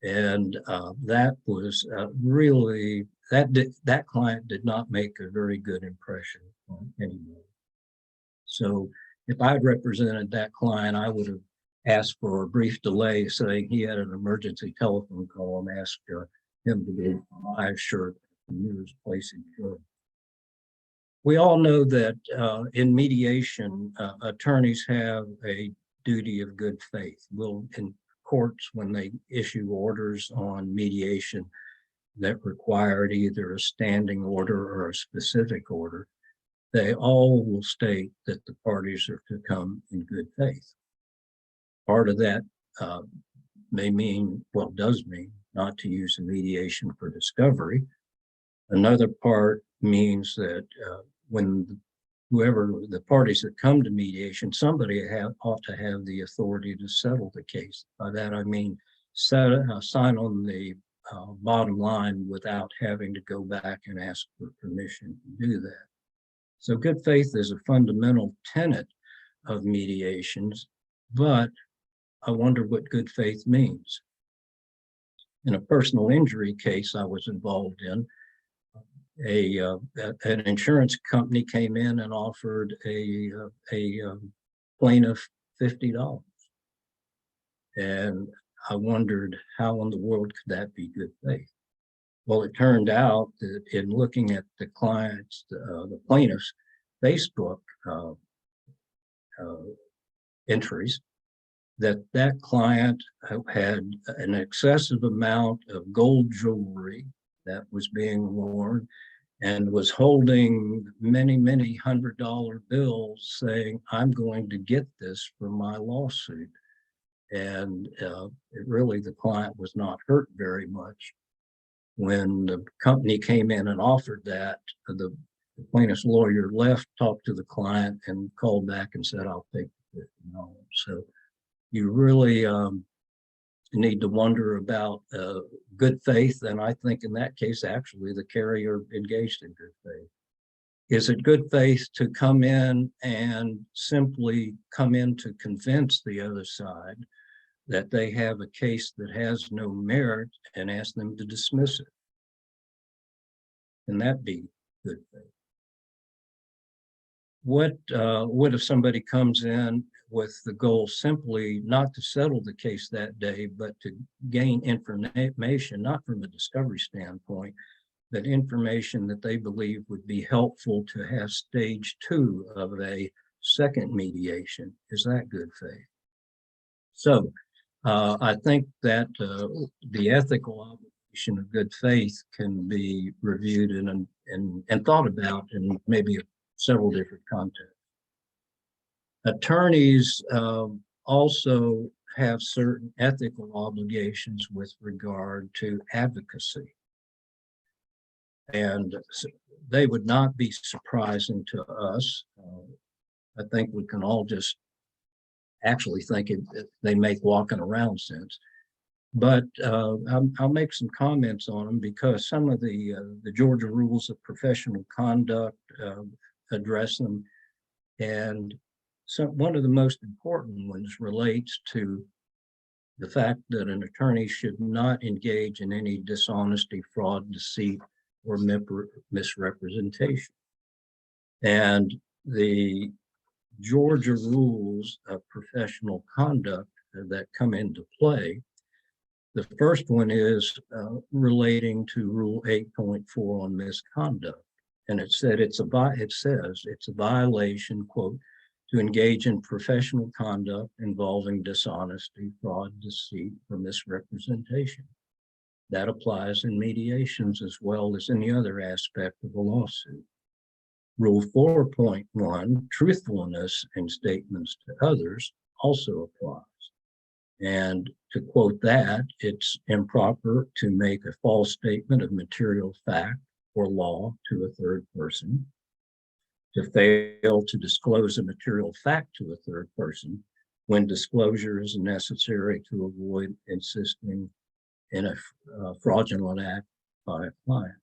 And that was really, that client did not make a very good impression on anybody. So if I'd represented that client, I would have asked for a brief delay, saying he had an emergency telephone call, and asked him to go buy a shirt at the nearest place he could. We all know that in mediation, attorneys have a duty of good faith. In courts, when they issue orders on mediation that require either a standing order or a specific order, they all will state that the parties are to come in good faith. Part of that may mean, well, does mean not to use a mediation for discovery. Another part means that when whoever the parties that come to mediation, somebody ought to have the authority to settle the case. By that I mean sign on the bottom line without having to go back and ask for permission to do that. So good faith is a fundamental tenet of mediations, but I wonder what good faith means. in a personal injury case I was involved in, an insurance company came in and offered a plaintiff $50. And I wondered, how in the world could that be good faith? Well, it turned out that in looking at the client's, the plaintiff's Facebook entries, that client had an excessive amount of gold jewelry that was being worn and was holding many, many $100 bills saying, I'm going to get this for my lawsuit. And really, the client was not hurt very much. When the company came in and offered that, the plaintiff's lawyer left, talked to the client, and called back and said, I'll take it. So you really need to wonder about good faith. And I think in that case, actually, the carrier engaged in good faith. Is it good faith to come in and simply come in to convince the other side that they have a case that has no merit and ask them to dismiss it? Can that be good faith? What if somebody comes in with the goal simply not to settle the case that day, but to gain information, not from a discovery standpoint, but information that they believe would be helpful to have stage 2 of a second mediation? Is that good faith? So I think that the ethical obligation of good faith can be reviewed and thought about in maybe several different contexts. Attorneys also have certain ethical obligations with regard to advocacy. And they would not be surprising to us. I think we can all just actually think they make walking around sense. But I'll make some comments on them because some of the Georgia rules of professional conduct address them. And so one of the most important ones relates to the fact that an attorney should not engage in any dishonesty, fraud, deceit, or misrepresentation. And the Georgia rules of professional conduct that come into play, the first one is relating to Rule 8.4 on misconduct. And it says it's a violation, quote, to engage in professional conduct involving dishonesty, fraud, deceit, or misrepresentation. That applies in mediations as well as any other aspect of a lawsuit. Rule 4.1, truthfulness in statements to others, also applies. And to quote that, it's improper to make a false statement of material fact or law to a third person, to fail to disclose a material fact to a third person when disclosure is necessary to avoid insisting in a fraudulent act by a client.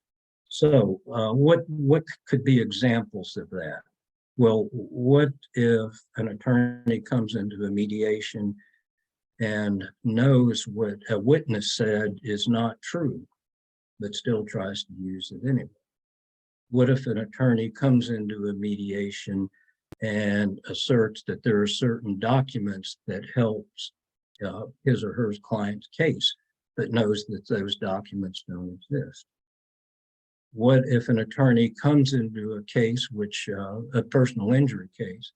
So what could be examples of that? Well, what if an attorney comes into a mediation and knows what a witness said is not true, but still tries to use it anyway? What if an attorney comes into a mediation and asserts that there are certain documents that helps his or her client's case, but knows that those documents don't exist? What if an attorney comes into a case, a personal injury case,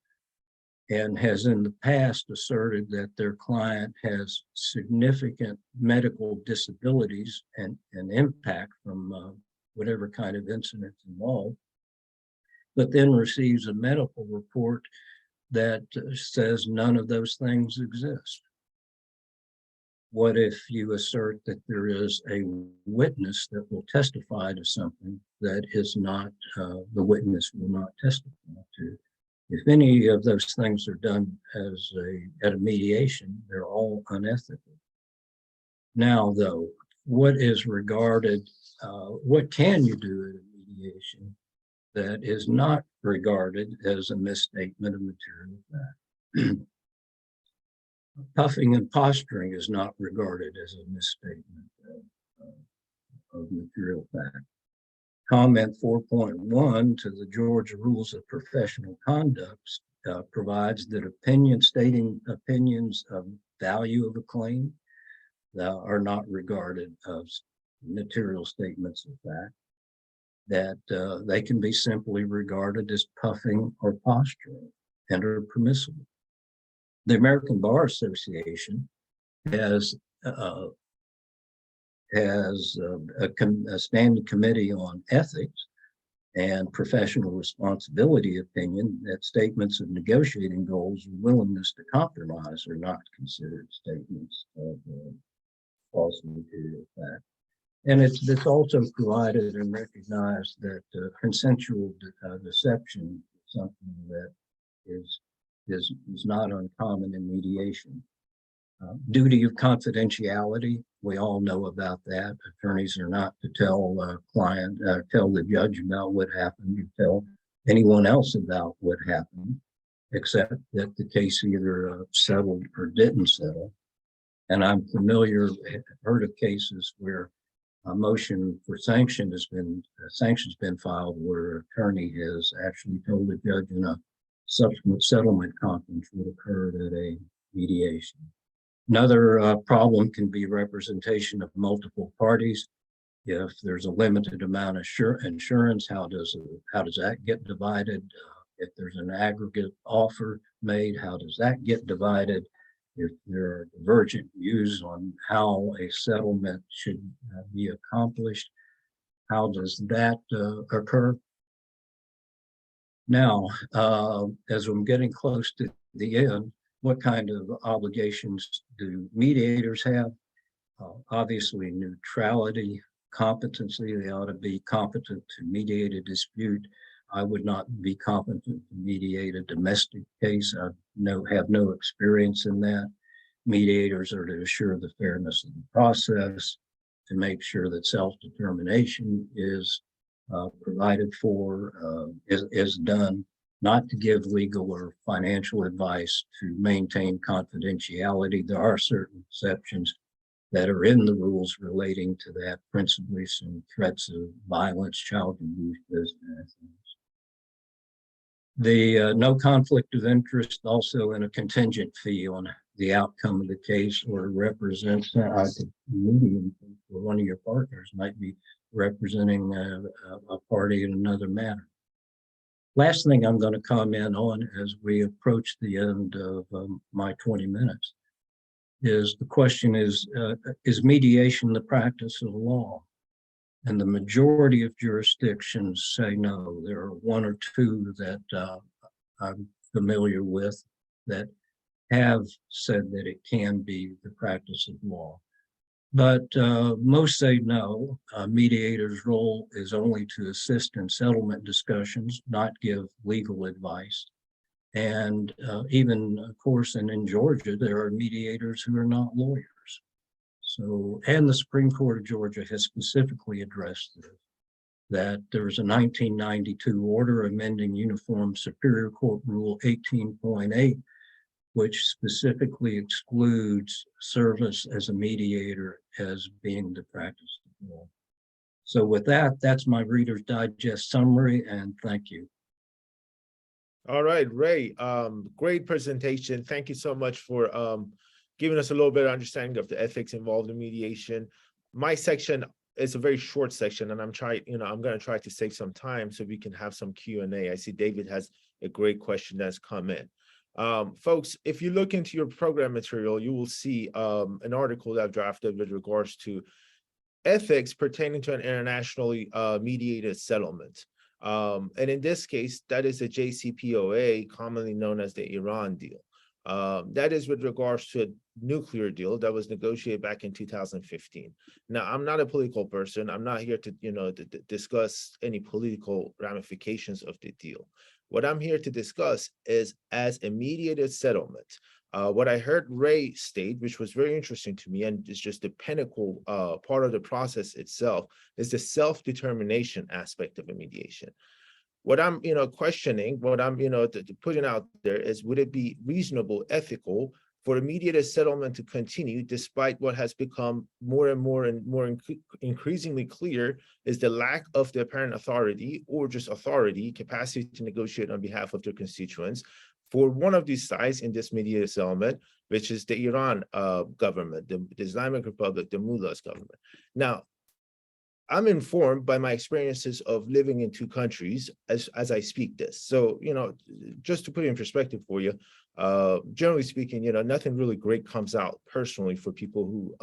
and has in the past asserted that their client has significant medical disabilities and impact from whatever kind of incident involved, but then receives a medical report that says none of those things exist? What if you assert that there is a witness that will testify to something that is not, the witness will not testify to? If any of those things are done at a mediation, they're all unethical. Now, though, what is regarded, what can you do at a mediation that is not regarded as a misstatement of material fact? Puffing and posturing is not regarded as a misstatement. material fact. Comment 4.1 to the Georgia Rules of Professional Conduct provides that stating opinions of value of a claim are not regarded as material statements of fact, that they can be simply regarded as puffing or posturing and are permissible. The American Bar Association has a standing committee on ethics and professional responsibility opinion that statements of negotiating goals or willingness to compromise are not considered statements of false material fact. And it's also provided and recognized that consensual deception is something that is not uncommon in mediation. Duty of confidentiality, we all know about that. Attorneys are not to tell tell the judge about what happened, or tell anyone else about what happened, except that the case either settled or didn't settle. And I'm heard of cases where a motion for sanctions been filed where an attorney has actually told the judge in a subsequent settlement conference what occurred at a mediation. Another problem can be representation of multiple parties. If there's a limited amount of insurance, how does that get divided? If there's an aggregate offer made, how does that get divided? If there are divergent views on how a settlement should be accomplished, how does that occur? Now, as I'm getting close to the end, what kind of obligations do mediators have? Obviously, neutrality, competency. They ought to be competent to mediate a dispute. I would not be competent to mediate a domestic case. I have no experience in that. Mediators are to assure the fairness of the process, to make sure that self-determination is provided for, is done, not to give legal or financial advice, to maintain confidentiality. There are certain exceptions that are in the rules relating to that, principally some threats of violence, child abuse, those kind of things. The no conflict of interest, also in a contingent fee on the outcome of the case, or represents medium for one of your partners might be representing a party in another matter. Last thing I'm going to comment on as we approach the end of my 20 minutes is the question is mediation the practice of law? And the majority of jurisdictions say no. There are one or two that I'm familiar with that have said that it can be the practice of law. But most say no. A mediator's role is only to assist in settlement discussions, not give legal advice. And even, of course, in Georgia, there are mediators who are not lawyers. So, and the Supreme Court of Georgia has specifically addressed this, that there's a 1992 order amending Uniform Superior Court Rule 18.8, which specifically excludes service as a mediator as being the practice of law. So with that, that's my Reader's Digest summary, and thank you. All right, Ray, great presentation. Thank you so much for giving us a little bit of understanding of the ethics involved in mediation. My section is a very short section, and I'm going to try to save some time so we can have some Q&A. I see David has a great question that's come in. Folks, if you look into your program material, you will see an article that I've drafted with regards to ethics pertaining to an internationally mediated settlement. And in this case, that is a JCPOA, commonly known as the Iran deal. That is with regards to a nuclear deal that was negotiated back in 2015. Now, I'm not a political person. I'm not here to, to discuss any political ramifications of the deal. What I'm here to discuss is, as a mediated settlement, what I heard Ray state, which was very interesting to me, and it's just the pinnacle part of the process itself, is the self-determination aspect of a mediation. What I'm, questioning, what I'm, putting out there is, would it be reasonable, ethical for a mediated settlement to continue, despite what has become more and more increasingly clear, is the lack of the apparent authority or just authority, capacity to negotiate on behalf of their constituents for one of these sides in this mediated settlement, which is the Iran government, the Islamic Republic, the mullahs government. Now, I'm informed by my experiences of living in two countries as I speak this. So, just to put it in perspective for you, generally speaking, nothing really great comes out personally for people who,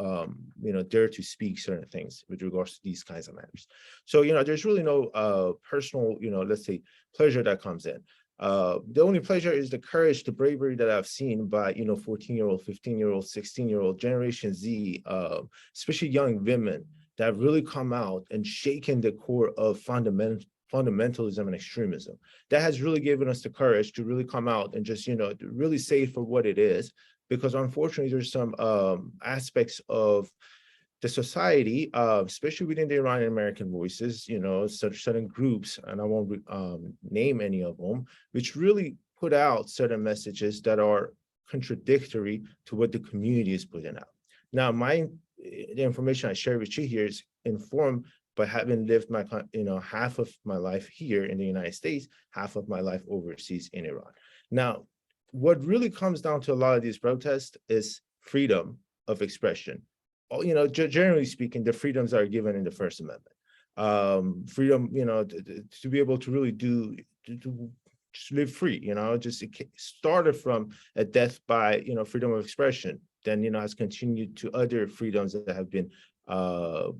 dare to speak certain things with regards to these kinds of matters. So, there's really no personal, let's say, pleasure that comes in. The only pleasure is the courage, the bravery that I've seen by, 14-year-old, 15-year-old, 16-year-old, Generation Z, especially young women that have really come out and shaken the core of fundamentalism and extremism. That has really given us the courage to really come out and just, really say it for what it is, because unfortunately there's some aspects of the society, especially within the Iranian American Voices, certain groups, and I won't name any of them, which really put out certain messages that are contradictory to what the community is putting out. Now, the information I share with you here is informed by having lived half of my life here in the United States, half of my life overseas in Iran. Now, what really comes down to a lot of these protests is freedom of expression. Generally speaking, the freedoms that are given in the First Amendment. Freedom, to be able to really to live free, just it started from a death by, freedom of expression, then, has continued to other freedoms that have been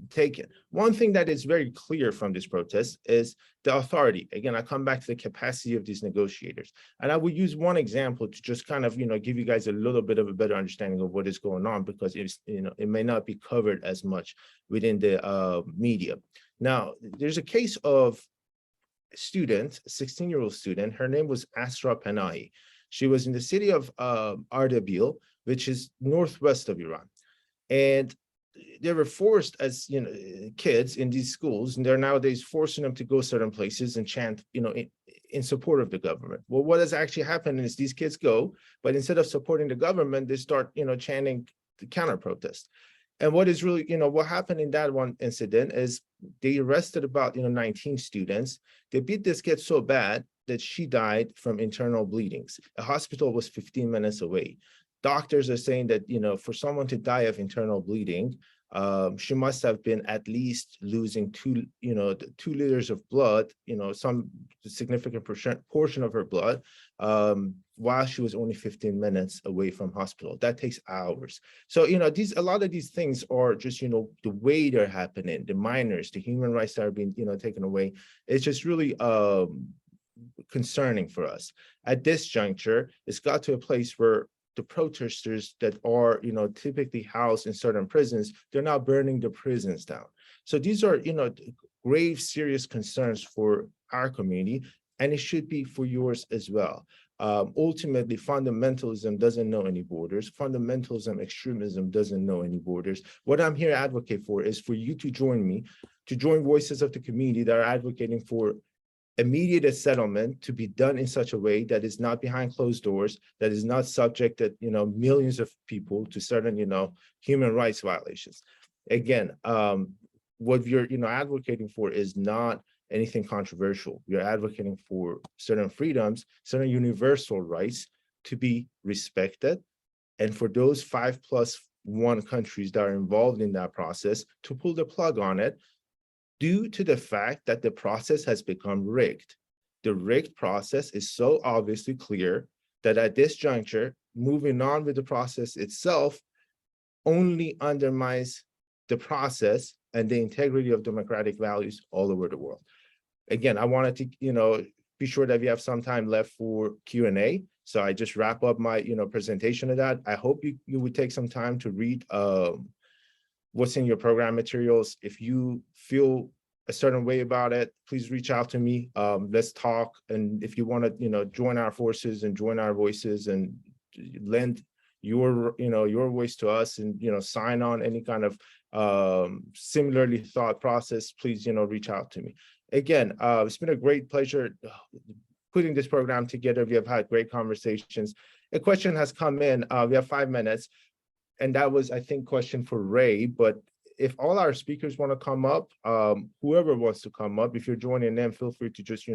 taken. One thing that is very clear from this protest is the authority. Again, I come back to the capacity of these negotiators. And I would use one example to just kind of, give you guys a little bit of a better understanding of what is going on, because it's, it may not be covered as much within the media. Now, there's a case of a student, a 16-year-old student. Her name was Asra Panahi. She was in the city of Ardabil, which is northwest of Iran. And they were forced as, kids in these schools, and they're nowadays forcing them to go certain places and chant, in support of the government. Well, what has actually happened is these kids go, but instead of supporting the government, they start, chanting the counter protest. And what is really, what happened in that one incident is they arrested about, 19 students. They beat this kid so bad that she died from internal bleedings. A hospital was 15 minutes away. Doctors are saying that, for someone to die of internal bleeding, she must have been at least losing 2 liters of blood, some significant portion of her blood, while she was only 15 minutes away from hospital. That takes hours. So, a lot of these things are just, the way they're happening, the minors, the human rights that are being, taken away. It's just really concerning for us. At this juncture, it's got to a place where the protesters that are, typically housed in certain prisons, they're now burning the prisons down. So these are, grave, serious concerns for our community, and it should be for yours as well. Ultimately, fundamentalism doesn't know any borders. Fundamentalism, extremism doesn't know any borders. What I'm here to advocate for is for you to join me, to join voices of the community that are advocating for immediate settlement to be done in such a way that is not behind closed doors, that is not subjected, millions of people to certain, human rights violations. Again, what you're, advocating for is not anything controversial. You're advocating for certain freedoms, certain universal rights to be respected, and for those 5+1 countries that are involved in that process to pull the plug on it, due to the fact that the process has become rigged. The rigged process is so obviously clear that at this juncture, moving on with the process itself only undermines the process and the integrity of democratic values all over the world. Again, I wanted to, be sure that we have some time left for Q&A. So I just wrap up my, presentation of that. I hope you would take some time to read what's in your program materials. If you feel a certain way about it, please reach out to me. Let's talk. And if you want to, join our forces and join our voices and lend your, your voice to us and, sign on any kind of similarly thought process, please, reach out to me. Again, it's been a great pleasure putting this program together. We have had great conversations. a question has come in. We have 5 minutes. And that was, I think, question for Ray, but if all our speakers want to come up, whoever wants to come up, if you're joining them, feel free to just,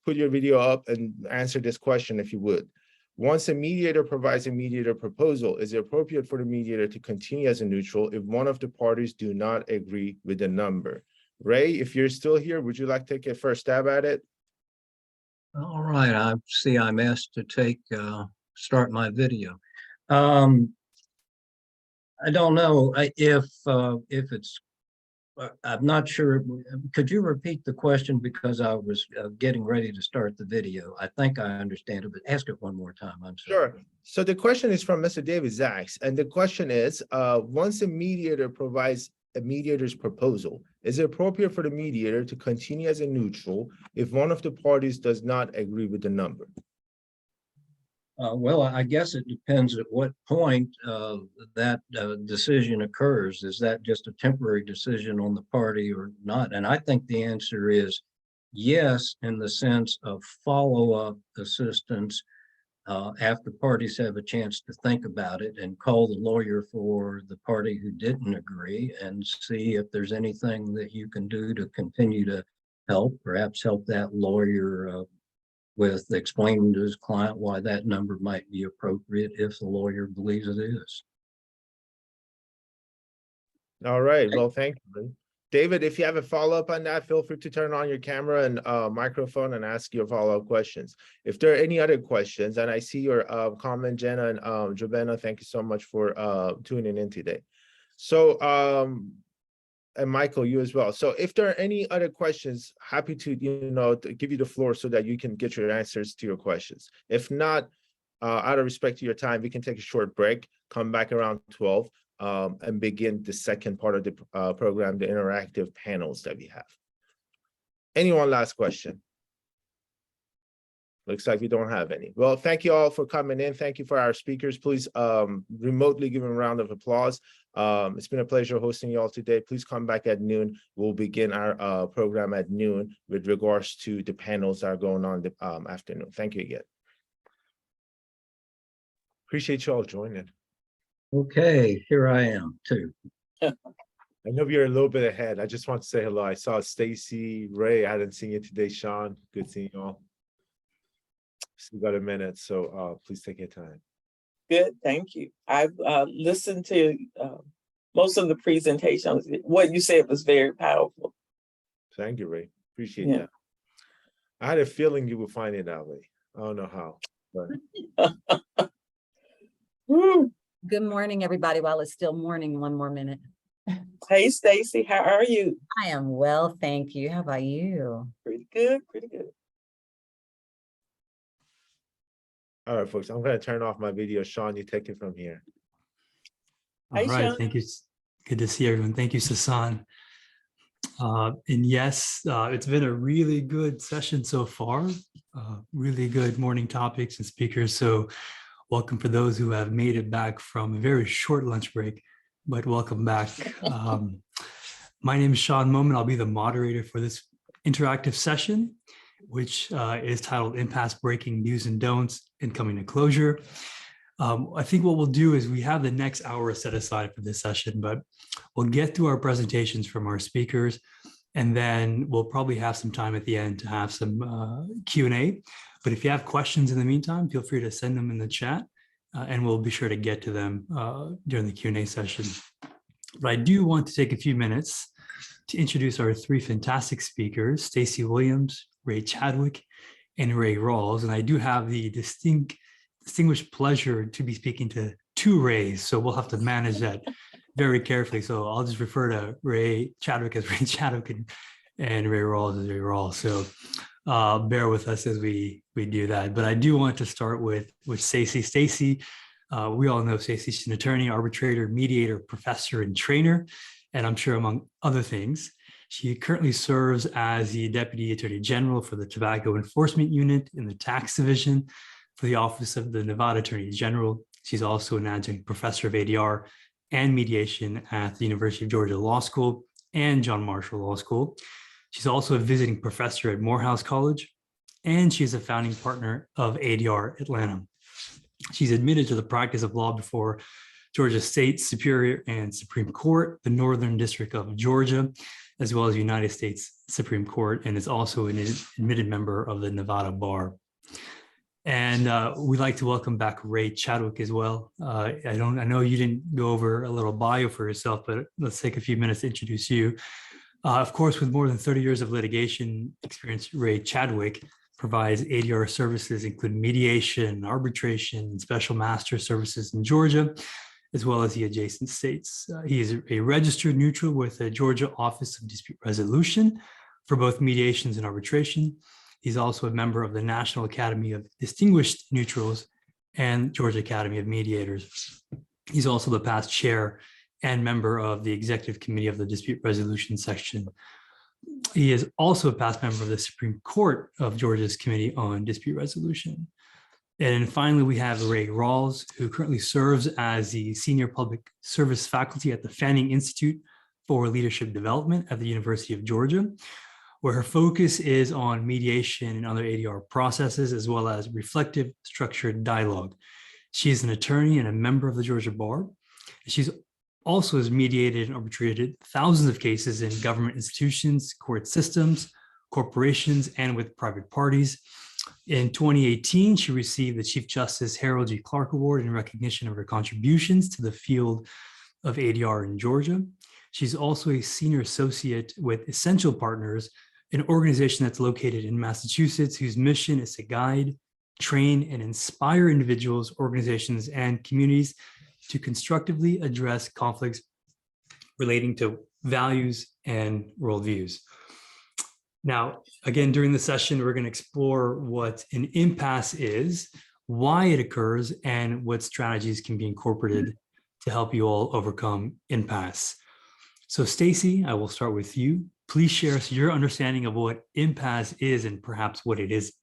put your video up and answer this question if you would. Once a mediator provides a mediator proposal, is it appropriate for the mediator to continue as a neutral if one of the parties do not agree with the number? Ray, if you're still here, would you like to take a first stab at it? All right, I see I'm asked to start my video. I don't know if it's, I'm not sure. Could you repeat the question, because I was getting ready to start the video? I think I understand it, but ask it one more time. I'm sorry. Sure. So the question is from Mr. David Zacks, and the question is, once a mediator provides a mediator's proposal, is it appropriate for the mediator to continue as a neutral if one of the parties does not agree with the number? Well, I guess it depends at what point that decision occurs. Is that just a temporary decision on the party or not? And I think the answer is yes, in the sense of follow-up assistance after parties have a chance to think about it, and call the lawyer for the party who didn't agree and see if there's anything that you can do to continue to help, perhaps help that lawyer with explaining to his client why that number might be appropriate if the lawyer believes it is. All right, well, thank you. David, if you have a follow-up on that, feel free to turn on your camera and microphone and ask your follow-up questions. If there are any other questions, and I see your comment, Jenna and Jobena, thank you so much for tuning in today. So, and Michael, you as well. So if there are any other questions, happy to, to give you the floor so that you can get your answers to your questions. If not, out of respect to your time, we can take a short break, come back around 12, and begin the second part of the program, the interactive panels that we have. Anyone last question? Looks like we don't have any. Well, thank you all for coming in. Thank you for our speakers. Please remotely give them a round of applause. It's been a pleasure hosting you all today. Please come back at noon. We'll begin our program at noon with regards to the panels that are going on the afternoon. Thank you again. Appreciate you all joining. Okay, here I am too. I know you're a little bit ahead. I just want to say hello. I saw Stacy, Ray. I hadn't seen you today, Sean. Good seeing you all. Still got a minute, so please take your time. Good, thank you. I've listened to most of the presentations. What you said was very powerful. Thank you, Ray. Appreciate that. I had a feeling you would find it that way. I don't know how, but Good morning, everybody. While it's still morning, one more minute. Hey, Stacy, how are you? I am well, thank you. How about you? Pretty good, pretty good. all right, folks, I'm going to turn off my video. Sean, you take it from here. Hey, All right, Sean. thank you. Good to see everyone. Thank you, Sasan. And yes, it's been a really good session so far. Really good morning topics and speakers. So welcome for those who have made it back from a very short lunch break, but welcome back. My name is Sean Moman. I'll be the moderator for this interactive session, which is titled Impasse Breaking Do's and Don'ts and Coming to Closure. I think what we'll do is we have the next hour set aside for this session, but we'll get through our presentations from our speakers, and then we'll probably have some time at the end to have some Q&A. But if you have questions in the meantime, feel free to send them in the chat, and we'll be sure to get to them during the Q&A session. But I do want to take a few minutes to introduce our three fantastic speakers, Stacey Williams, Ray Chadwick, and Ray Rawls. And I do have the distinguished pleasure to be speaking to two Rays, so we'll have to manage that very carefully. So I'll just refer to Ray Chadwick as Ray Chadwick and Ray Rawls as Ray Rawls. So bear with us as we do that. But I do want to start with Stacey. Stacey, we all know Stacey. She's an attorney, arbitrator, mediator, professor, and trainer, and I'm sure among other things. She currently serves as the Deputy Attorney General for the Tobacco Enforcement Unit in the Tax Division for the Office of the Nevada Attorney General. She's also an adjunct professor of ADR and mediation at the University of Georgia Law School and John Marshall Law School. She's also a visiting professor at Morehouse College, and she's a founding partner of ADR Atlanta. She's admitted to the practice of law before Georgia State Superior and Supreme Court, the Northern District of Georgia, as well as United States Supreme Court, and is also an admitted member of the Nevada Bar. And we'd like to welcome back Ray Chadwick as well. I know you didn't go over a little bio for yourself, but let's take a few minutes to introduce you. Of course, with more than 30 years of litigation experience, Ray Chadwick provides ADR services, including mediation, arbitration, special master services in Georgia, as well as the adjacent states. He is a registered neutral with the Georgia Office of Dispute Resolution for both mediations and arbitration. He's also a member of the National Academy of Distinguished Neutrals and Georgia Academy of Mediators. He's also the past chair and member of the Executive Committee of the Dispute Resolution Section. He is also a past member of the Supreme Court of Georgia's Committee on Dispute Resolution. And finally, we have Ray Rawls, who currently serves as the Senior Public Service Faculty at the Fanning Institute for Leadership Development at the University of Georgia, where her focus is on mediation and other ADR processes, as well as reflective, structured dialogue. She is an attorney and a member of the Georgia Bar. She's also has mediated and arbitrated thousands of cases in government institutions, court systems, corporations, and with private parties. In 2018, she received the Chief Justice Harold G. Clark Award in recognition of her contributions to the field of ADR in Georgia. She's also a senior associate with Essential Partners, an organization that's located in Massachusetts, whose mission is to guide, train, and inspire individuals, organizations, and communities to constructively address conflicts relating to values and worldviews. Now, again, during the session, we're going to explore what an impasse is, why it occurs, and what strategies can be incorporated to help you all overcome impasse. So, Stacy, I will start with you. Please share us your understanding of what impasse is and perhaps what it isn't.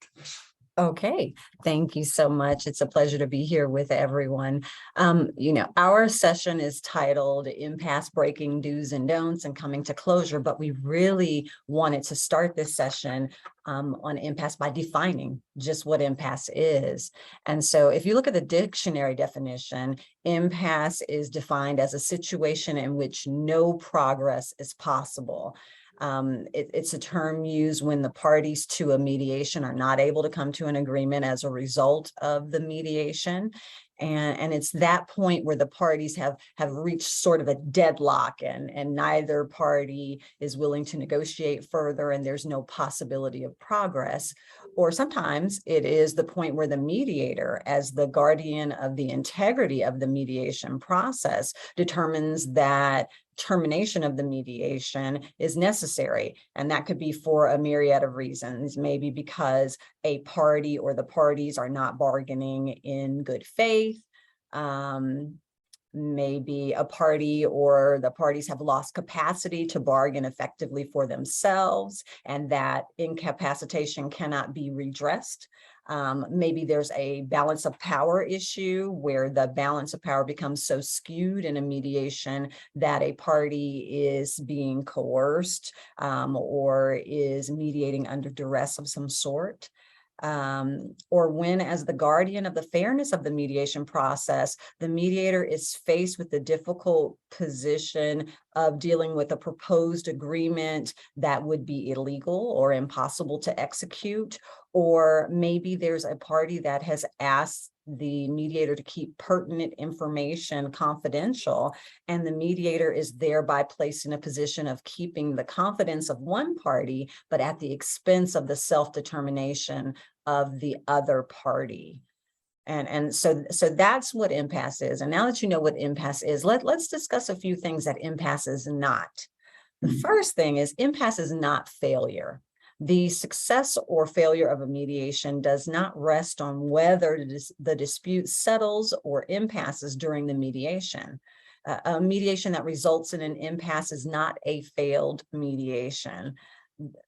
Okay, thank you so much. It's a pleasure to be here with everyone. Our session is titled Impasse Breaking Do's and Don'ts and Coming to Closure, but we really wanted to start this session on impasse by defining just what impasse is. And so if you look at the dictionary definition, impasse is defined as a situation in which no progress is possible. It's a term used when the parties to a mediation are not able to come to an agreement as a result of the mediation. And it's that point where the parties have reached sort of a deadlock and neither party is willing to negotiate further and there's no possibility of progress. Or sometimes it is the point where the mediator, as the guardian of the integrity of the mediation process, determines that termination of the mediation is necessary. And that could be for a myriad of reasons, maybe because a party or the parties are not bargaining in good faith. Maybe a party or the parties have lost capacity to bargain effectively for themselves, and that incapacitation cannot be redressed. Maybe there's a balance of power issue where the balance of power becomes so skewed in a mediation that a party is being coerced or is mediating under duress of some sort. Or when, as the guardian of the fairness of the mediation process, the mediator is faced with the difficult position of dealing with a proposed agreement that would be illegal or impossible to execute. Or maybe there's a party that has asked the mediator to keep pertinent information confidential, and the mediator is thereby placed in a position of keeping the confidence of one party, but at the expense of the self-determination of the other party. And so that's what impasse is. And now that you know what impasse is, let's discuss a few things that impasse is not. The first thing is impasse is not failure. The success or failure of a mediation does not rest on whether the dispute settles or impasses during the mediation. A mediation that results in an impasse is not a failed mediation.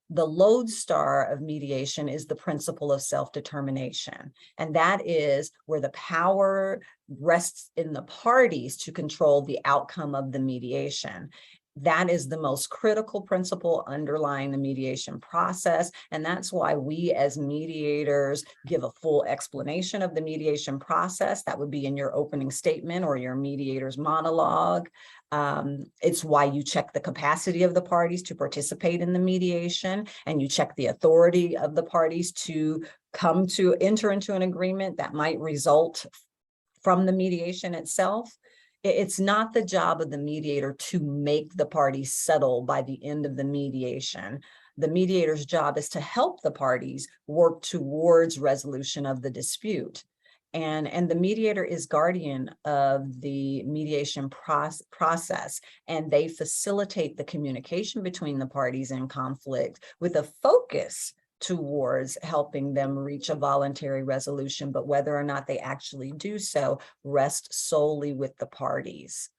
The lodestar of mediation is the principle of self-determination. And that is where the power rests in the parties to control the outcome of the mediation. That is the most critical principle underlying the mediation process. And that's why we as mediators give a full explanation of the mediation process. That would be in your opening statement or your mediator's monologue. It's why you check the capacity of the parties to participate in the mediation, and you check the authority of the parties to enter into an agreement that might result from the mediation itself. It's not the job of the mediator to make the parties settle by the end of the mediation. The mediator's job is to help the parties work towards resolution of the dispute. And the mediator is guardian of the mediation process, and they facilitate the communication between the parties in conflict with a focus towards helping them reach a voluntary resolution, but whether or not they actually do so rests solely with the parties.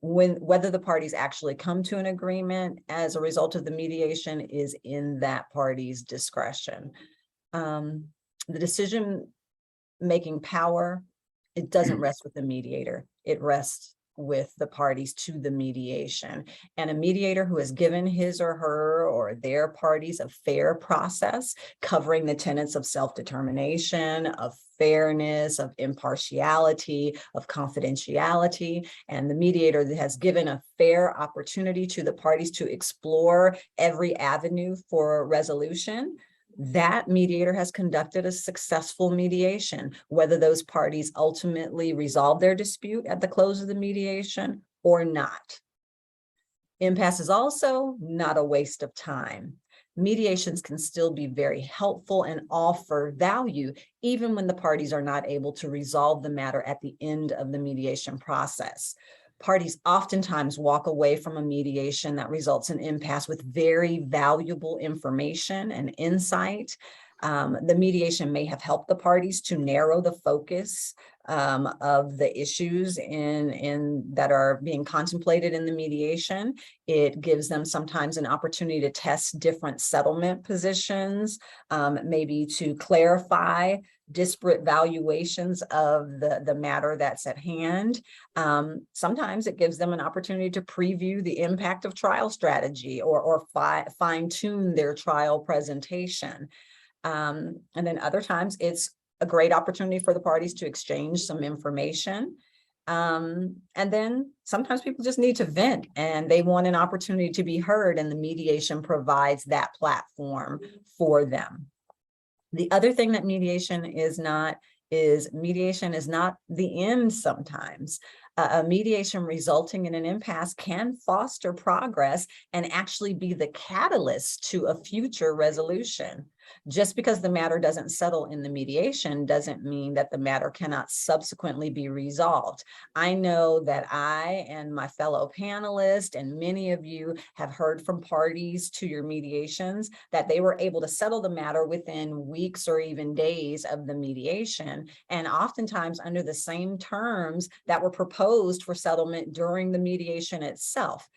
Whether the parties actually come to an agreement as a result of the mediation is in that party's discretion. The decision-making power, it doesn't rest with the mediator. It rests with the parties to the mediation. And a mediator who has given his or her or their parties a fair process covering the tenets of self-determination, of fairness, of impartiality, of confidentiality, and the mediator that has given a fair opportunity to the parties to explore every avenue for resolution, that mediator has conducted a successful mediation, whether those parties ultimately resolve their dispute at the close of the mediation or not. Impasse is also not a waste of time. Mediations can still be very helpful and offer value, even when the parties are not able to resolve the matter at the end of the mediation process. Parties oftentimes walk away from a mediation that results in impasse with very valuable information and insight. The mediation may have helped the parties to narrow the focus of the issues that are being contemplated in the mediation. It gives them sometimes an opportunity to test different settlement positions, maybe to clarify disparate valuations of the matter that's at hand. Sometimes it gives them an opportunity to preview the impact of trial strategy or fine-tune their trial presentation. And then other times it's a great opportunity for the parties to exchange some information. And then sometimes people just need to vent and they want an opportunity to be heard, and the mediation provides that platform for them. The other thing that mediation is not the end sometimes. A mediation resulting in an impasse can foster progress and actually be the catalyst to a future resolution. Just because the matter doesn't settle in the mediation doesn't mean that the matter cannot subsequently be resolved. I know that I and my fellow panelists and many of you have heard from parties to your mediations that they were able to settle the matter within weeks or even days of the mediation, and oftentimes under the same terms that were proposed for settlement during the mediation itself.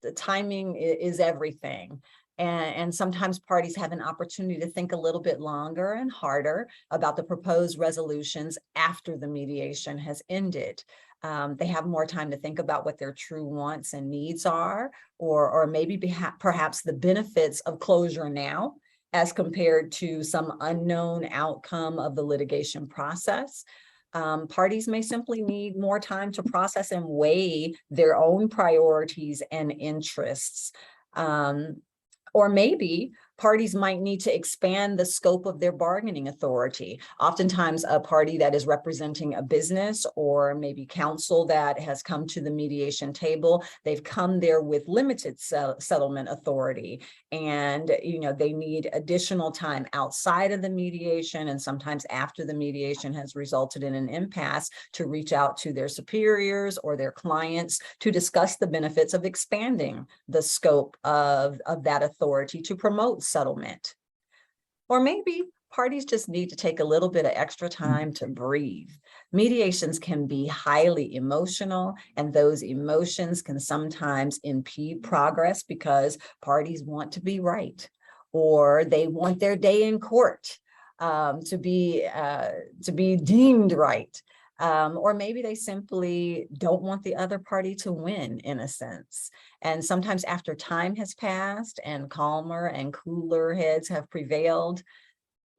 The timing is everything. And sometimes parties have an opportunity to think a little bit longer and harder about the proposed resolutions after the mediation has ended. They have more time to think about what their true wants and needs are, or maybe perhaps the benefits of closure now as compared to some unknown outcome of the litigation process. Parties may simply need more time to process and weigh their own priorities and interests. Or maybe parties might need to expand the scope of their bargaining authority. Oftentimes a party that is representing a business or maybe counsel that has come to the mediation table, they've come there with limited settlement authority. And they need additional time outside of the mediation and sometimes after the mediation has resulted in an impasse to reach out to their superiors or their clients to discuss the benefits of expanding the scope of that authority to promote settlement. Or maybe parties just need to take a little bit of extra time to breathe. Mediations can be highly emotional, and those emotions can sometimes impede progress because parties want to be right, or they want their day in court to be deemed right. Or maybe they simply don't want the other party to win, in a sense. And sometimes after time has passed and calmer and cooler heads have prevailed,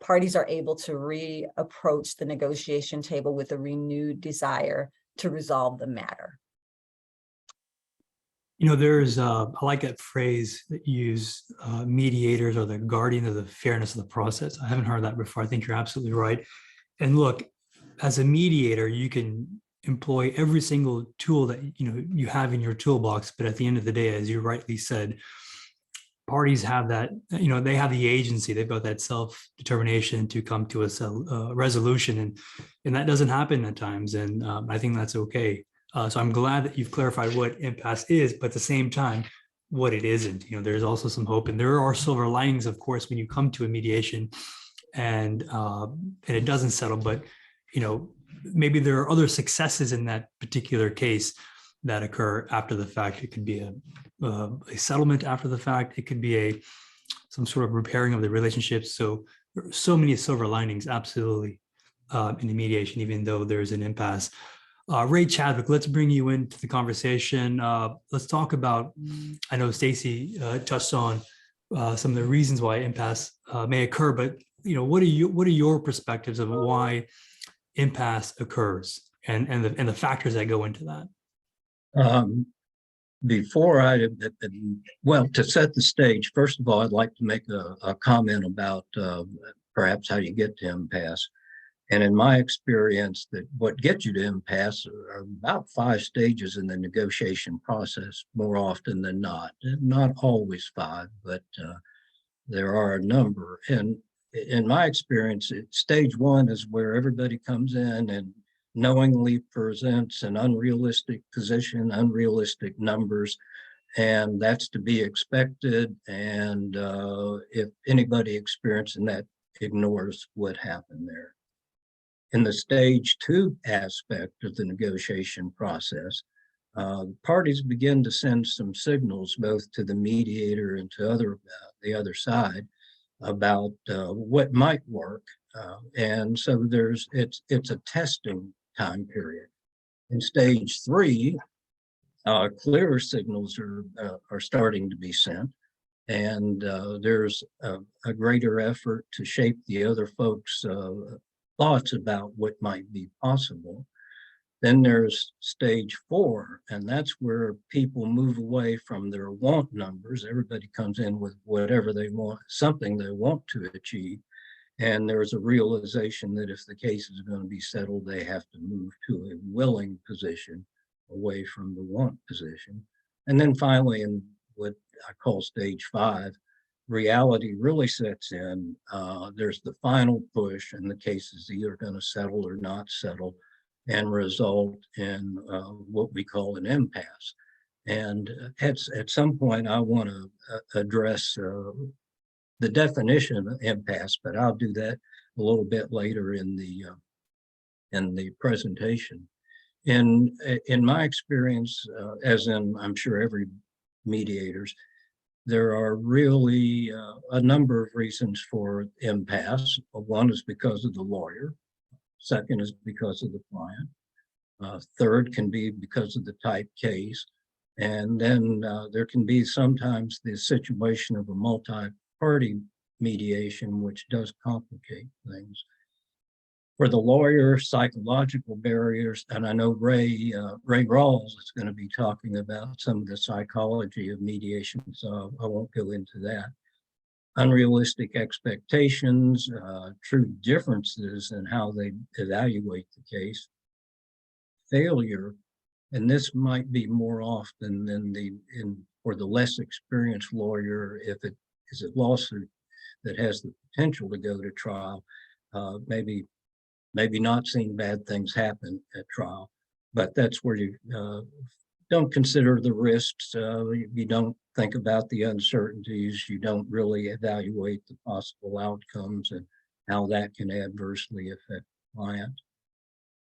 parties are able to reapproach the negotiation table with a renewed desire to resolve the matter. You know, there's, I like that phrase that you use, mediators are the guardian of the fairness of the process. I haven't heard that before. I think you're absolutely right. And look, as a mediator, you can employ every single tool that, you know, you have in your toolbox. But at the end of the day, as you rightly said, parties have that, you know, they have the agency, they've got that self-determination to come to a resolution. And that doesn't happen at times. And I think that's okay. So I'm glad that you've clarified what impasse is, but at the same time, what it isn't. You know, there's also some hope, and there are silver linings, of course, when you come to a mediation and it doesn't settle. But you know, maybe there are other successes in that particular case that occur after the fact. It could be a settlement after the fact. It could be some sort of repairing of the relationships. So there are so many silver linings, absolutely, in the mediation, even though there's an impasse. Ray Chadwick, let's bring you into the conversation. Let's talk about, I know Stacy touched on some of the reasons why impasse may occur, but you know, what are your perspectives of why impasse occurs and the factors that go into that? Before well, to set the stage, first of all, I'd like to make a comment about perhaps how you get to impasse. And in my experience, that what gets you to impasse are about 5 stages in the negotiation process, more often than not. Not always 5, but there are a number. And in my experience, stage 1 is where everybody comes in and knowingly presents an unrealistic position, unrealistic numbers, and that's to be expected. And if anybody experiencing that ignores what happened there. In the stage 2 aspect of the negotiation process, parties begin to send some signals both to the mediator and to the other side about what might work. And so it's a testing time period. In stage 3, clearer signals are starting to be sent. And there's a greater effort to shape the other folks' thoughts about what might be possible. Then there's stage 4, and that's where people move away from their want numbers. Everybody comes in with whatever they want, something they want to achieve. And there's a realization that if the case is going to be settled, they have to move to a willing position away from the want position. And then finally, in what I call stage 5, reality really sets in. There's the final push, and the case is either going to settle or not settle and result in what we call an impasse. And at some point, I want to address the definition of impasse, but I'll do that a little bit later in the presentation. In my experience, as in I'm sure every mediator's, there are really a number of reasons for impasse. One is because of the lawyer. Second is because of the client. Third can be because of the type case. And then there can be sometimes the situation of a multi-party mediation, which does complicate things. For the lawyer, psychological barriers, and I know Ray Rawls is going to be talking about some of the psychology of mediation, so I won't go into that. Unrealistic expectations, true differences in how they evaluate the case. Failure, and this might be more often than for the less experienced lawyer, if it is a lawsuit that has the potential to go to trial, maybe not seeing bad things happen at trial, but that's where you don't consider the risks. You don't think about the uncertainties. You don't really evaluate the possible outcomes and how that can adversely affect the client.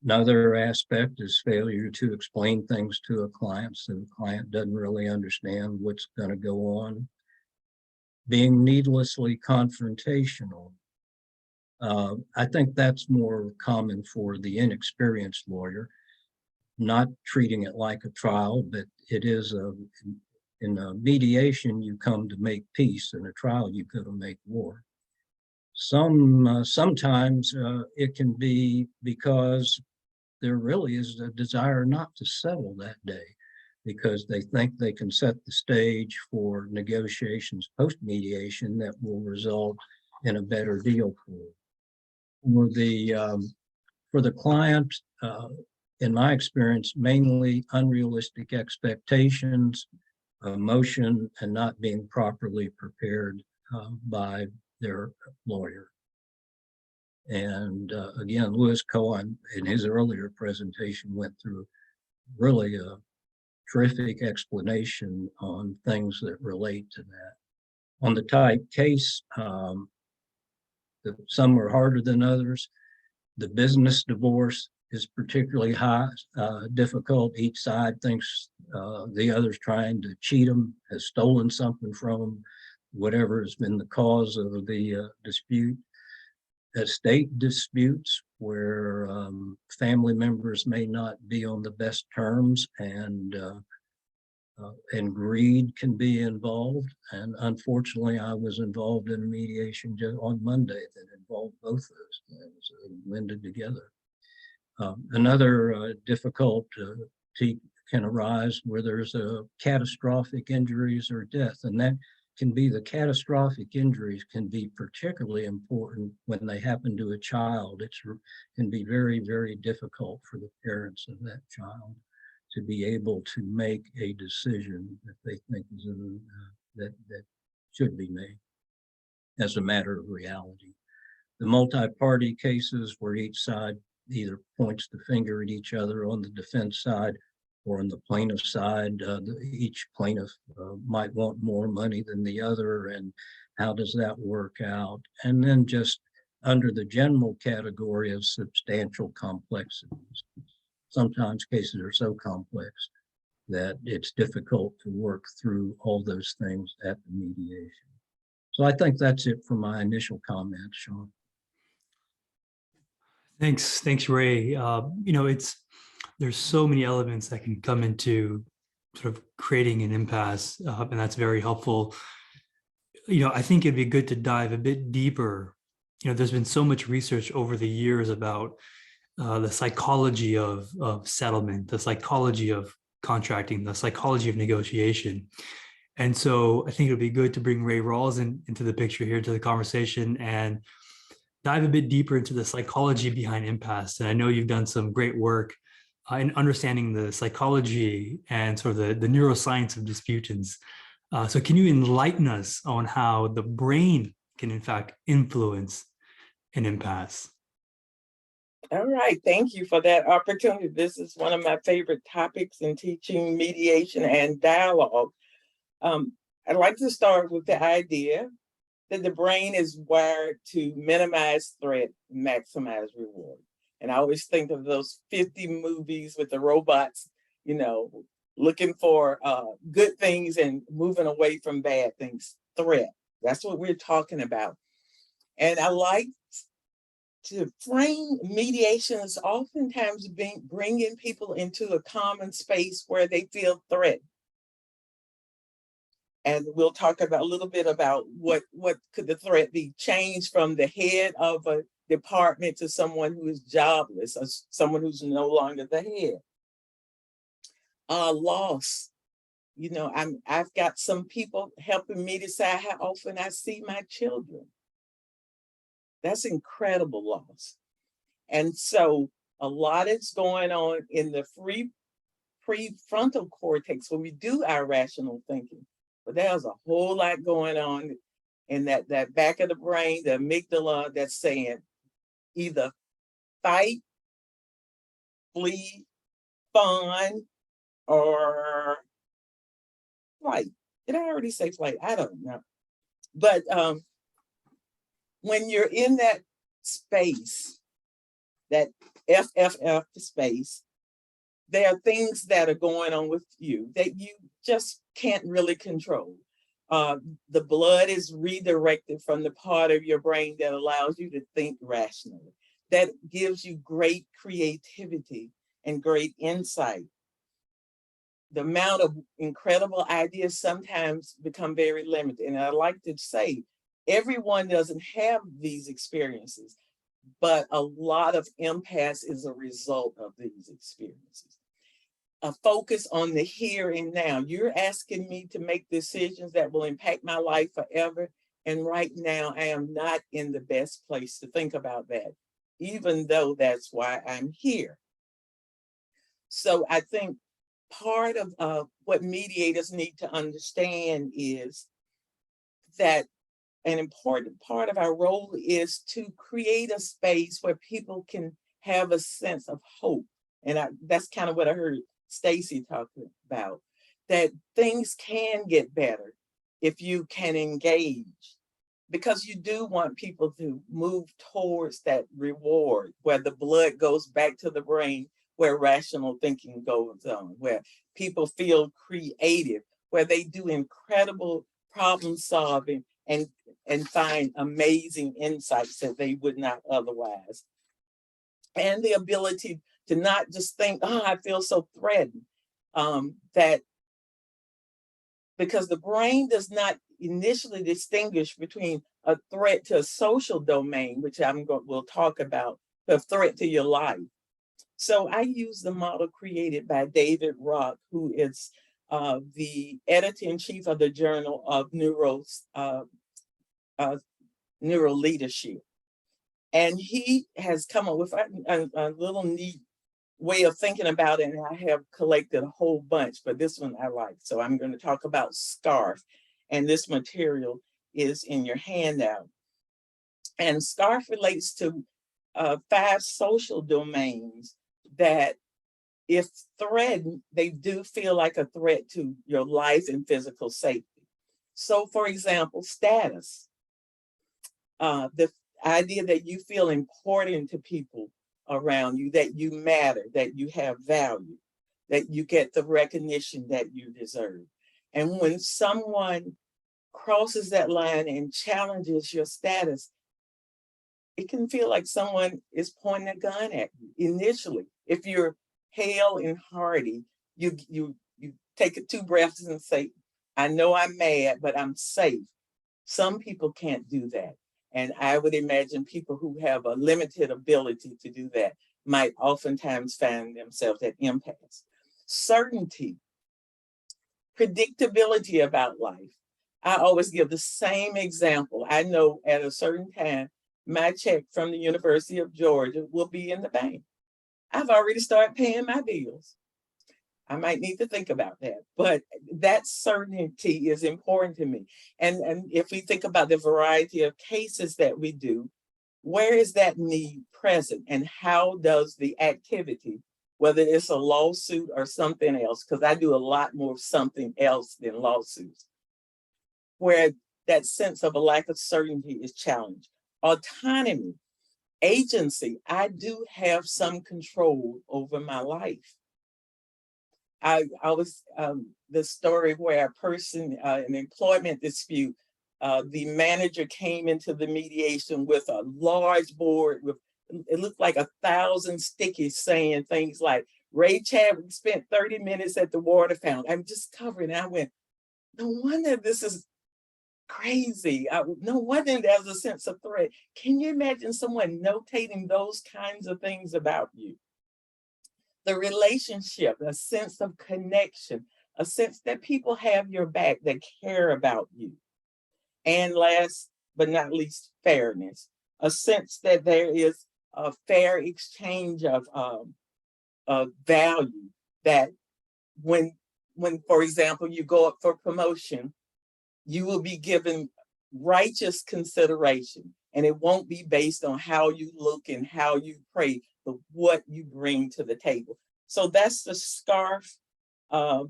Another aspect is failure to explain things to a client, so the client doesn't really understand what's going to go on. Being needlessly confrontational. I think that's more common for the inexperienced lawyer, not treating it like a trial, but it is in a mediation, you come to make peace. In a trial, you go to make war. Sometimes it can be because there really is a desire not to settle that day, because they think they can set the stage for negotiations post-mediation that will result in a better deal for the client. In my experience, mainly unrealistic expectations, emotion, and not being properly prepared by their lawyer. And again, Louis Cohen in his earlier presentation went through really a terrific explanation on things that relate to that. On the type case, some are harder than others. The business divorce is particularly difficult. Each side thinks the other's trying to cheat them, has stolen something from them, whatever has been the cause of the dispute. Estate disputes where family members may not be on the best terms, and greed can be involved. And unfortunately, I was involved in a mediation just on Monday that involved both those things blended together. Another difficulty can arise where there's a catastrophic injuries or death, and that can be the catastrophic injuries can be particularly important when they happen to a child. It can be very, very difficult for the parents of that child to be able to make a decision that they think is that should be made as a matter of reality. The multi-party cases where each side either points the finger at each other on the defense side or on the plaintiff side, each plaintiff might want more money than the other, and how does that work out? And then just under the general category of substantial complexities. Sometimes cases are so complex that it's difficult to work through all those things at the mediation. So I think that's it for my initial comments, Sean. Thanks, Ray. There's so many elements that can come into sort of creating an impasse, and that's very helpful. I think it'd be good to dive a bit deeper. There's been so much research over the years about the psychology of settlement, the psychology of contracting, the psychology of negotiation. And so I think it would be good to bring Ray Rawls into the picture here, to the conversation, and dive a bit deeper into the psychology behind impasse. And I know you've done some great work in understanding the psychology and sort of the neuroscience of disputants. So can you enlighten us on how the brain can in fact influence an impasse? All right, thank you for that opportunity. This is one of my favorite topics in teaching mediation and dialogue. I'd like to start with the idea that the brain is wired to minimize threat, maximize reward. And I always think of those 50 movies with the robots, looking for good things and moving away from bad things. Threat, that's what we're talking about. And I like to frame mediation as oftentimes bringing people into a common space where they feel threatened. And we'll talk about a little bit about what could the threat be. Change from the head of a department to someone who is jobless, or someone who's no longer the head. Loss. I've got some people helping me decide how often I see my children. That's incredible loss. And so a lot is going on in the prefrontal cortex when we do our rational thinking. But there's a whole lot going on in that back of the brain, the amygdala, that's saying either fight, flee, fawn, or flight. Did I already say flight? I don't know. But when you're in that space, that FFF space, there are things that are going on with you that you just can't really control. The blood is redirected from the part of your brain that allows you to think rationally. That gives you great creativity and great insight. The amount of incredible ideas sometimes become very limited. And I like to say, everyone doesn't have these experiences, but a lot of impasse is a result of these experiences. A focus on the here and now. You're asking me to make decisions that will impact my life forever. And right now, I am not in the best place to think about that, even though that's why I'm here. So I think part of what mediators need to understand is that an important part of our role is to create a space where people can have a sense of hope. And that's kind of what I heard Stacy talking about, that things can get better if you can engage, because you do want people to move towards that reward where the blood goes back to the brain, where rational thinking goes on, where people feel creative, where they do incredible problem solving and find amazing insights that they would not otherwise. And the ability to not just think, oh, I feel so threatened, that because the brain does not initially distinguish between a threat to a social domain, which we'll talk about, a threat to your life. So I use the model created by David Rock, who is the editor-in-chief of the Journal of Neuro Leadership. And he has come up with a little neat way of thinking about it, and I have collected a whole bunch, but this one I like. So I'm going to talk about SCARF, and this material is in your handout. And SCARF relates to 5 social domains that, if threatened, they do feel like a threat to your life and physical safety. So for example, status, the idea that you feel important to people around you, that you matter, that you have value, that you get the recognition that you deserve. And when someone crosses that line and challenges your status, it can feel like someone is pointing a gun at you initially. If you're hale and hearty, you take 2 breaths and say, I know I'm mad, but I'm safe. Some people can't do that. And I would imagine people who have a limited ability to do that might oftentimes find themselves at impasse. Certainty, predictability about life. I always give the same example. I know at a certain time, my check from the University of Georgia will be in the bank. I've already started paying my bills. I might need to think about that, but that certainty is important to me. And if we think about the variety of cases that we do, where is that need present, and how does the activity, whether it's a lawsuit or something else, because I do a lot more something else than lawsuits, where that sense of a lack of certainty is challenged. Autonomy, agency, I do have some control over my life. I was the story where a person, an employment dispute, the manager came into the mediation with a large board with, it looked like 1,000 stickies saying things like, Ray Chadwick spent 30 minutes at the water fountain. I'm just covering it. I went, no wonder this is crazy. No wonder there's a sense of threat. Can you imagine someone notating those kinds of things about you? The relationship, a sense of connection, a sense that people have your back, that care about you. And last but not least, fairness, a sense that there is a fair exchange of value, that when, for example, you go up for promotion, you will be given righteous consideration, and it won't be based on how you look and how you pray, but what you bring to the table. So that's the SCARF, a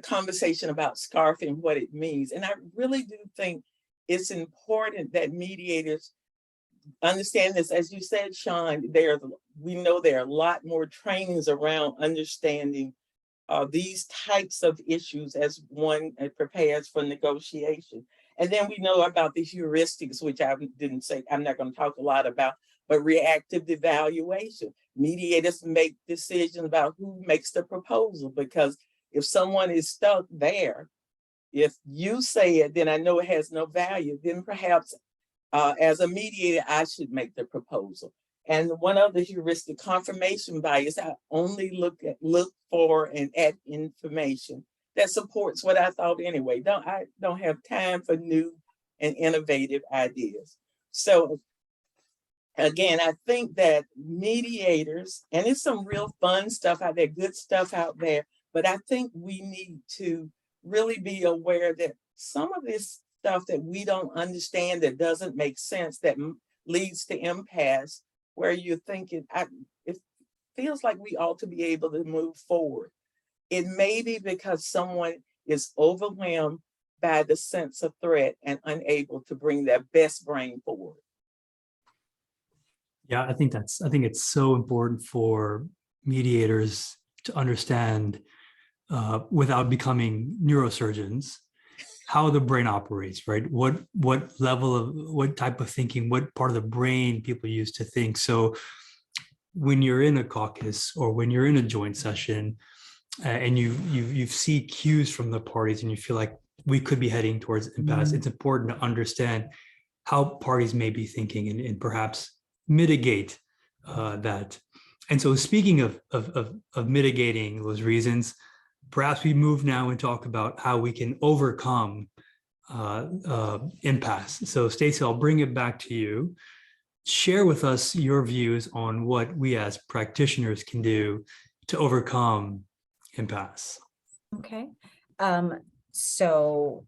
conversation about SCARF and what it means. And I really do think it's important that mediators understand this. As you said, Sean, we know there are a lot more trainings around understanding these types of issues as one prepares for negotiation. And then we know about the heuristics, which I didn't say, I'm not going to talk a lot about, but reactive evaluation. Mediators make decisions about who makes the proposal, because if someone is stuck there, if you say it, then I know it has no value. Then perhaps as a mediator, I should make the proposal. And one other heuristic, confirmation bias, I only look for and at information that supports what I thought anyway. I don't have time for new and innovative ideas. So again, I think that mediators, and it's some real fun stuff out there, good stuff out there, but I think we need to really be aware that some of this stuff that we don't understand, that doesn't make sense, that leads to impasse, where you're thinking, it feels like we ought to be able to move forward. It may be because someone is overwhelmed by the sense of threat and unable to bring their best brain forward. Yeah, I think it's so important for mediators to understand, without becoming neurosurgeons, how the brain operates, right? What type of thinking, what part of the brain people use to think. So when you're in a caucus or when you're in a joint session, and you see cues from the parties and you feel like we could be heading towards impasse, it's important to understand how parties may be thinking and perhaps mitigate that. And so speaking of mitigating those reasons, perhaps we move now and talk about how we can overcome impasse. So Stacey, I'll bring it back to you. Share with us your views on what we as practitioners can do to overcome impasse. Okay. So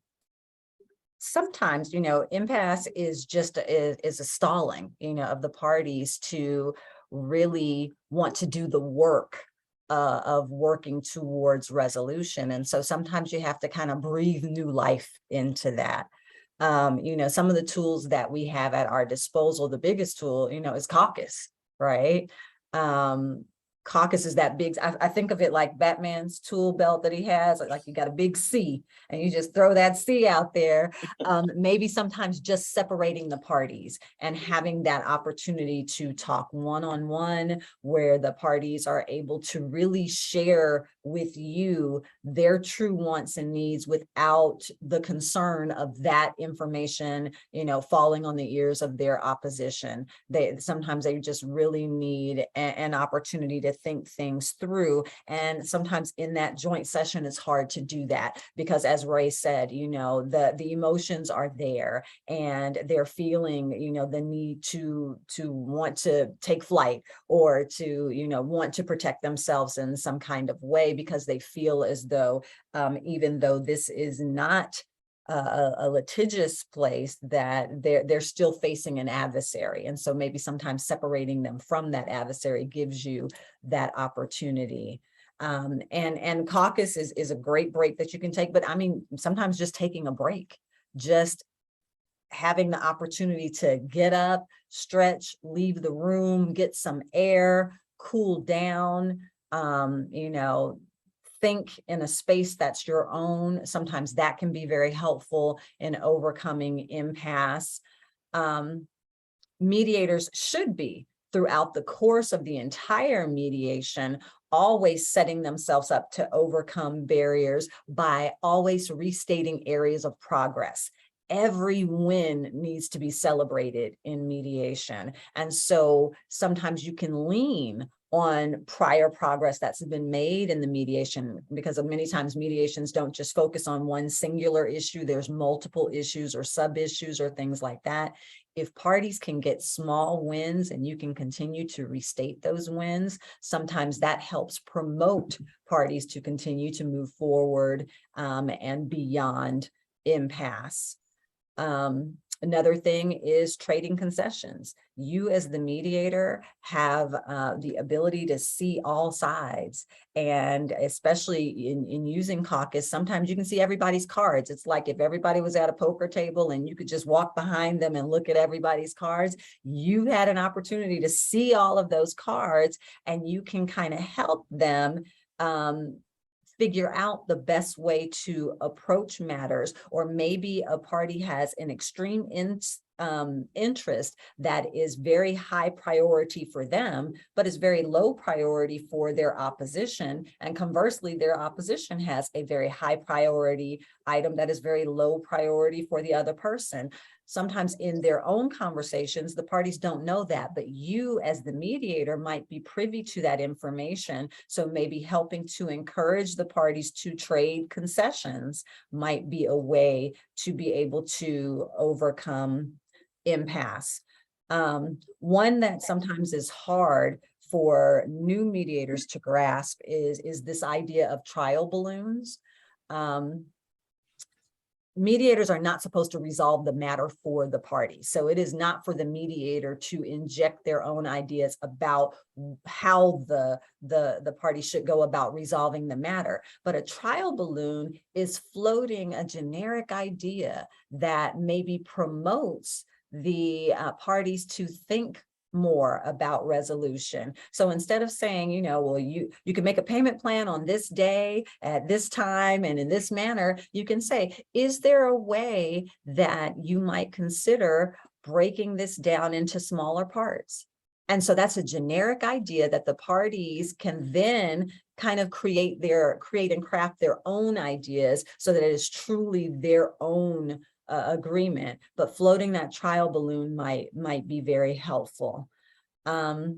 sometimes, impasse is just is a stalling, of the parties to really want to do the work of working towards resolution. And so sometimes you have to kind of breathe new life into that. Some of the tools that we have at our disposal, the biggest tool, is caucus, right? Caucus is that big, I think of it like Batman's tool belt that he has, like you got a big C and you just throw that C out there. Maybe sometimes just separating the parties and having that opportunity to talk one-on-one, where the parties are able to really share with you their true wants and needs without the concern of that information, falling on the ears of their opposition. Sometimes they just really need an opportunity to think things through. And sometimes in that joint session, it's hard to do that because, as Ray said, the emotions are there and they're feeling, the need to want to take flight or to, want to protect themselves in some kind of way, because they feel as though, even though this is not a litigious place, that they're still facing an adversary. And so maybe sometimes separating them from that adversary gives you that opportunity. And caucus is a great break that you can take, but I mean, sometimes just taking a break, just having the opportunity to get up, stretch, leave the room, get some air, cool down, think in a space that's your own. Sometimes that can be very helpful in overcoming impasse. Mediators should be, throughout the course of the entire mediation, always setting themselves up to overcome barriers by always restating areas of progress. Every win needs to be celebrated in mediation. And so sometimes you can lean on prior progress that's been made in the mediation, because many times mediations don't just focus on one singular issue. There's multiple issues or sub-issues or things like that. If parties can get small wins and you can continue to restate those wins, sometimes that helps promote parties to continue to move forward and beyond impasse. Another thing is trading concessions. You as the mediator have the ability to see all sides. And especially in using caucus, sometimes you can see everybody's cards. It's like if everybody was at a poker table and you could just walk behind them and look at everybody's cards, you had an opportunity to see all of those cards and you can kind of help them figure out the best way to approach matters, or maybe a party has an extreme interest that is very high priority for them, but is very low priority for their opposition. And conversely, their opposition has a very high priority item that is very low priority for the other person. Sometimes in their own conversations, the parties don't know that, but you as the mediator might be privy to that information. So maybe helping to encourage the parties to trade concessions might be a way to be able to overcome impasse. One that sometimes is hard for new mediators to grasp is this idea of trial balloons. Mediators are not supposed to resolve the matter for the party. So it is not for the mediator to inject their own ideas about how the party should go about resolving the matter. But a trial balloon is floating a generic idea that maybe promotes the parties to think more about resolution. So instead of saying, you know, well, you can make a payment plan on this day at this time and in this manner, you can say, is there a way that you might consider breaking this down into smaller parts? And so that's a generic idea that the parties can then kind of create and craft their own ideas so that it is truly their own agreement, but floating that trial balloon might be very helpful. The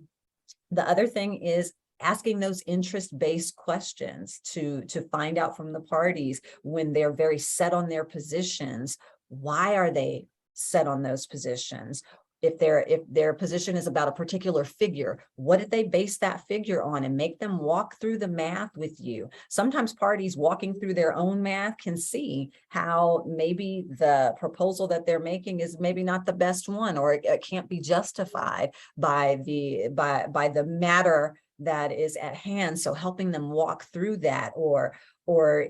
other thing is asking those interest-based questions to find out from the parties when they're very set on their positions. Why are they set on those positions? If their position is about a particular figure, what did they base that figure on, and make them walk through the math with you. Sometimes parties walking through their own math can see how maybe the proposal that they're making is maybe not the best one, or it can't be justified by the matter that is at hand. So helping them walk through that, or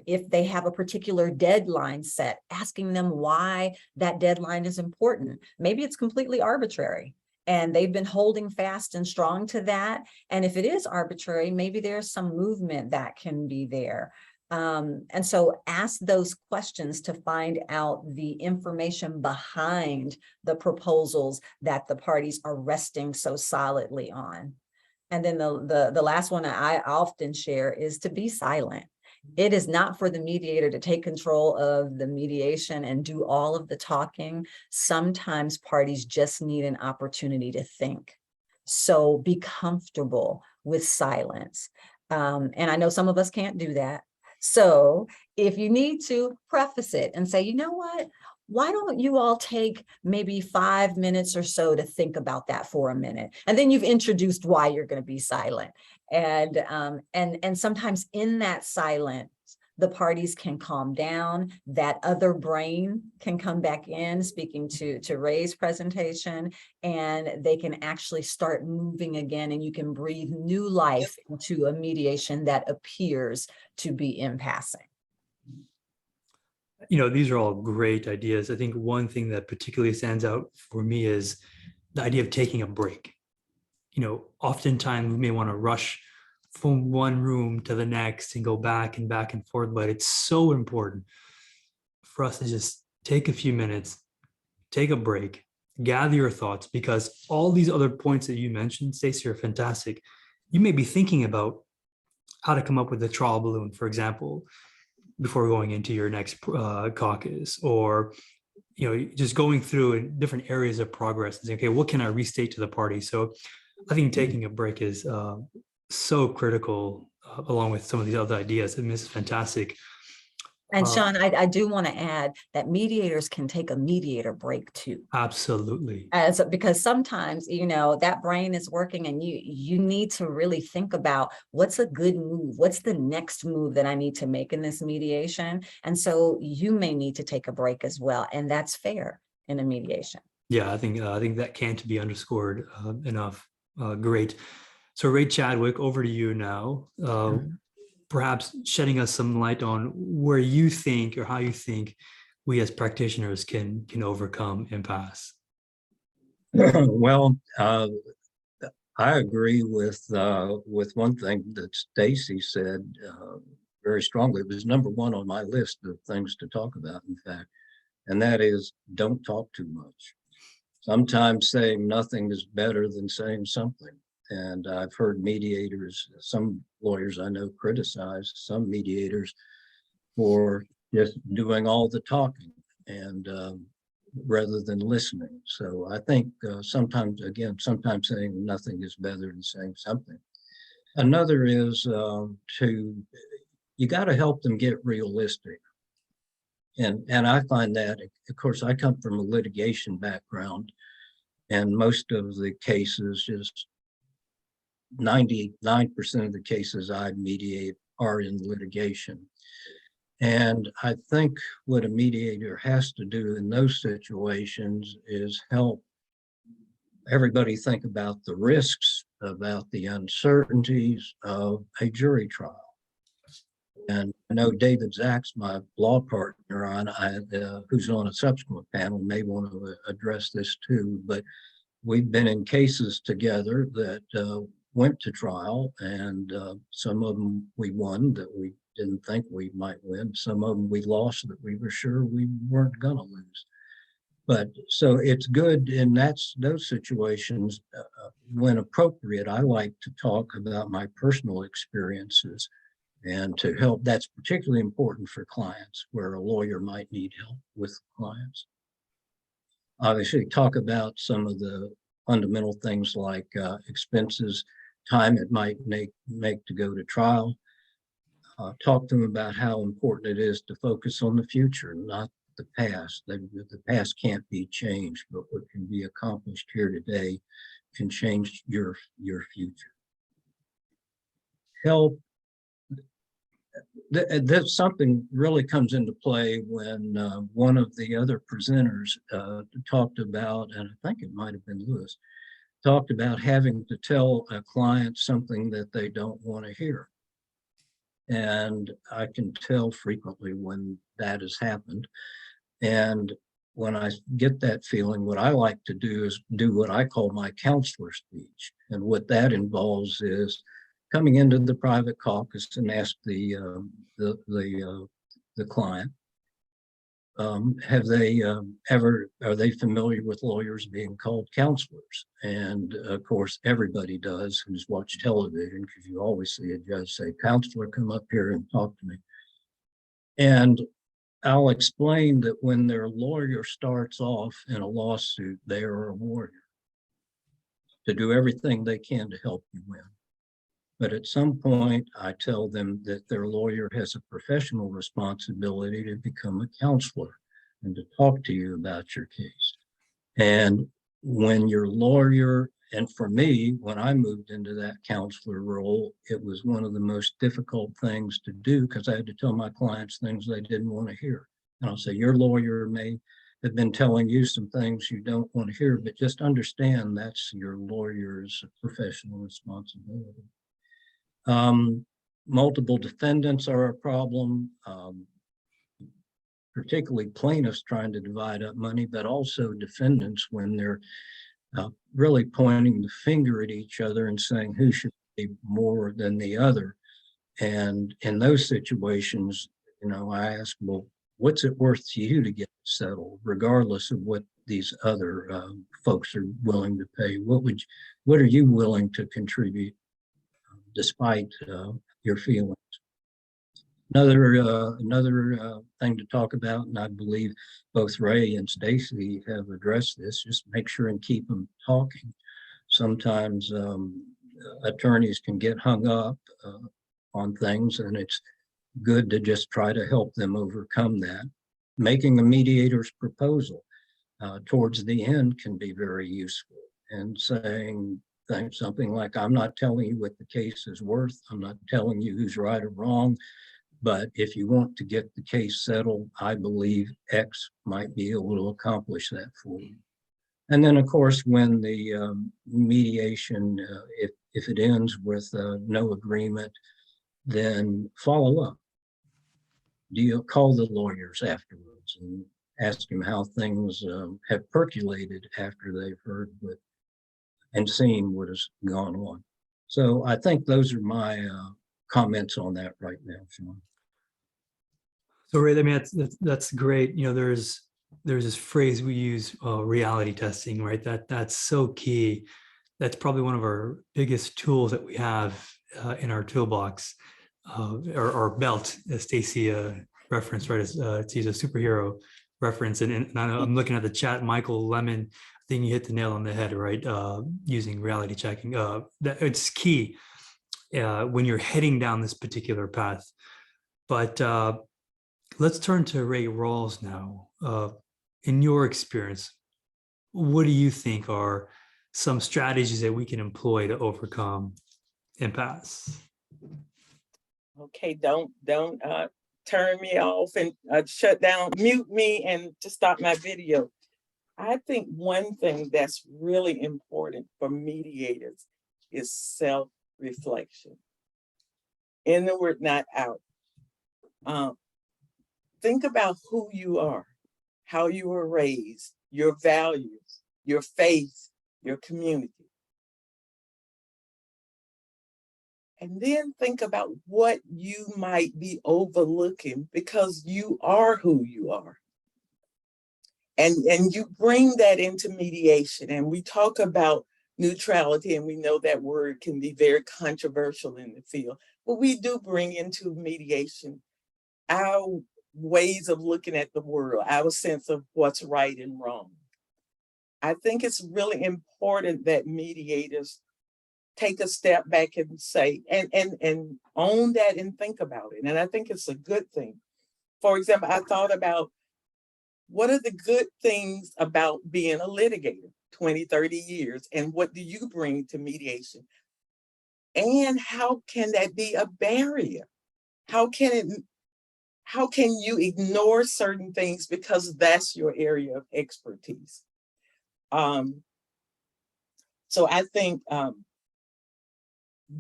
if they have a particular deadline set, asking them why that deadline is important. Maybe it's completely arbitrary and they've been holding fast and strong to that. And if it is arbitrary, maybe there's some movement that can be there. And so ask those questions to find out the information behind the proposals that the parties are resting so solidly on. And then the last one I often share is to be silent. It is not for the mediator to take control of the mediation and do all of the talking. Sometimes parties just need an opportunity to think. So be comfortable with silence. And I know some of us can't do that. So if you need to, preface it and say, you know what? Why don't you all take maybe 5 minutes or so to think about that for a minute? And then you've introduced why you're going to be silent. And sometimes in that silence, the parties can calm down. That other brain can come back in, speaking to Ray's presentation, and they can actually start moving again, and you can breathe new life into a mediation that appears to be impassing. You know, these are all great ideas. I think one thing that particularly stands out for me is the idea of taking a break. You know, oftentimes we may want to rush from one room to the next and go back and forth, but it's so important for us to just take a few minutes, take a break, gather your thoughts, because all these other points that you mentioned, Stacey, are fantastic. You may be thinking about how to come up with a trial balloon, for example, before going into your next caucus, or just going through in different areas of progress and saying, okay, what can I restate to the party? So I think taking a break is so critical, along with some of these other ideas. I mean, this is fantastic. And Sean, I do want to add that mediators can take a mediator break too. Absolutely. Because sometimes, that brain is working and you need to really think about what's a good move, what's the next move that I need to make in this mediation. And so you may need to take a break as well. And that's fair in a mediation. Yeah, I think that can't be underscored enough. Great. So Ray Chadwick, over to you now. Perhaps shedding us some light on where you think, or how you think we as practitioners can overcome impasse. Well, I agree with one thing that Stacey said. very strongly. It was number one on my list of things to talk about, in fact, and that is don't talk too much. Sometimes saying nothing is better than saying something. And I've heard mediators, some lawyers I know criticize some mediators for just doing all the talking and rather than listening. So I think sometimes saying nothing is better than saying something. Another is you got to help them get realistic. And I find that, of course, I come from a litigation background, and most of the cases, just 99% of the cases I mediate are in litigation. And I think what a mediator has to do in those situations is help everybody think about the risks, about the uncertainties of a jury trial. And I know David Zach's my law partner who's on a subsequent panel, may want to address this too, but we've been in cases together that went to trial, and some of them we won that we didn't think we might win. Some of them we lost that we were sure we weren't gonna lose. But so it's good in those situations, when appropriate, I like to talk about my personal experiences and to help. That's particularly important for clients where a lawyer might need help with clients. Obviously, talk about some of the fundamental things like expenses, time it might make to go to trial. Talk to them about how important it is to focus on the future, not the past. The past can't be changed, but what can be accomplished here today can change your future. Help. That something really comes into play when one of the other presenters talked about, and I think it might have been Lewis, talked about having to tell a client something that they don't want to hear. And I can tell frequently when that has happened. And when I get that feeling, what I like to do is do what I call my counselor speech. And what that involves is coming into the private caucus and ask the client, are they familiar with lawyers being called counselors? And of course, everybody does who's watched television, because you always see a judge say, "Counselor, come up here and talk to me." And I'll explain that when their lawyer starts off in a lawsuit, they are a warrior to do everything they can to help you win. But at some point, I tell them that their lawyer has a professional responsibility to become a counselor and to talk to you about your case. And when your lawyer, and for me, when I moved into that counselor role, it was one of the most difficult things to do because I had to tell my clients things they didn't want to hear. And I'll say, your lawyer may have been telling you some things you don't want to hear, but just understand that's your lawyer's professional responsibility. Multiple defendants are a problem, particularly plaintiffs trying to divide up money, but also defendants when they're really pointing the finger at each other and saying who should be more than the other. And in those situations, I ask, well, what's it worth to you to get settled, regardless of what these other folks are willing to pay? What are you willing to contribute despite your feelings? Another thing to talk about, and I believe both Ray and Stacy have addressed this, just make sure and keep them talking. Sometimes attorneys can get hung up on things, and it's good to just try to help them overcome that. Making a mediator's proposal towards the end can be very useful, and saying something like, I'm not telling you what the case is worth. I'm not telling you who's right or wrong. But if you want to get the case settled, I believe X might be able to accomplish that for you. And then, of course, when the mediation, if it ends with no agreement, then follow up. Do you call the lawyers afterwards and ask them how things have percolated after they've heard and seen what has gone on? So I think those are my comments on that right now, Sean. So Ray, I mean, that's great. You know, there's this phrase we use, reality testing, right? That's so key. That's probably one of our biggest tools that we have in our toolbox, or belt, as Stacy referenced, right? As she's a superhero reference, and I'm looking at the chat. Michael Lemon, I think you hit the nail on the head, right? Using reality checking, that it's key when you're heading down this particular path. But let's turn to Ray Rawls now. In your experience, what do you think are some strategies that we can employ to overcome impasse? Okay, don't turn me off and shut down, mute me and to stop my video. I think one thing that's really important for mediators is self-reflection. Inward, not out. Think about who you are, how you were raised, your values, your faith, your community. And then think about what you might be overlooking because you are who you are. And you bring that into mediation. And we talk about neutrality, and we know that word can be very controversial in the field, but we do bring into mediation our ways of looking at the world, our sense of what's right and wrong. I think it's really important that mediators take a step back and say, and own that and think about it. And I think it's a good thing. For example, I thought about what are the good things about being a litigator, 20, 30 years, and what do you bring to mediation? And how can that be a barrier? How can you ignore certain things because that's your area of expertise? So I think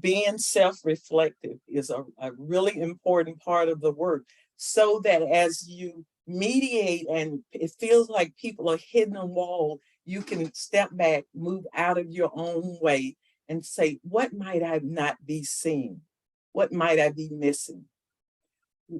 being self-reflective is a really important part of the work, so that as you mediate and it feels like people are hitting a wall, you can step back, move out of your own way and say, what might I not be seeing? What might I be missing?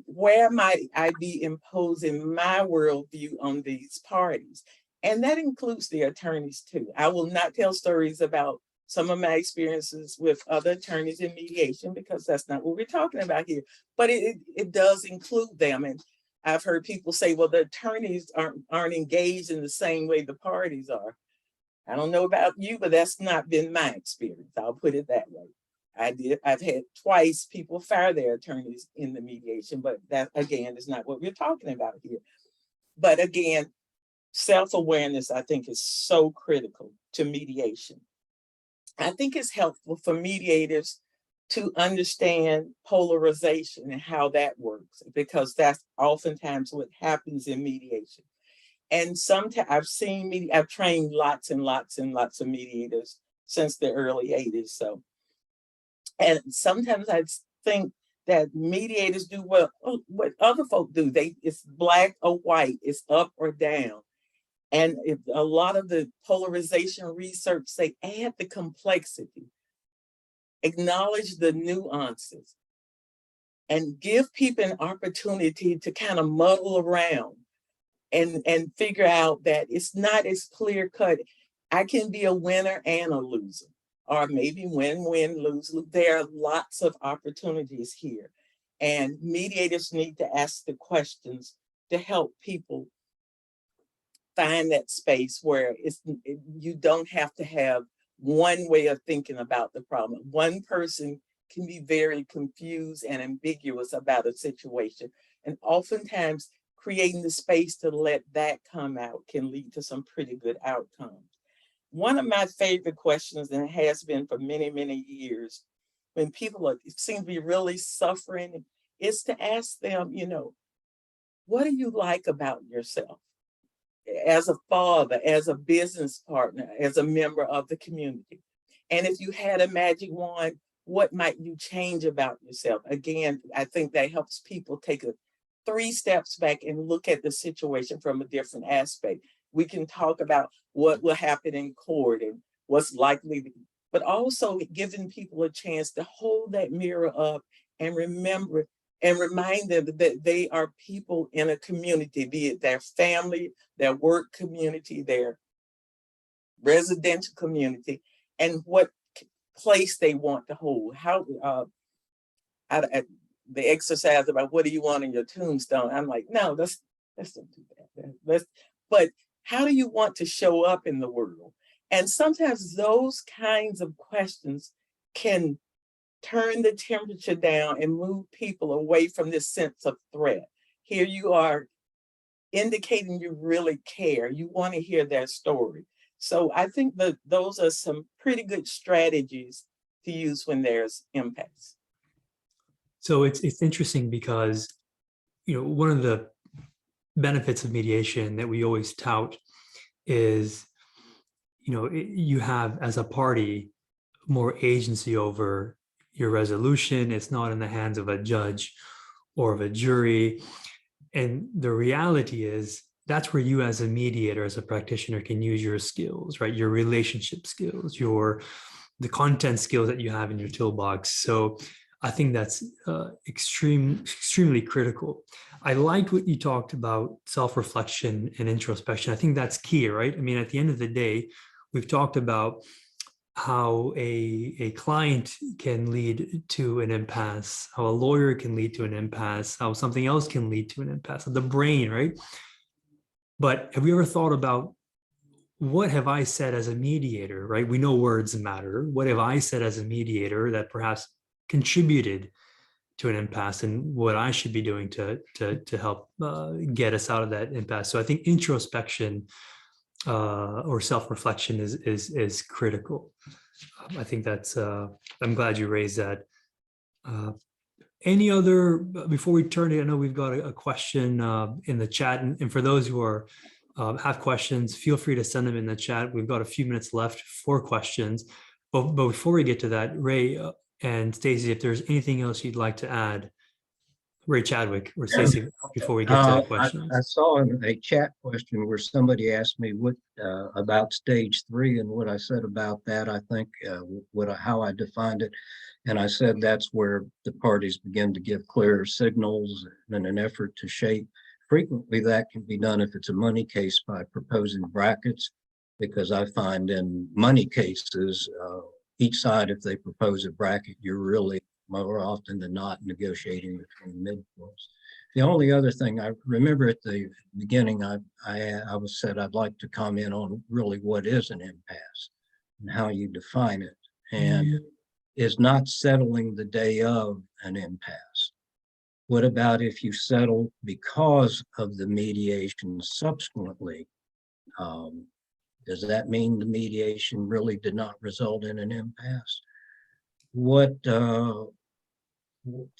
Where might I be imposing my worldview on these parties? And that includes the attorneys too. I will not tell stories about some of my experiences with other attorneys in mediation because that's not what we're talking about here, but it does include them. And I've heard people say, well, the attorneys aren't engaged in the same way the parties are. I don't know about you, but that's not been my experience. I'll put it that way. I've had twice people fire their attorneys in the mediation, but that again is not what we're talking about here. But again, self-awareness, I think, is so critical to mediation. I think it's helpful for mediators to understand polarization and how that works, because that's oftentimes what happens in mediation. And sometimes I've trained lots and lots and lots of mediators since the early 80s. So, and sometimes I think that mediators do what other folk do. It's black or white, it's up or down. And if a lot of the polarization research say add the complexity, acknowledge the nuances, and give people an opportunity to kind of muddle around and figure out that it's not as clear cut. I can be a winner and a loser, or maybe win, lose, lose. There are lots of opportunities here. And mediators need to ask the questions to help people find that space where you don't have to have one way of thinking about the problem. One person can be very confused and ambiguous about a situation. And oftentimes creating the space to let that come out can lead to some pretty good outcomes. One of my favorite questions, and it has been for many, many years, when people seem to be really suffering, is to ask them, what do you like about yourself? As a father, as a business partner, as a member of the community. And if you had a magic wand, what might you change about yourself? Again, I think that helps people take 3 steps back and look at the situation from a different aspect. We can talk about what will happen in court and what's likely to, but also giving people a chance to hold that mirror up and remember and remind them that they are people in a community, be it their family, their work community, their residential community, and what place they want to hold. How the exercise about what do you want in your tombstone? I'm like, no, let's don't do that. But how do you want to show up in the world? And sometimes those kinds of questions can turn the temperature down and move people away from this sense of threat. Here you are indicating you really care. You want to hear their story. So I think that those are some pretty good strategies to use when there's impasse. So it's interesting because, one of the benefits of mediation that we always tout is, you have as a party more agency over your resolution. It's not in the hands of a judge or of a jury. And the reality is that's where you as a mediator, as a practitioner, can use your skills, right? Your relationship skills, the content skills that you have in your toolbox. So I think that's extremely critical. I liked what you talked about, self-reflection and introspection. I think that's key, right? I mean, at the end of the day, we've talked about how a client can lead to an impasse, how a lawyer can lead to an impasse, how something else can lead to an impasse, the brain, right? But have you ever thought about, what have I said as a mediator, right? We know words matter. What have I said as a mediator that perhaps contributed to an impasse, and what I should be doing to help get us out of that impasse? So I think introspection or self-reflection is critical. I think that's, I'm glad you raised that. Any other, before we turn it, I know we've got a question in the chat, and for those who are have questions, feel free to send them in the chat. We've got a few minutes left for questions, but before we get to that, Ray and Stacy, if there's anything else you'd like to add, Ray Chadwick or Stacy, before we get to the questions. I saw in a chat question where somebody asked me what about stage 3 and what I said about that. I think how I defined it, and I said that's where the parties begin to give clear signals in an effort to shape. Frequently, that can be done if it's a money case by proposing brackets, because I find in money cases, each side, if they propose a bracket, you're really more often than not negotiating between midpoints. The only other thing I remember at the beginning, I was said I'd like to comment on really what is an impasse and how you define it, and is not settling the day of an impasse. What about if you settle because of the mediation subsequently? Does that mean the mediation really did not result in an impasse? What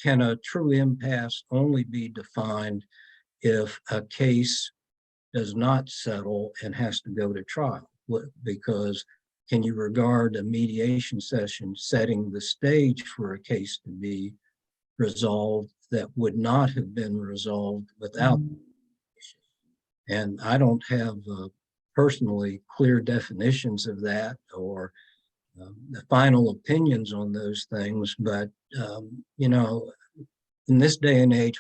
can a true impasse only be defined if a case does not settle and has to go to trial? Because can you regard a mediation session setting the stage for a case to be resolved that would not have been resolved without? And I don't have personally clear definitions of that or the final opinions on those things, but in this day and age,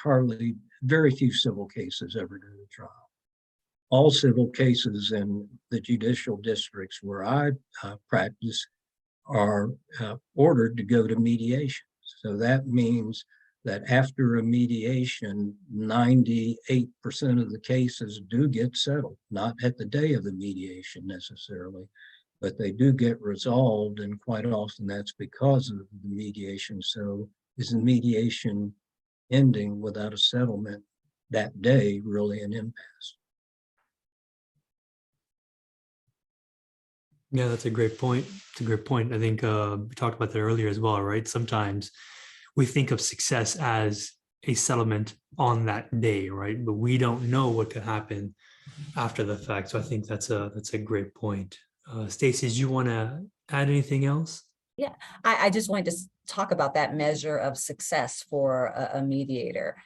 very few civil cases ever go to trial. All civil cases in the judicial districts where I practice are ordered to go to mediation. So that means that after a mediation, 98% of the cases do get settled, not at the day of the mediation necessarily, but they do get resolved, and quite often that's because of the mediation. So is the mediation ending without a settlement that day really an impasse? Yeah, that's a great point. It's a great point. I think we talked about that earlier as well, right? Sometimes we think of success as a settlement on that day, right? But we don't know what could happen after the fact. So I think that's a great point. Stacey, do you want to add anything else? Yeah, I just wanted to talk about that measure of success for a mediator.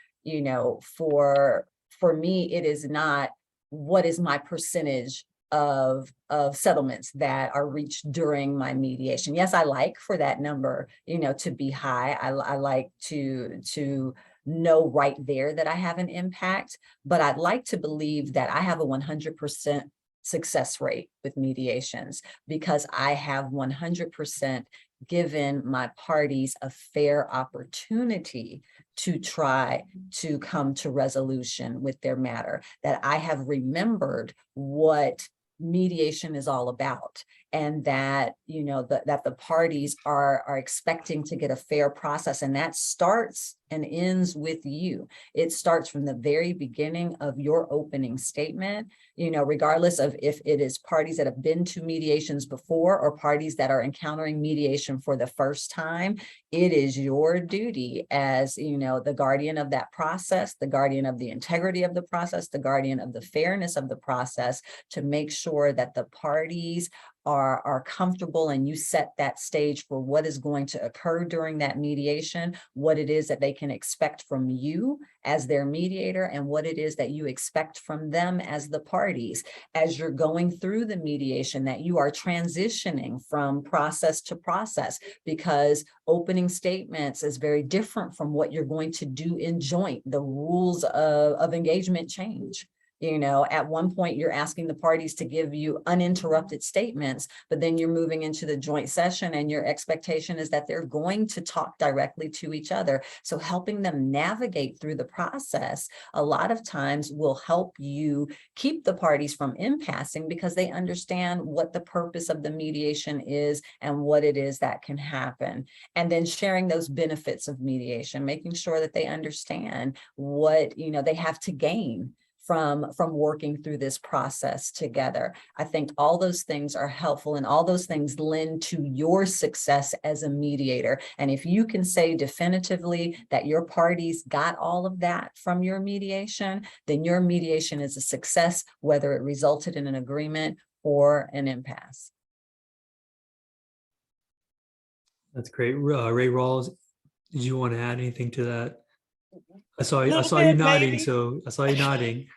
For me, it is not what is my percentage of settlements that are reached during my mediation. Yes, I like for that number, to be high. I like to know right there that I have an impact, but I'd like to believe that I have a 100% success rate with mediations because I have 100% given my parties a fair opportunity to try to come to resolution with their matter, that I have remembered what mediation is all about, and that, you know, that the parties are expecting to get a fair process, and that starts and ends with you. It starts from the very beginning of your opening statement, you know, regardless of if it is parties that have been to mediations before or parties that are encountering mediation for the first time. It is your duty as, you know, the guardian of that process, the guardian of the integrity of the process, the guardian of the fairness of the process, to make sure that the parties are comfortable, and you set that stage for what is going to occur during that mediation, what it is that they can expect from you as their mediator, and what it is that you expect from them as the parties. As you're going through the mediation, that you are transitioning from process to process, because opening statements is very different from what you're going to do in joint. The rules of engagement change. You know, at one point you're asking the parties to give you uninterrupted statements, but then you're moving into the joint session and your expectation is that they're going to talk directly to each other. So helping them navigate through the process a lot of times will help you keep the parties from impassing, because they understand what the purpose of the mediation is and what it is that can happen. And then sharing those benefits of mediation, making sure that they understand what, you know, they have to gain from working through this process together. I think all those things are helpful, and all those things lend to your success as a mediator. And if you can say definitively that your parties got all of that from your mediation, then your mediation is a success, whether it resulted in an agreement or an impasse. That's great. Ray Rawls, did you want to add anything to that? I saw you Little nodding, bit, maybe. so I saw you nodding.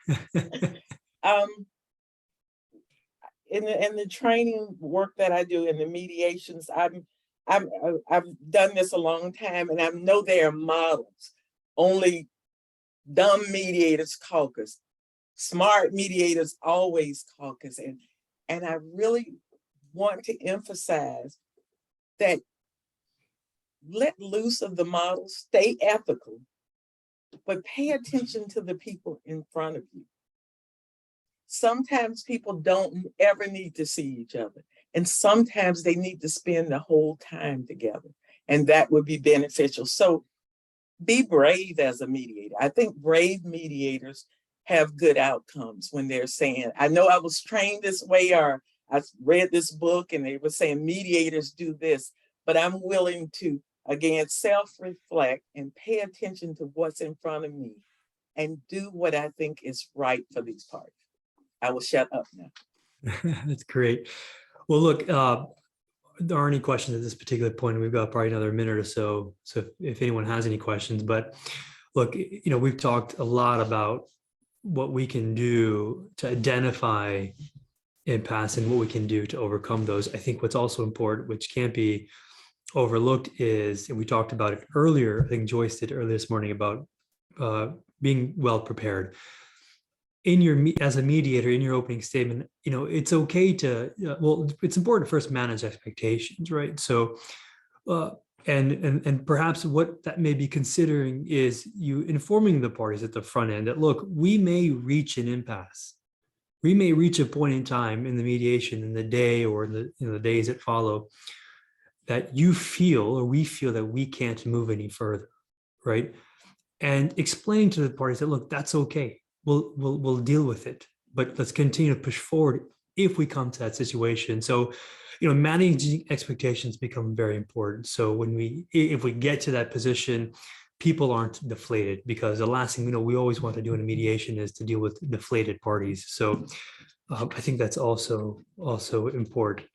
In the training work that I do in the mediations, I've done this a long time, and I know there are models. Only dumb mediators caucus. Smart mediators always caucus. And I really want to emphasize that let loose of the model, stay ethical, but pay attention to the people in front of you. Sometimes people don't ever need to see each other, and sometimes they need to spend the whole time together, and that would be beneficial. So be brave as a mediator. I think brave mediators have good outcomes when they're saying, I know I was trained this way, or I read this book and they were saying mediators do this, but I'm willing to, again, self-reflect and pay attention to what's in front of me and do what I think is right for these parties. I will shut up now. That's great. Well, look, there aren't any questions at this particular point. We've got probably another minute or so. So if anyone has any questions, but look, you know, we've talked a lot about what we can do to identify impasse and what we can do to overcome those. I think what's also important, which can't be overlooked, is, and we talked about it earlier, I think Joyce did earlier this morning, about being well prepared. In your, as a mediator, in your opening statement, you know, it's okay to, well, it's important to first manage expectations, right? So, and perhaps what that may be considering is you informing the parties at the front end that, look, we may reach an impasse. We may reach a point in time in the mediation, in the day or in the, you know, the days that follow, that you feel, or we feel, that we can't move any further, right? And explaining to the parties that, look, that's okay. We'll deal with it, but let's continue to push forward if we come to that situation. So, you know, managing expectations become very important. So if we get to that position, people aren't deflated, because the last thing, you know, we always want to do in a mediation is to deal with deflated parties. So I think that's also important.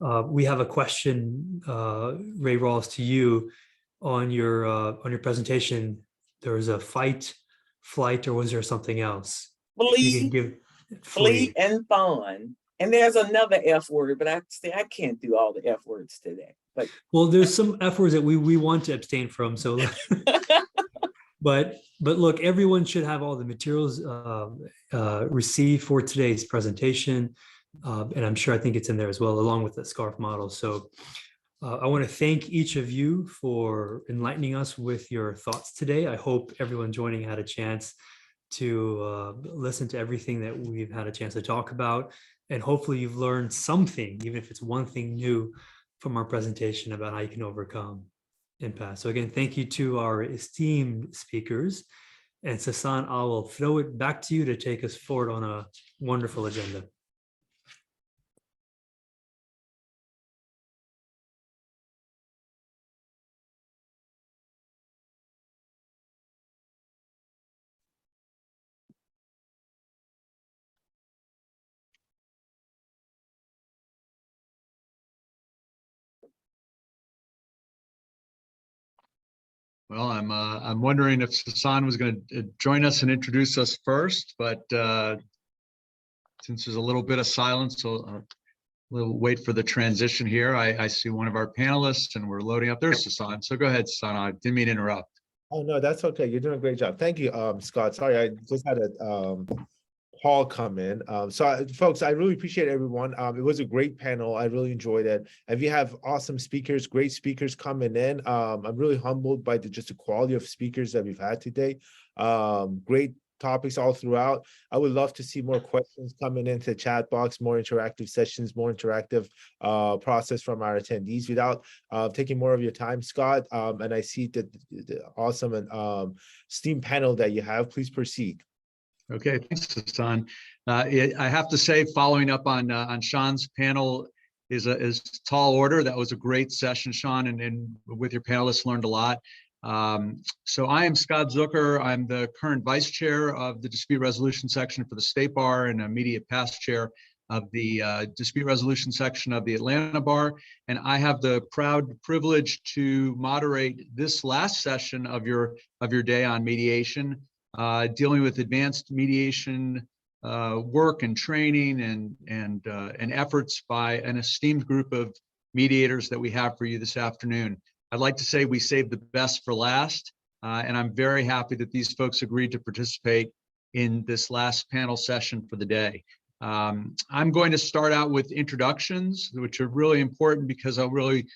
We have a question, Ray Rawls, to you on your presentation. There was a fight, flight, or was there something else? Flee and fawn. And there's another F word, but I can't do all the F words today. But well, there's some F words that we want to abstain from. So, But look, everyone should have all the materials received for today's presentation. And I'm sure I think it's in there as well, along with the SCARF model. So I want to thank each of you for enlightening us with your thoughts today. I hope everyone joining had a chance to listen to everything that we've had a chance to talk about. And hopefully you've learned something, even if it's one thing new from our presentation about how you can overcome impasse. So again, thank you to our esteemed speakers. And Sasan, I will throw it back to you to take us forward on a wonderful agenda. Well, I'm wondering if Sasan was going to join us and introduce us first, but since there's a little bit of silence, so we'll wait for the transition here. I see one of our panelists and we're loading up. There's Sasan. So go ahead, Sasan. I didn't mean to interrupt. Oh, no, that's okay. You're doing a great job. Thank you, Scott. Sorry, I just had a call come in. Folks, I really appreciate everyone. It was a great panel. I really enjoyed it. And we have awesome speakers, great speakers coming in. I'm really humbled by just the quality of speakers that we've had today. Great topics all throughout. I would love to see more questions coming into the chat box, more interactive sessions, more interactive process from our attendees without taking more of your time, Scott. And I see the awesome and STEAM panel that you have. Please proceed. Okay, thanks, Sasan. I have to say, following up on Sean's panel is tall order. That was a great session, Sean, and with your panelists learned a lot. So I am Scott Zucker. I'm the current vice chair of the dispute resolution section for the State Bar and immediate past chair of the dispute resolution section of the Atlanta Bar. And I have the proud privilege to moderate this last session of your day on mediation, dealing with advanced mediation work and training and efforts by an esteemed group of mediators that we have for you this afternoon. I'd like to say we saved the best for last, and I'm very happy that these folks agreed to participate in this last panel session for the day. I'm going to start out with introductions, which are really important because I really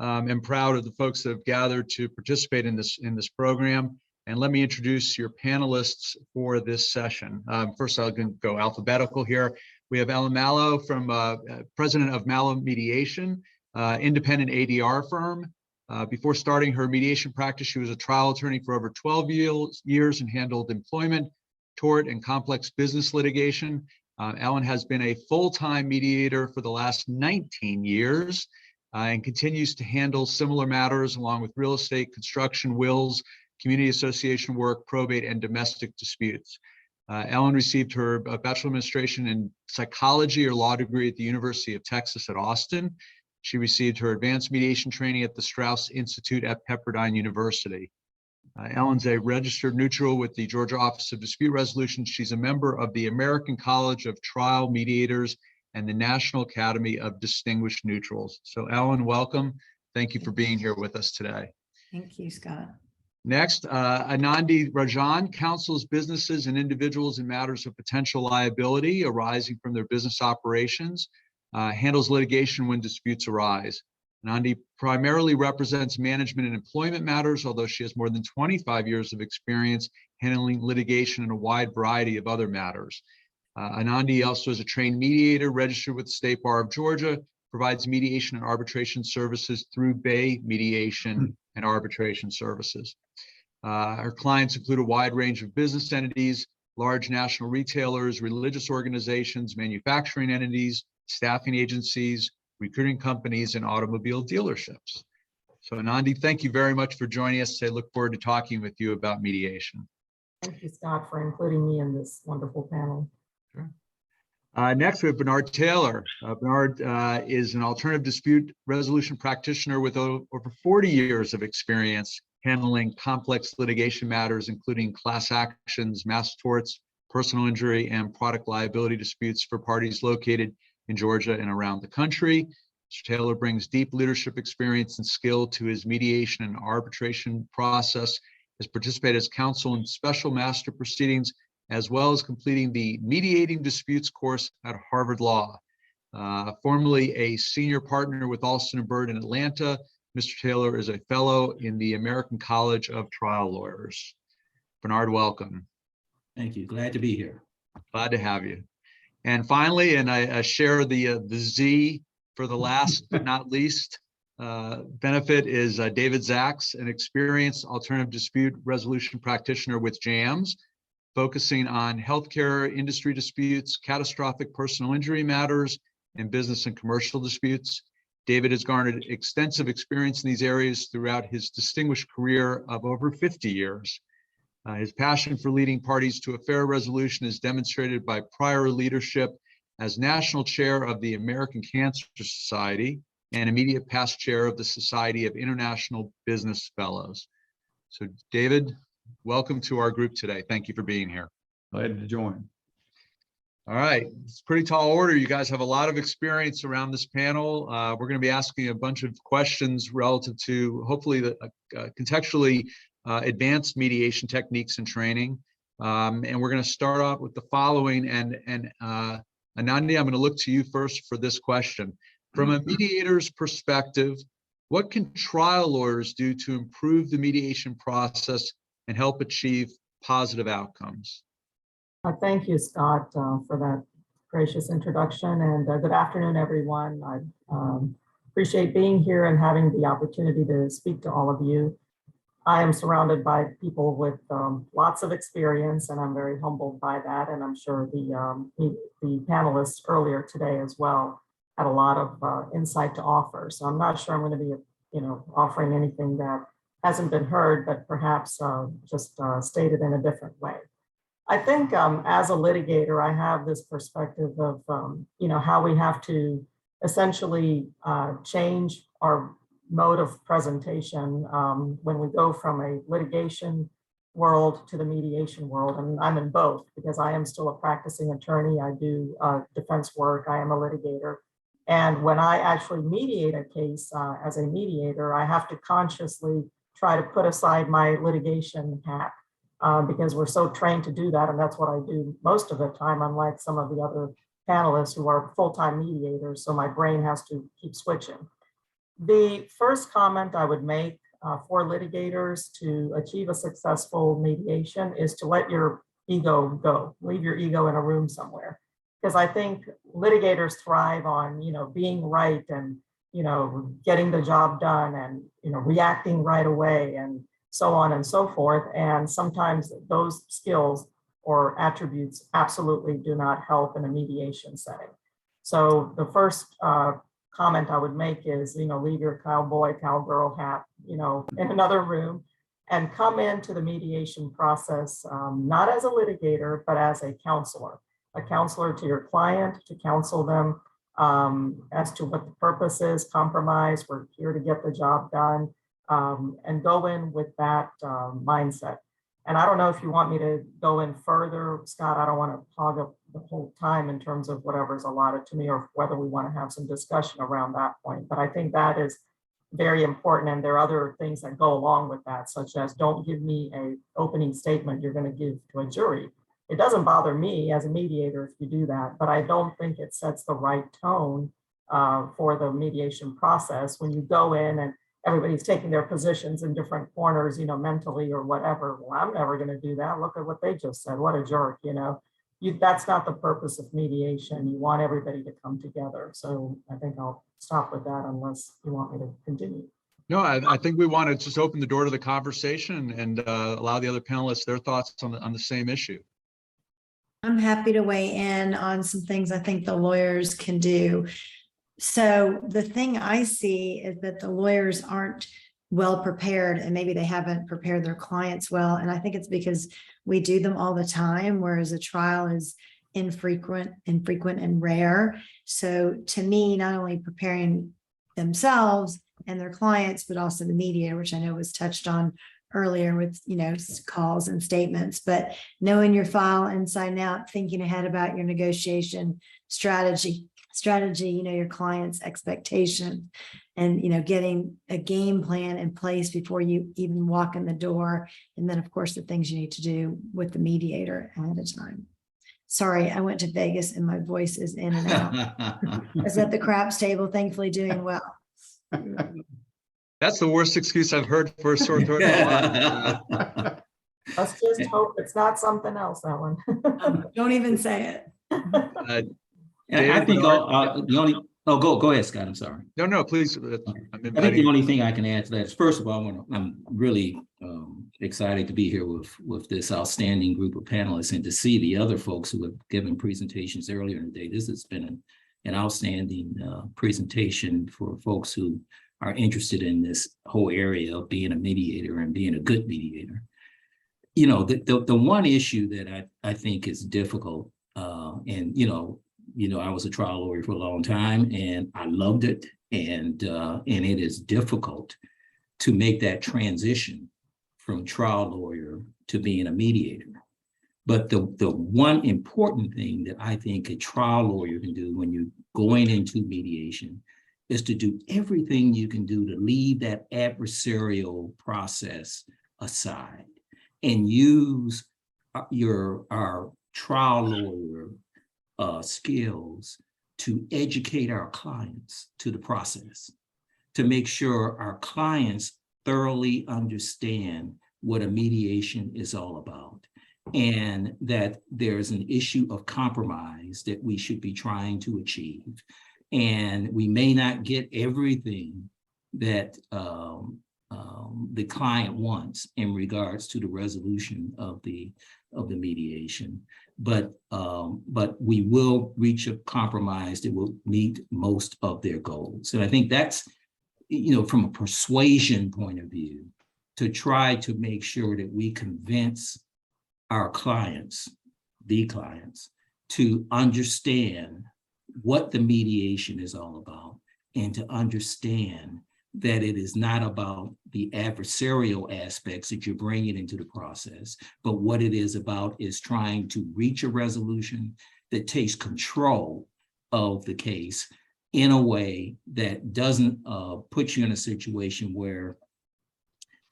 am proud of the folks that have gathered to participate in this program. And let me introduce your panelists for this session. First, I'll go alphabetical here. We have Ellen Mallow, president of Mallow Mediation, independent ADR firm. Before starting her mediation practice, she was a trial attorney for over 12 years and handled employment, tort, and complex business litigation. Ellen has been a full-time mediator for the last 19 years and continues to handle similar matters along with real estate, construction, wills, community association work, probate, and domestic disputes. Ellen received her Bachelor of Administration in Psychology or Law degree at the University of Texas at Austin. She received her advanced mediation training at the Strauss Institute at Pepperdine University. Ellen's a registered neutral with the Georgia Office of Dispute Resolution. She's a member of the American College of Trial Mediators and the National Academy of Distinguished Neutrals. So Ellen, welcome. Thank you for being here with us today. Thank you, Scott. Next, Anandi Rajan counsels businesses and individuals in matters of potential liability arising from their business operations, handles litigation when disputes arise. Anandi primarily represents management and employment matters, although she has more than 25 years of experience handling litigation in a wide variety of other matters. Anandi also is a trained mediator registered with the State Bar of Georgia, provides mediation and arbitration services through Bay Mediation and Arbitration Services. Her clients include a wide range of business entities, large national retailers, religious organizations, manufacturing entities, staffing agencies, recruiting companies, and automobile dealerships. So Anandi, thank you very much for joining us today. Look forward to talking with you about mediation. Thank you, Scott, for including me in this wonderful panel. Sure. Next, we have Bernard Taylor. Bernard is an alternative dispute resolution practitioner with over 40 years of experience handling complex litigation matters, including class actions, mass torts, personal injury, and product liability disputes for parties located in Georgia and around the country. Mr. Taylor brings deep leadership experience and skill to his mediation and arbitration process. has participated as counsel in special master proceedings, as well as completing the Mediating Disputes course at Harvard Law. Formerly a senior partner with Alston & Bird in Atlanta, Mr. Taylor is a fellow in the American College of Trial Lawyers. Bernard, welcome. Thank you. Glad to be here. Glad to have you. And finally, and I share the Z for the last but not least benefit, is David Zaks, an experienced alternative dispute resolution practitioner with JAMS, focusing on healthcare industry disputes, catastrophic personal injury matters, and business and commercial disputes. David has garnered extensive experience in these areas throughout his distinguished career of over 50 years. His passion for leading parties to a fair resolution is demonstrated by prior leadership as national chair of the American Cancer Society and immediate past chair of the Society of International Business Fellows. So David, welcome to our group today. Thank you for being here. Glad to join. All right, it's a pretty tall order. You guys have a lot of experience around this panel. We're going to be asking a bunch of questions relative to hopefully the contextually advanced mediation techniques and training. And we're going to start off with the following. And Anandi, I'm going to look to you first for this question. From a mediator's perspective, what can trial lawyers do to improve the mediation process and help achieve positive outcomes? Thank you, Scott, for that gracious introduction, and good afternoon, everyone. I appreciate being here and having the opportunity to speak to all of you. I am surrounded by people with lots of experience, and I'm very humbled by that. And I'm sure the panelists earlier today as well had a lot of insight to offer. So I'm not sure I'm going to be, offering anything that hasn't been heard, but perhaps just stated in a different way. I think as a litigator, I have this perspective of, how we have to essentially change our mode of presentation when we go from a litigation world to the mediation world. And I'm in both because I am still a practicing attorney. I do defense work. I am a litigator. And when I actually mediate a case as a mediator, I have to consciously try to put aside my litigation hat. Because we're so trained to do that, and that's what I do most of the time, unlike some of the other panelists who are full-time mediators, so my brain has to keep switching. The first comment I would make for litigators to achieve a successful mediation is to let your ego go, leave your ego in a room somewhere. Because I think litigators thrive on, being right and, getting the job done and, reacting right away and so on and so forth. And sometimes those skills or attributes absolutely do not help in a mediation setting. So the first comment I would make is, leave your cowboy, cowgirl hat, in another room and come into the mediation process, not as a litigator, but as a counselor to your client, to counsel them as to what the purpose is, compromise, we're here to get the job done. And go in with that mindset. And I don't know if you want me to go in further, Scott. I don't want to hog up the whole time in terms of whatever's allotted to me or whether we want to have some discussion around that point. But I think that is very important. And there are other things that go along with that, such as don't give me an opening statement you're going to give to a jury. It doesn't bother me as a mediator if you do that, but I don't think it sets the right tone for the mediation process when you go in and everybody's taking their positions in different corners, mentally or whatever. Well, I'm never going to do that. Look at what they just said. What a jerk, that's not the purpose of mediation. You want everybody to come together. So I think I'll stop with that unless you want me to continue. No, I think we want to just open the door to the conversation and allow the other panelists their thoughts on the same issue. I'm happy to weigh in on some things I think the lawyers can do. So the thing I see is that the lawyers aren't well prepared and maybe they haven't prepared their clients well. And I think it's because we do them all the time, whereas a trial is infrequent and rare. So to me, not only preparing themselves and their clients, but also the mediator, which I know was touched on earlier with, calls and statements, but knowing your file inside and out, thinking ahead about your negotiation strategy strategy, your client's expectation, and, getting a game plan in place before you even walk in the door. And then, of course, the things you need to do with the mediator ahead of time. Sorry, I went to Vegas and my voice is in and out. I was at the craps table, thankfully doing well. That's the worst excuse I've heard for a sore throat. in a while. Let's just hope it's not something else, Ellen. Don't even say it. Uh, And I David, think the only, oh, go ahead, Scott, I'm sorry. No, please. I'm I think inviting. the only thing I can add to that is, first of all, I'm really excited to be here with this outstanding group of panelists and to see the other folks who have given presentations earlier in the day. This has been an outstanding presentation for folks who are interested in this whole area of being a mediator and being a good mediator. The one issue that I think is difficult, and I was a trial lawyer for a long time and I loved it, and it is difficult to make that transition from trial lawyer to being a mediator. But the one important thing that I think a trial lawyer can do when you're going into mediation is to do everything you can do to leave that adversarial process aside and use our trial lawyer skills to educate our clients to the process, to make sure our clients thoroughly understand what a mediation is all about, and that there's an issue of compromise that we should be trying to achieve. And we may not get everything that the client wants in regards to the resolution of the mediation, but we will reach a compromise that will meet most of their goals. And I think that's, from a persuasion point of view, to try to make sure that we convince our clients, to understand what the mediation is all about, and to understand that it is not about the adversarial aspects that you're bringing into the process, but what it is about is trying to reach a resolution that takes control of the case in a way that doesn't put you in a situation where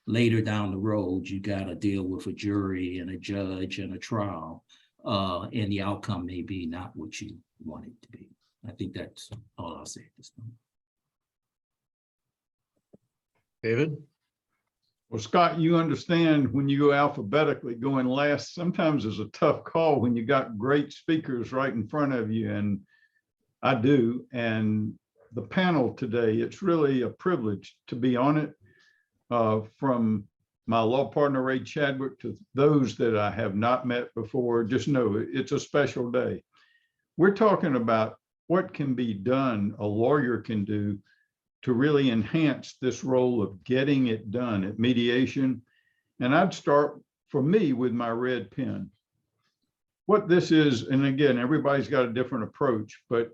later down the road, you got to deal with a jury and a judge and a trial, and the outcome may be not what you want it to be. I think that's all I'll say at this point. David? Well, Scott, you understand when you go alphabetically, going last sometimes is a tough call when you got great speakers right in front of you, and I do. And the panel today, it's really a privilege to be on it. From my law partner, Ray Chadwick, to those that I have not met before, just know it's a special day. We're talking about what can be done, a lawyer can do to really enhance this role of getting it done at mediation. And I'd start, for me, with my red pen. What this is, and again, everybody's got a different approach, but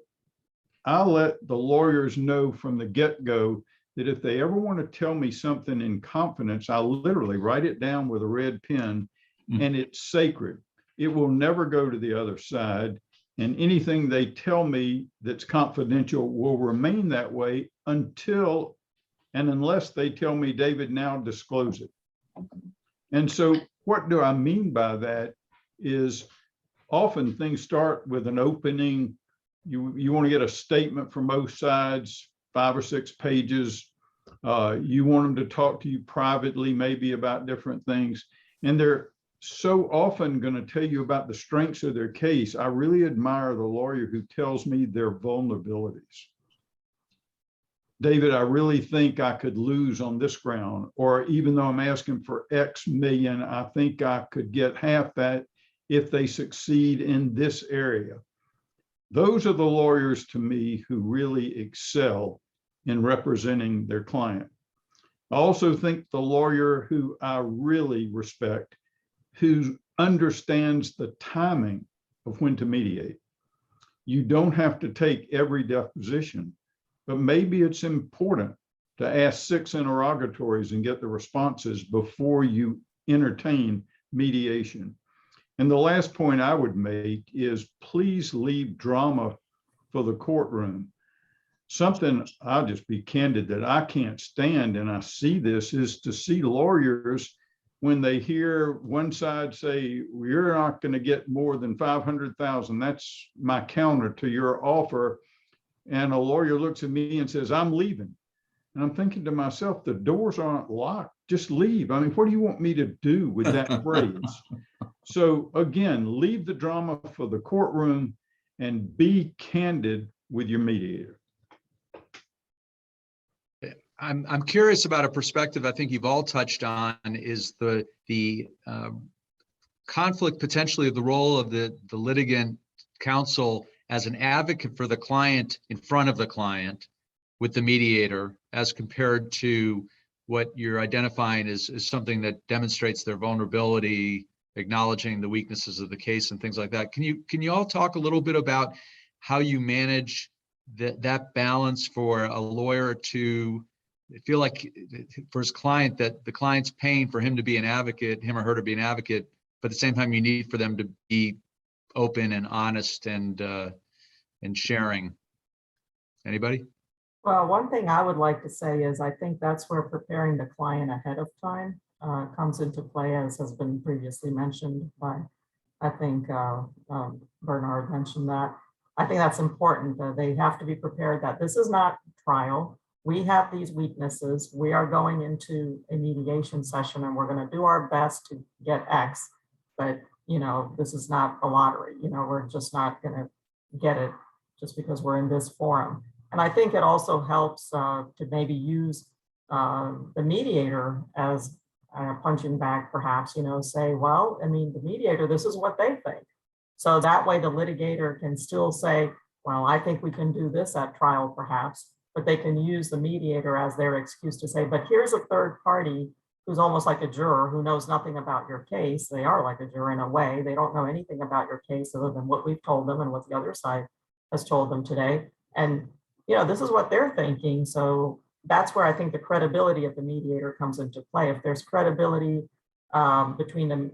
I'll let the lawyers know from the get-go that if they ever want to tell me something in confidence, I'll literally write it down with a red pen, and it's sacred. It will never go to the other side. And anything they tell me that's confidential will remain that way until and unless they tell me, David, now disclose it. And so what do I mean by that is often things start with an opening. You want to get a statement from both sides, 5 or 6 pages. You want them to talk to you privately, maybe about different things. And they're so often going to tell you about the strengths of their case. I really admire the lawyer who tells me their vulnerabilities. David, I really think I could lose on this ground, or even though I'm asking for X million, I think I could get half that if they succeed in this area. Those are the lawyers to me who really excel in representing their client. I also think the lawyer who I really respect, who understands the timing of when to mediate. You don't have to take every deposition, but maybe it's important to ask 6 interrogatories and get the responses before you entertain mediation. And the last point I would make is please leave drama for the courtroom. Something, I'll just be candid, that I can't stand, and I see this, is to see lawyers when they hear one side say, well, you're not going to get more than 500,000. That's my counter to your offer. And a lawyer looks at me and says, I'm leaving. And I'm thinking to myself, the doors aren't locked. Just leave. I mean, what do you want me to do with that phrase? So again, leave the drama for the courtroom and be candid with your mediator. I'm curious about a perspective I think you've all touched on, is the conflict potentially of the role of the litigant counsel as an advocate for the client in front of the client with the mediator, as compared to what you're identifying as something that demonstrates their vulnerability, acknowledging the weaknesses of the case and things like that. Can you all talk a little bit about how you manage that balance for a lawyer to feel like for his client that the client's paying for him to be an advocate, him or her to be an advocate, but at the same time you need for them to be open and honest and sharing? Anybody? Well, one thing I would like to say is I think that's where preparing the client ahead of time comes into play, as has been previously mentioned by, I think Bernard mentioned that. I think that's important. They have to be prepared that this is not trial. We have these weaknesses. We are going into a mediation session and we're going to do our best to get X, but this is not a lottery. We're just not going to get it just because we're in this forum. And I think it also helps to maybe use the mediator as a punching bag, perhaps, say, well, I mean, the mediator, this is what they think. So that way the litigator can still say, well, I think we can do this at trial, perhaps, but they can use the mediator as their excuse to say, but here's a third party who's almost like a juror who knows nothing about your case. They are like a juror in a way. They don't know anything about your case other than what we've told them and what the other side has told them today. And this is what they're thinking. So that's where I think the credibility of the mediator comes into play. If there's credibility between them,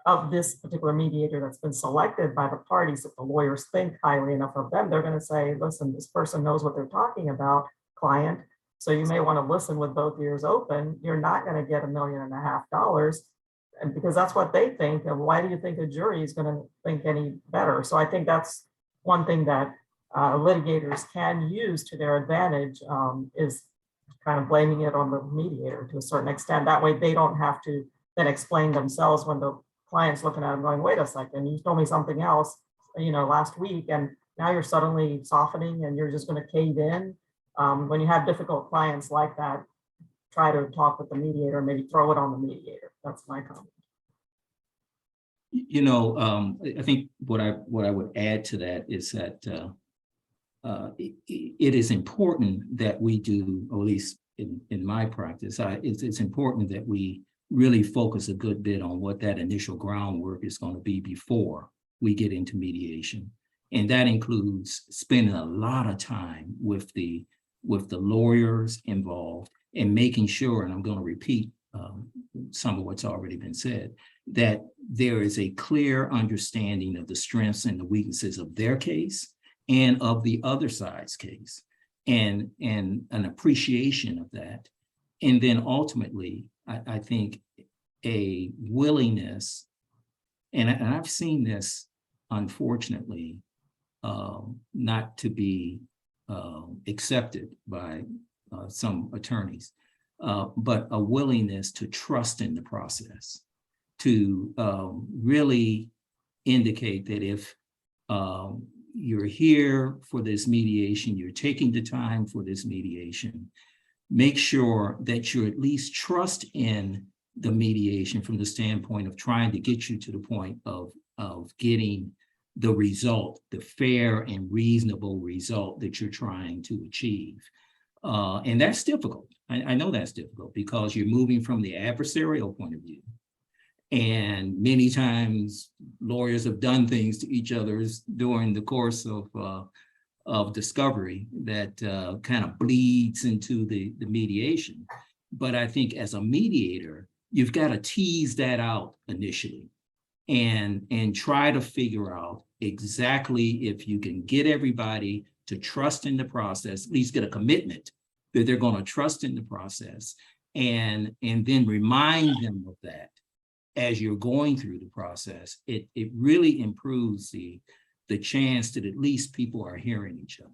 of this particular mediator that's been selected by the parties, if the lawyers think highly enough of them, they're going to say, listen, this person knows what they're talking about, client. So you may want to listen with both ears open. You're not going to get $1.5 million, and because that's what they think. And why do you think a jury is going to think any better? So I think that's one thing that litigators can use to their advantage, is kind of blaming it on the mediator to a certain extent. That way they don't have to then explain themselves when the client's looking at them going, wait a second, you told me something else, last week, and now you're suddenly softening and you're just going to cave in. When you have difficult clients like that, try to talk with the mediator, maybe throw it on the mediator. That's my comment. I think what I would add to that is that it is important that we do, or at least in my practice, it's important that we really focus a good bit on what that initial groundwork is going to be before we get into mediation. And that includes spending a lot of time with the lawyers involved and making sure, and I'm going to repeat some of what's already been said, that there is a clear understanding of the strengths and the weaknesses of their case and of the other side's case, and an appreciation of that. And then ultimately, I think a willingness, and I've seen this, unfortunately, not to be accepted by some attorneys, but a willingness to trust in the process, to really indicate that if you're here for this mediation, you're taking the time for this mediation, make sure that you at least trust in the mediation from the standpoint of trying to get you to the point of getting the result, the fair and reasonable result that you're trying to achieve. And that's difficult. I know that's difficult because you're moving from the adversarial point of view. And many times lawyers have done things to each other during the course of discovery that kind of bleeds into the mediation. But I think as a mediator, you've got to tease that out initially and try to figure out exactly if you can get everybody to trust in the process, at least get a commitment that they're going to trust in the process, and then remind them of that as you're going through the process. It really improves the chance that at least people are hearing each other.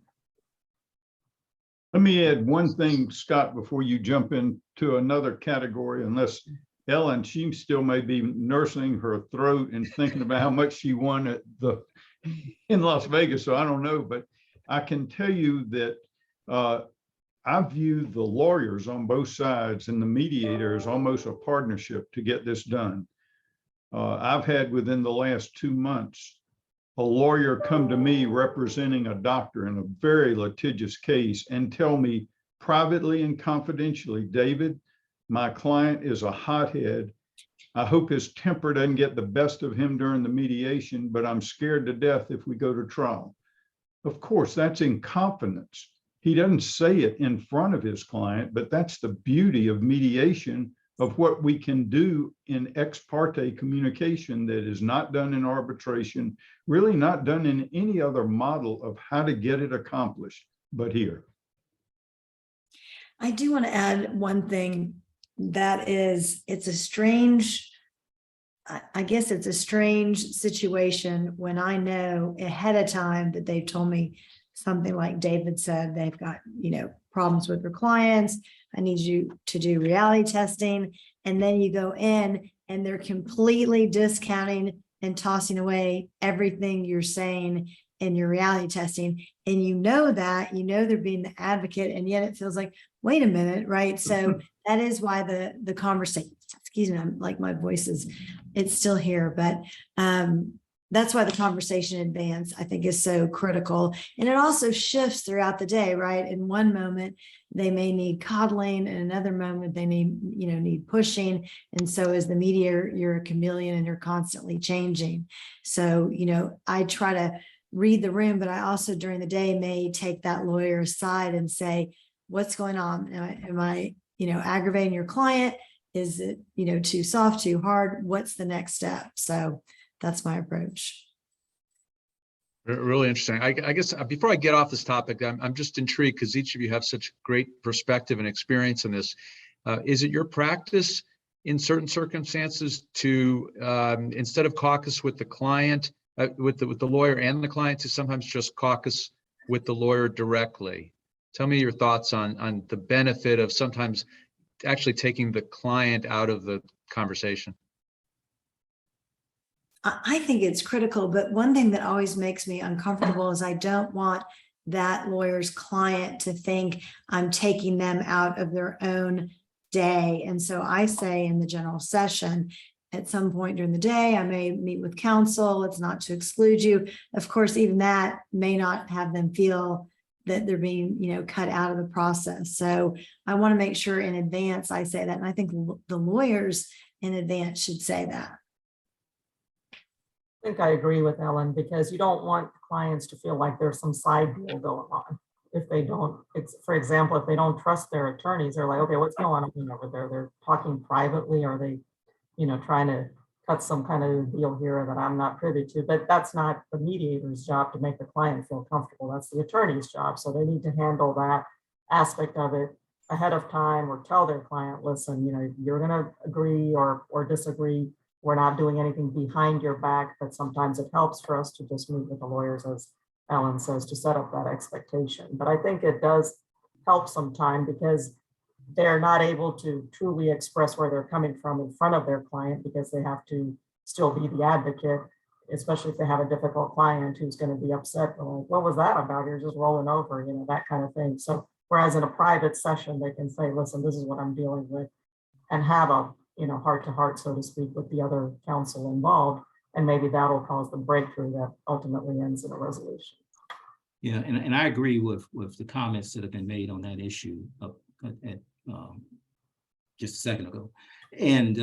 Let me add one thing, Scott, before you jump into another category, unless Ellen, she still may be nursing her throat and thinking about how much she won at in Las Vegas, so I don't know, but I can tell you that I view the lawyers on both sides and the mediator as almost a partnership to get this done. I've had within the last 2 months, a lawyer come to me representing a doctor in a very litigious case and tell me privately and confidentially, David, my client is a hothead. I hope his temper doesn't get the best of him during the mediation, but I'm scared to death if we go to trial. Of course, that's in confidence. He doesn't say it in front of his client, but that's the beauty of mediation, of what we can do in ex parte communication that is not done in arbitration, really not done in any other model of how to get it accomplished, but here. I do want to add one thing, that is, it's a strange, I guess it's a strange situation when I know ahead of time that they've told me something like David said, they've got, problems with their clients. I need you to do reality testing. And then you go in and they're completely discounting and tossing away everything you're saying in your reality testing. And that, they're being the advocate, and yet it feels like, wait a minute, right? So that is why the conversation, excuse me, I'm like, my voice it's still here, but that's why the conversation in advance, I think, is so critical. And it also shifts throughout the day, right? In one moment, they may need coddling. In another moment, they need pushing. And so as the mediator, you're a chameleon and you're constantly changing. So, I try to read the room, but I also during the day may take that lawyer aside and say, what's going on? Am I aggravating your client? Is it, too soft, too hard? What's the next step? So that's my approach. Really interesting. I guess before I get off this topic, I'm just intrigued because each of you have such great perspective and experience in this. Is it your practice in certain circumstances to, instead of caucus with the client, with the lawyer and the client, to sometimes just caucus with the lawyer directly? Tell me your thoughts on the benefit of sometimes actually taking the client out of the conversation. I think it's critical, but one thing that always makes me uncomfortable is I don't want that lawyer's client to think I'm taking them out of their own day. And so I say in the general session, at some point during the day, I may meet with counsel. It's not to exclude you. Of course, even that may not have them feel that they're being, cut out of the process. So I want to make sure in advance I say that. And I think the lawyers in advance should say that. I think I agree with Ellen, because you don't want clients to feel like there's some side deal going on. If they don't, for example, if they don't trust their attorneys, they're like, okay, what's going on over there? They're talking privately. Are they, trying to cut some kind of deal here that I'm not privy to? But that's not the mediator's job to make the client feel comfortable. That's the attorney's job. So they need to handle that aspect of it ahead of time, or tell their client, listen, you're going to agree or disagree. We're not doing anything behind your back, but sometimes it helps for us to just meet with the lawyers, as Ellen says, to set up that expectation. But I think it does help sometimes, because they're not able to truly express where they're coming from in front of their client, because they have to still be the advocate, especially if they have a difficult client who's going to be upset. Like, what was that about? You're just rolling over, that kind of thing. So whereas in a private session, they can say, listen, this is what I'm dealing with, and have a heart to heart, so to speak, with the other counsel involved. And maybe that'll cause the breakthrough that ultimately ends in a resolution. Yeah, and I agree with the comments that have been made on that issue just a second ago. And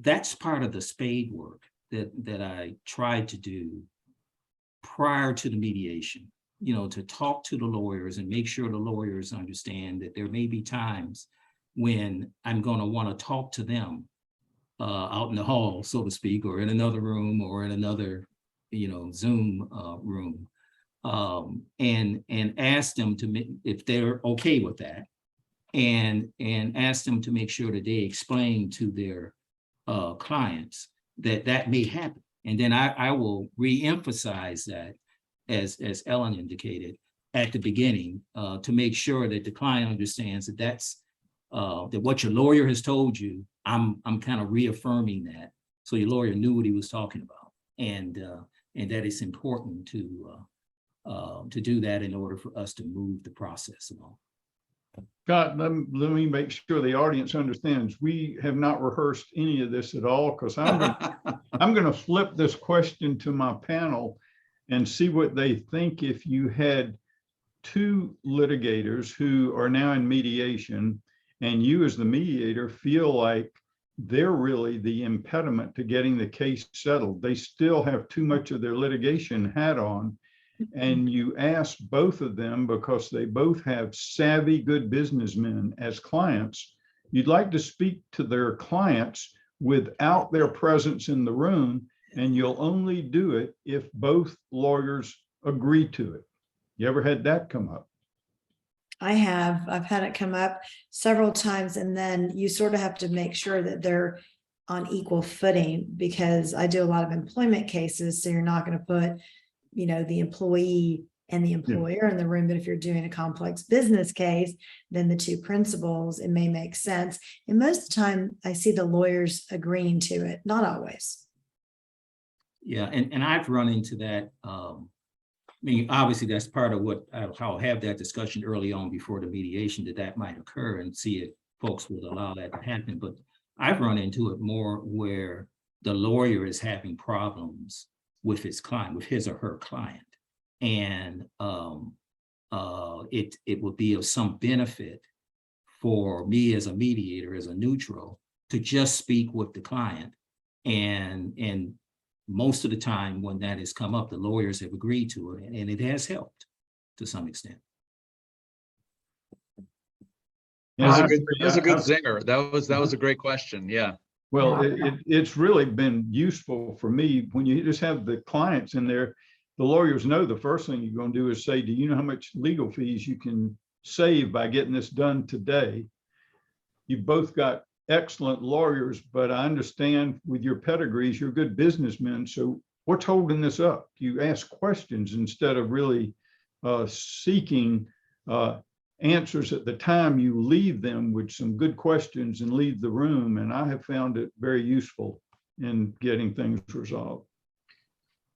that's part of the spade work that I tried to do prior to the mediation. To talk to the lawyers and make sure the lawyers understand that there may be times when I'm going to want to talk to them out in the hall, so to speak, or in another room or in another, Zoom room. And ask them to make, if they're okay with that, and ask them to make sure that they explain to their clients that may happen. And then I will re-emphasize that, as Ellen indicated at the beginning, to make sure that the client understands that that's that what your lawyer has told you, I'm kind of reaffirming that, so your lawyer knew what he was talking about, and that it's important to do that in order for us to move the process along. Scott, let me make sure the audience understands. We have not rehearsed any of this at all, because I'm going to flip this question to my panel and see what they think. If you had two litigators who are now in mediation, and you as the mediator feel like they're really the impediment to getting the case settled, they still have too much of their litigation hat on, and you ask both of them, because they both have savvy, good businessmen as clients, you'd like to speak to their clients without their presence in the room, and you'll only do it if both lawyers agree to it. You ever had that come up? I've had it come up several times, and then you sort of have to make sure that they're on equal footing, because I do a lot of employment cases. So you're not going to put, the employee and the employer in the room. But if you're doing a complex business case, then the two principals, it may make sense. And most of the time I see the lawyers agreeing to it, not always. Yeah, and I've run into that. I mean, obviously, that's part of what I'll have that discussion early on before the mediation, that might occur, and see if folks would allow that to happen. But I've run into it more where the lawyer is having problems with his client, with his or her client. And it would be of some benefit for me as a mediator, as a neutral, to just speak with the client. And most of the time when that has come up, the lawyers have agreed to it, and it has helped to some extent. That was a good zinger. That was a great question. Yeah. Well, it's really been useful for me when you just have the clients in there. The lawyers know the first thing you're going to do is say, do you know how much legal fees you can save by getting this done today? You both got excellent lawyers, but I understand with your pedigrees, you're good businessmen. So what's holding this up? You ask questions instead of really seeking answers at the time. You leave them with some good questions and leave the room. And I have found it very useful in getting things resolved.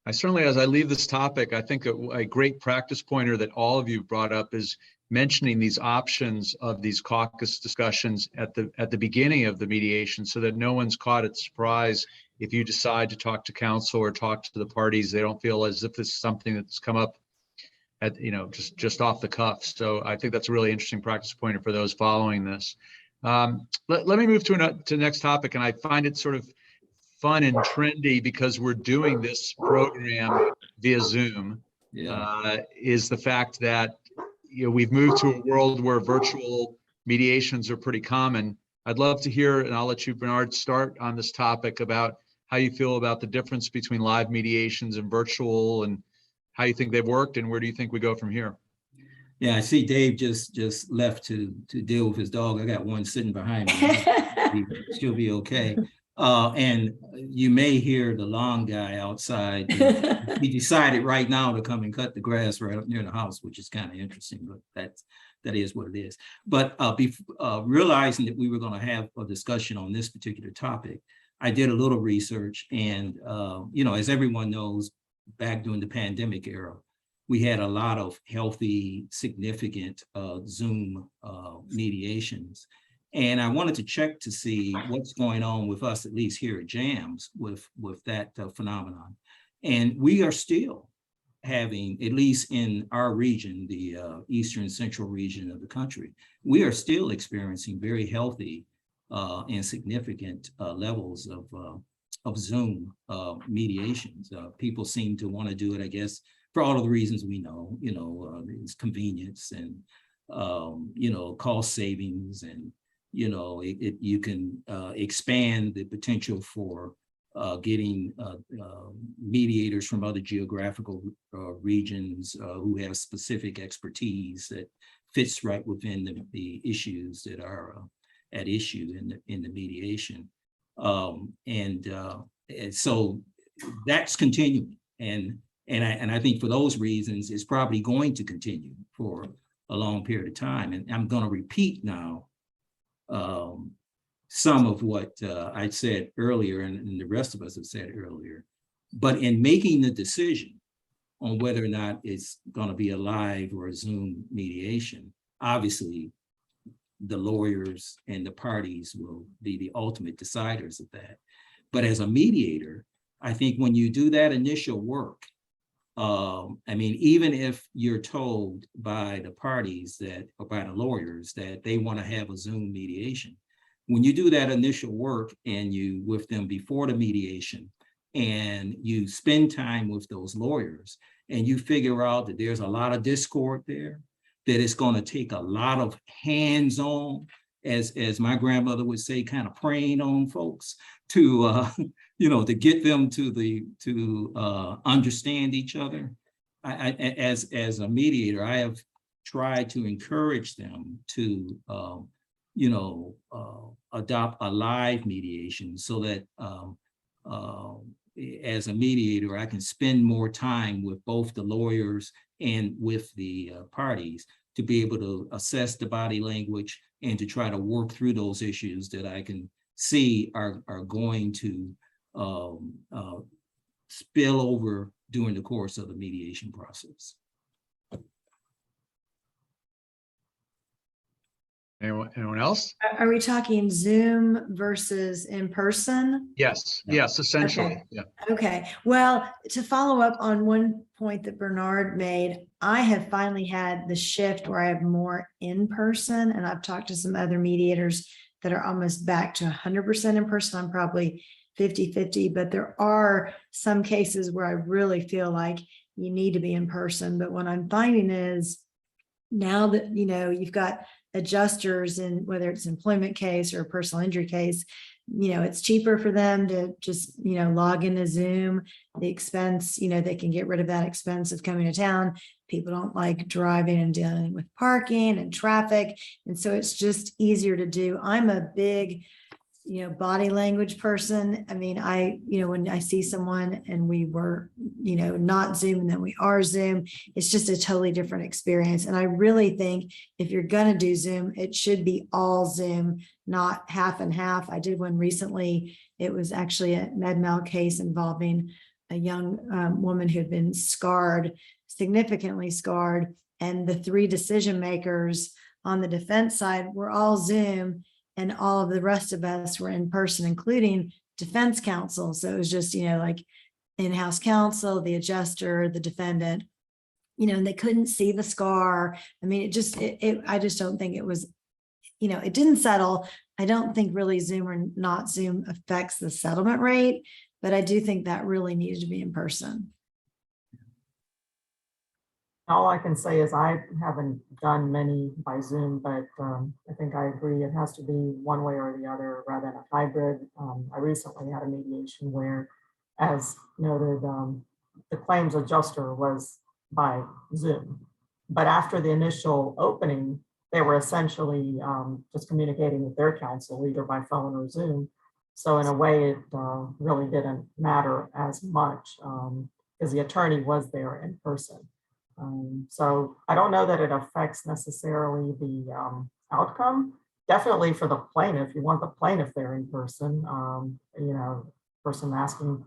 I certainly, as I leave this topic, I think a great practice pointer that all of you brought up is mentioning these options of these caucus discussions at the beginning of the mediation, so that no one's caught at surprise if you decide to talk to counsel or talk to the parties. They don't feel as if this is something that's come up at, just off the cuff. So I think that's a really interesting practice pointer for those following this. Let me move to the next topic, and I find it sort of fun and trendy because we're doing this program via Zoom. Is the fact that we've moved to a world where virtual mediations are pretty common. I'd love to hear, and I'll let you, Bernard, start on this topic about how you feel about the difference between live mediations and virtual, and how you think they've worked, and where do you think we go from here? Yeah, I see Dave just left to deal with his dog. I got one sitting behind me. She'll be okay. And you may hear the lawn guy outside. He decided right now to come and cut the grass right up near the house, which is kind of interesting, but that is what it is. But realizing that we were going to have a discussion on this particular topic, I did a little research, and as everyone knows, back during the pandemic era, we had a lot of healthy, significant Zoom mediations. And I wanted to check to see what's going on with us, at least here at JAMS, with that phenomenon. And we are still having, at least in our region, the Eastern Central region of the country, we are still experiencing very healthy and significant levels of Zoom mediations. People seem to want to do it, I guess, for all of the reasons we know, it's convenience and, cost savings and you can expand the potential for getting mediators from other geographical regions who have specific expertise that fits right within the issues that are at issue in the mediation. And so that's continuing. And I think for those reasons, it's probably going to continue for a long period of time. And I'm going to repeat now some of what I said earlier and the rest of us have said earlier. But in making the decision on whether or not it's going to be a live or a Zoom mediation, obviously the lawyers and the parties will be the ultimate deciders of that. But as a mediator, I think when you do that initial work, I mean, even if you're told by the parties that, or by the lawyers that they want to have a Zoom mediation, when you do that initial work and you with them before the mediation and you spend time with those lawyers and you figure out that there's a lot of discord there, that it's going to take a lot of hands-on, as my grandmother would say, kind of praying on folks to, to get them to understand each other. As a mediator, I have tried to encourage them to, adopt a live mediation so that as a mediator, I can spend more time with both the lawyers and with the parties to be able to assess the body language and to try to work through those issues that I can see are going to spill over during the course of the mediation process. Anyone else? Are we talking Zoom versus in person? Yes, essentially. Okay. Yeah. Okay, well, to follow up on one point that Bernard made, I have finally had the shift where I have more in person, and I've talked to some other mediators that are almost back to 100% in person. I'm probably 50-50, but there are some cases where I really feel like you need to be in person. But what I'm finding is now that, you've got adjusters in whether it's employment case or a personal injury case, it's cheaper for them to just, log into Zoom. The expense, they can get rid of that expense of coming to town. People don't like driving and dealing with parking and traffic. And so it's just easier to do. I'm a big, body language person. I mean, when I see someone and we were, not Zoom and then we are Zoom, it's just a totally different experience. And I really think if you're going to do Zoom, it should be all Zoom, not half and half. I did one recently. It was actually a med mal case involving a young woman who had been scarred, significantly scarred. And the three decision makers on the defense side were all Zoom. And all of the rest of us were in person, including defense counsel. So it was just, like in-house counsel, the adjuster, the defendant, and they couldn't see the scar. I mean, I just don't think it was, it didn't settle. I don't think really Zoom or not Zoom affects the settlement rate, but I do think that really needed to be in person. All I can say is I haven't done many by Zoom, but I think I agree it has to be one way or the other rather than a hybrid. I recently had a mediation where, as noted, the claims adjuster was by Zoom. But after the initial opening, they were essentially just communicating with their counsel, either by phone or Zoom. So in a way, it really didn't matter as much because the attorney was there in person. So I don't know that it affects necessarily the outcome. Definitely for the plaintiff, you want the plaintiff there in person, person asking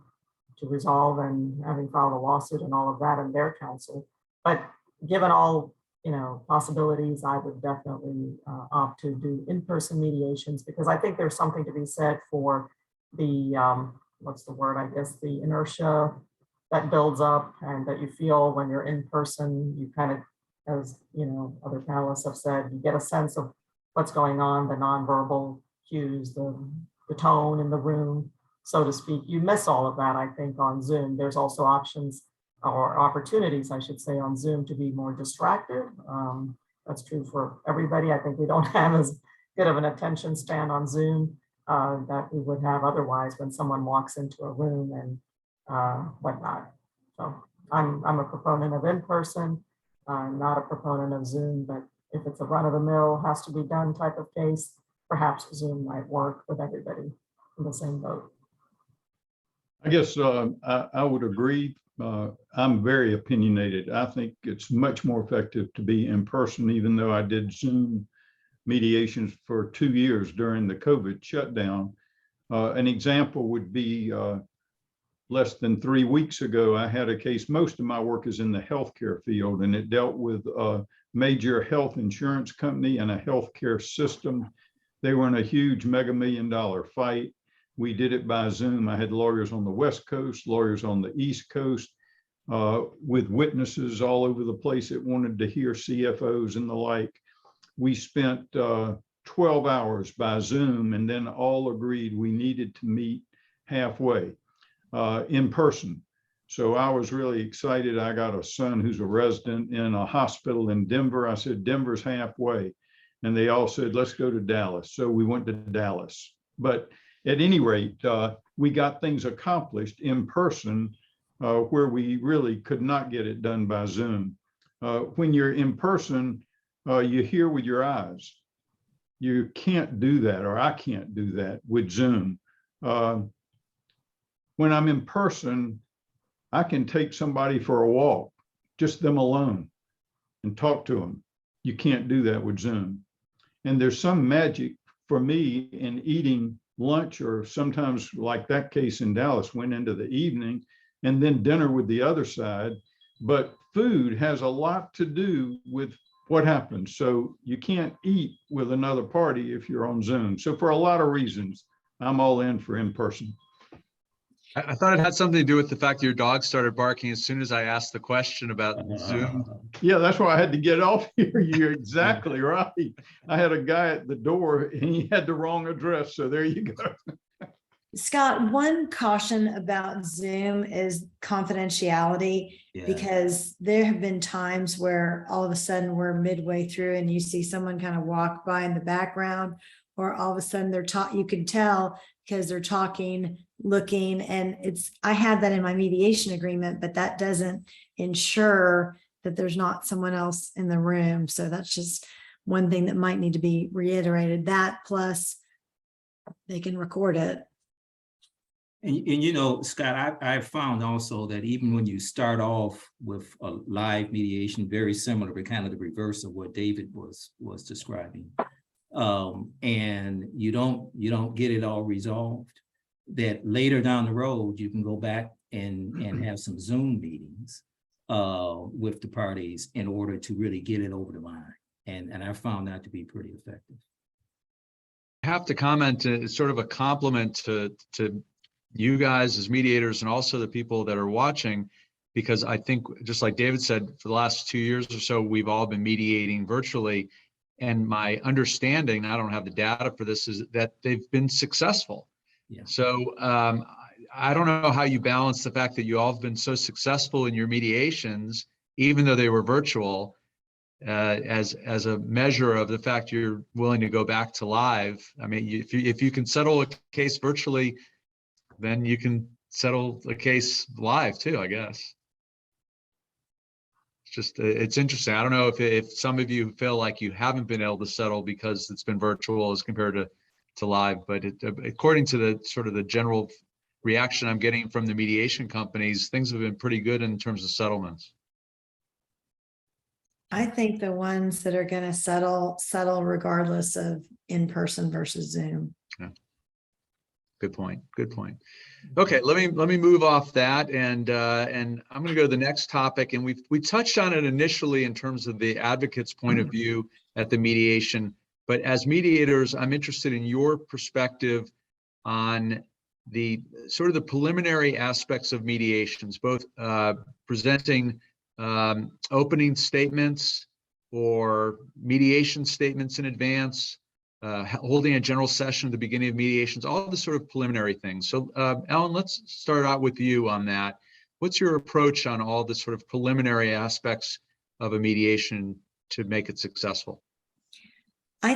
to resolve and having filed a lawsuit and all of that and their counsel. But given all, possibilities, I would definitely opt to do in-person mediations because I think there's something to be said for the, what's the word, I guess, the inertia that builds up and that you feel when you're in person. You kind of, as other panelists have said, you get a sense of what's going on, the nonverbal cues, the tone in the room, so to speak. You miss all of that, I think, on Zoom. There's also options or opportunities, I should say, on Zoom to be more distracted. That's true for everybody. I think we don't have as good of an attention span on Zoom that we would have otherwise when someone walks into a room and whatnot. So I'm a proponent of in-person, not a proponent of Zoom, but if it's a run-of-the-mill, has to be done type of case, perhaps Zoom might work with everybody in the same boat. I guess I would agree. I'm very opinionated. I think it's much more effective to be in person, even though I did Zoom mediations for 2 years during the COVID shutdown. An example would be less than 3 weeks ago, I had a case. Most of my work is in the healthcare field, and it dealt with a major health insurance company and a healthcare system. They were in a huge mega $1 million fight. We did it by Zoom. I had lawyers on the West Coast, lawyers on the East Coast, with witnesses all over the place that wanted to hear CFOs and the like. We spent 12 hours by Zoom, and then all agreed we needed to meet halfway in person. So I was really excited. I got a son who's a resident in a hospital in Denver. I said, Denver's halfway. And they all said, let's go to Dallas. So we went to Dallas. But at any rate, we got things accomplished in person where we really could not get it done by Zoom. When you're in person, you hear with your eyes. You can't do that, or I can't do that with Zoom. When I'm in person, I can take somebody for a walk, just them alone, and talk to them. You can't do that with Zoom. And there's some magic for me in eating lunch, or sometimes like that case in Dallas, went into the evening and then dinner with the other side. But food has a lot to do with what happens. So you can't eat with another party if you're on Zoom. So for a lot of reasons, I'm all in for in person. I thought it had something to do with the fact that your dog started barking as soon as I asked the question about Zoom. Yeah, that's why I had to get off here. You're exactly right. I had a guy at the door and he had the wrong address. So there you go. Scott, one caution about Zoom is confidentiality, because there have been times where all of a sudden we're midway through and you see someone kind of walk by in the background, or all of a sudden they're talking, you can tell because they're talking, looking, and I had that in my mediation agreement, but that doesn't ensure that there's not someone else in the room. So that's just one thing that might need to be reiterated. That plus they can record it. And you know, Scott, I've found also that even when you start off with a live mediation, very similar, but kind of the reverse of what David was describing, and you don't get it all resolved, that later down the road you can go back and have some Zoom meetings with the parties in order to really get it over the line, and I found that to be pretty effective. I have to comment, it's sort of a compliment to you guys as mediators and also the people that are watching, because I think, just like David said, for the last 2 years or so, we've all been mediating virtually. And my understanding, I don't have the data for this, is that they've been successful. Yeah. So I don't know how you balance the fact that you all have been so successful in your mediations, even though they were virtual, as a measure of the fact you're willing to go back to live. I mean, if you can settle a case virtually, then you can settle a case live too, I guess. It's just, it's interesting. I don't know if some of you feel like you haven't been able to settle because it's been virtual as compared to live, but according to the sort of the general reaction I'm getting from the mediation companies, things have been pretty good in terms of settlements. I think the ones that are going to settle regardless of in-person versus Zoom. Yeah. Good point. Good point. Okay, let me move off that, and I'm going to go to the next topic. And we touched on it initially in terms of the advocate's point of view at the mediation. But as mediators, I'm interested in your perspective on the sort of the preliminary aspects of mediations, both presenting opening statements or mediation statements in advance, holding a general session at the beginning of mediations, all the sort of preliminary things. So Ellen, let's start out with you on that. What's your approach on all the sort of preliminary aspects of a mediation to make it successful? I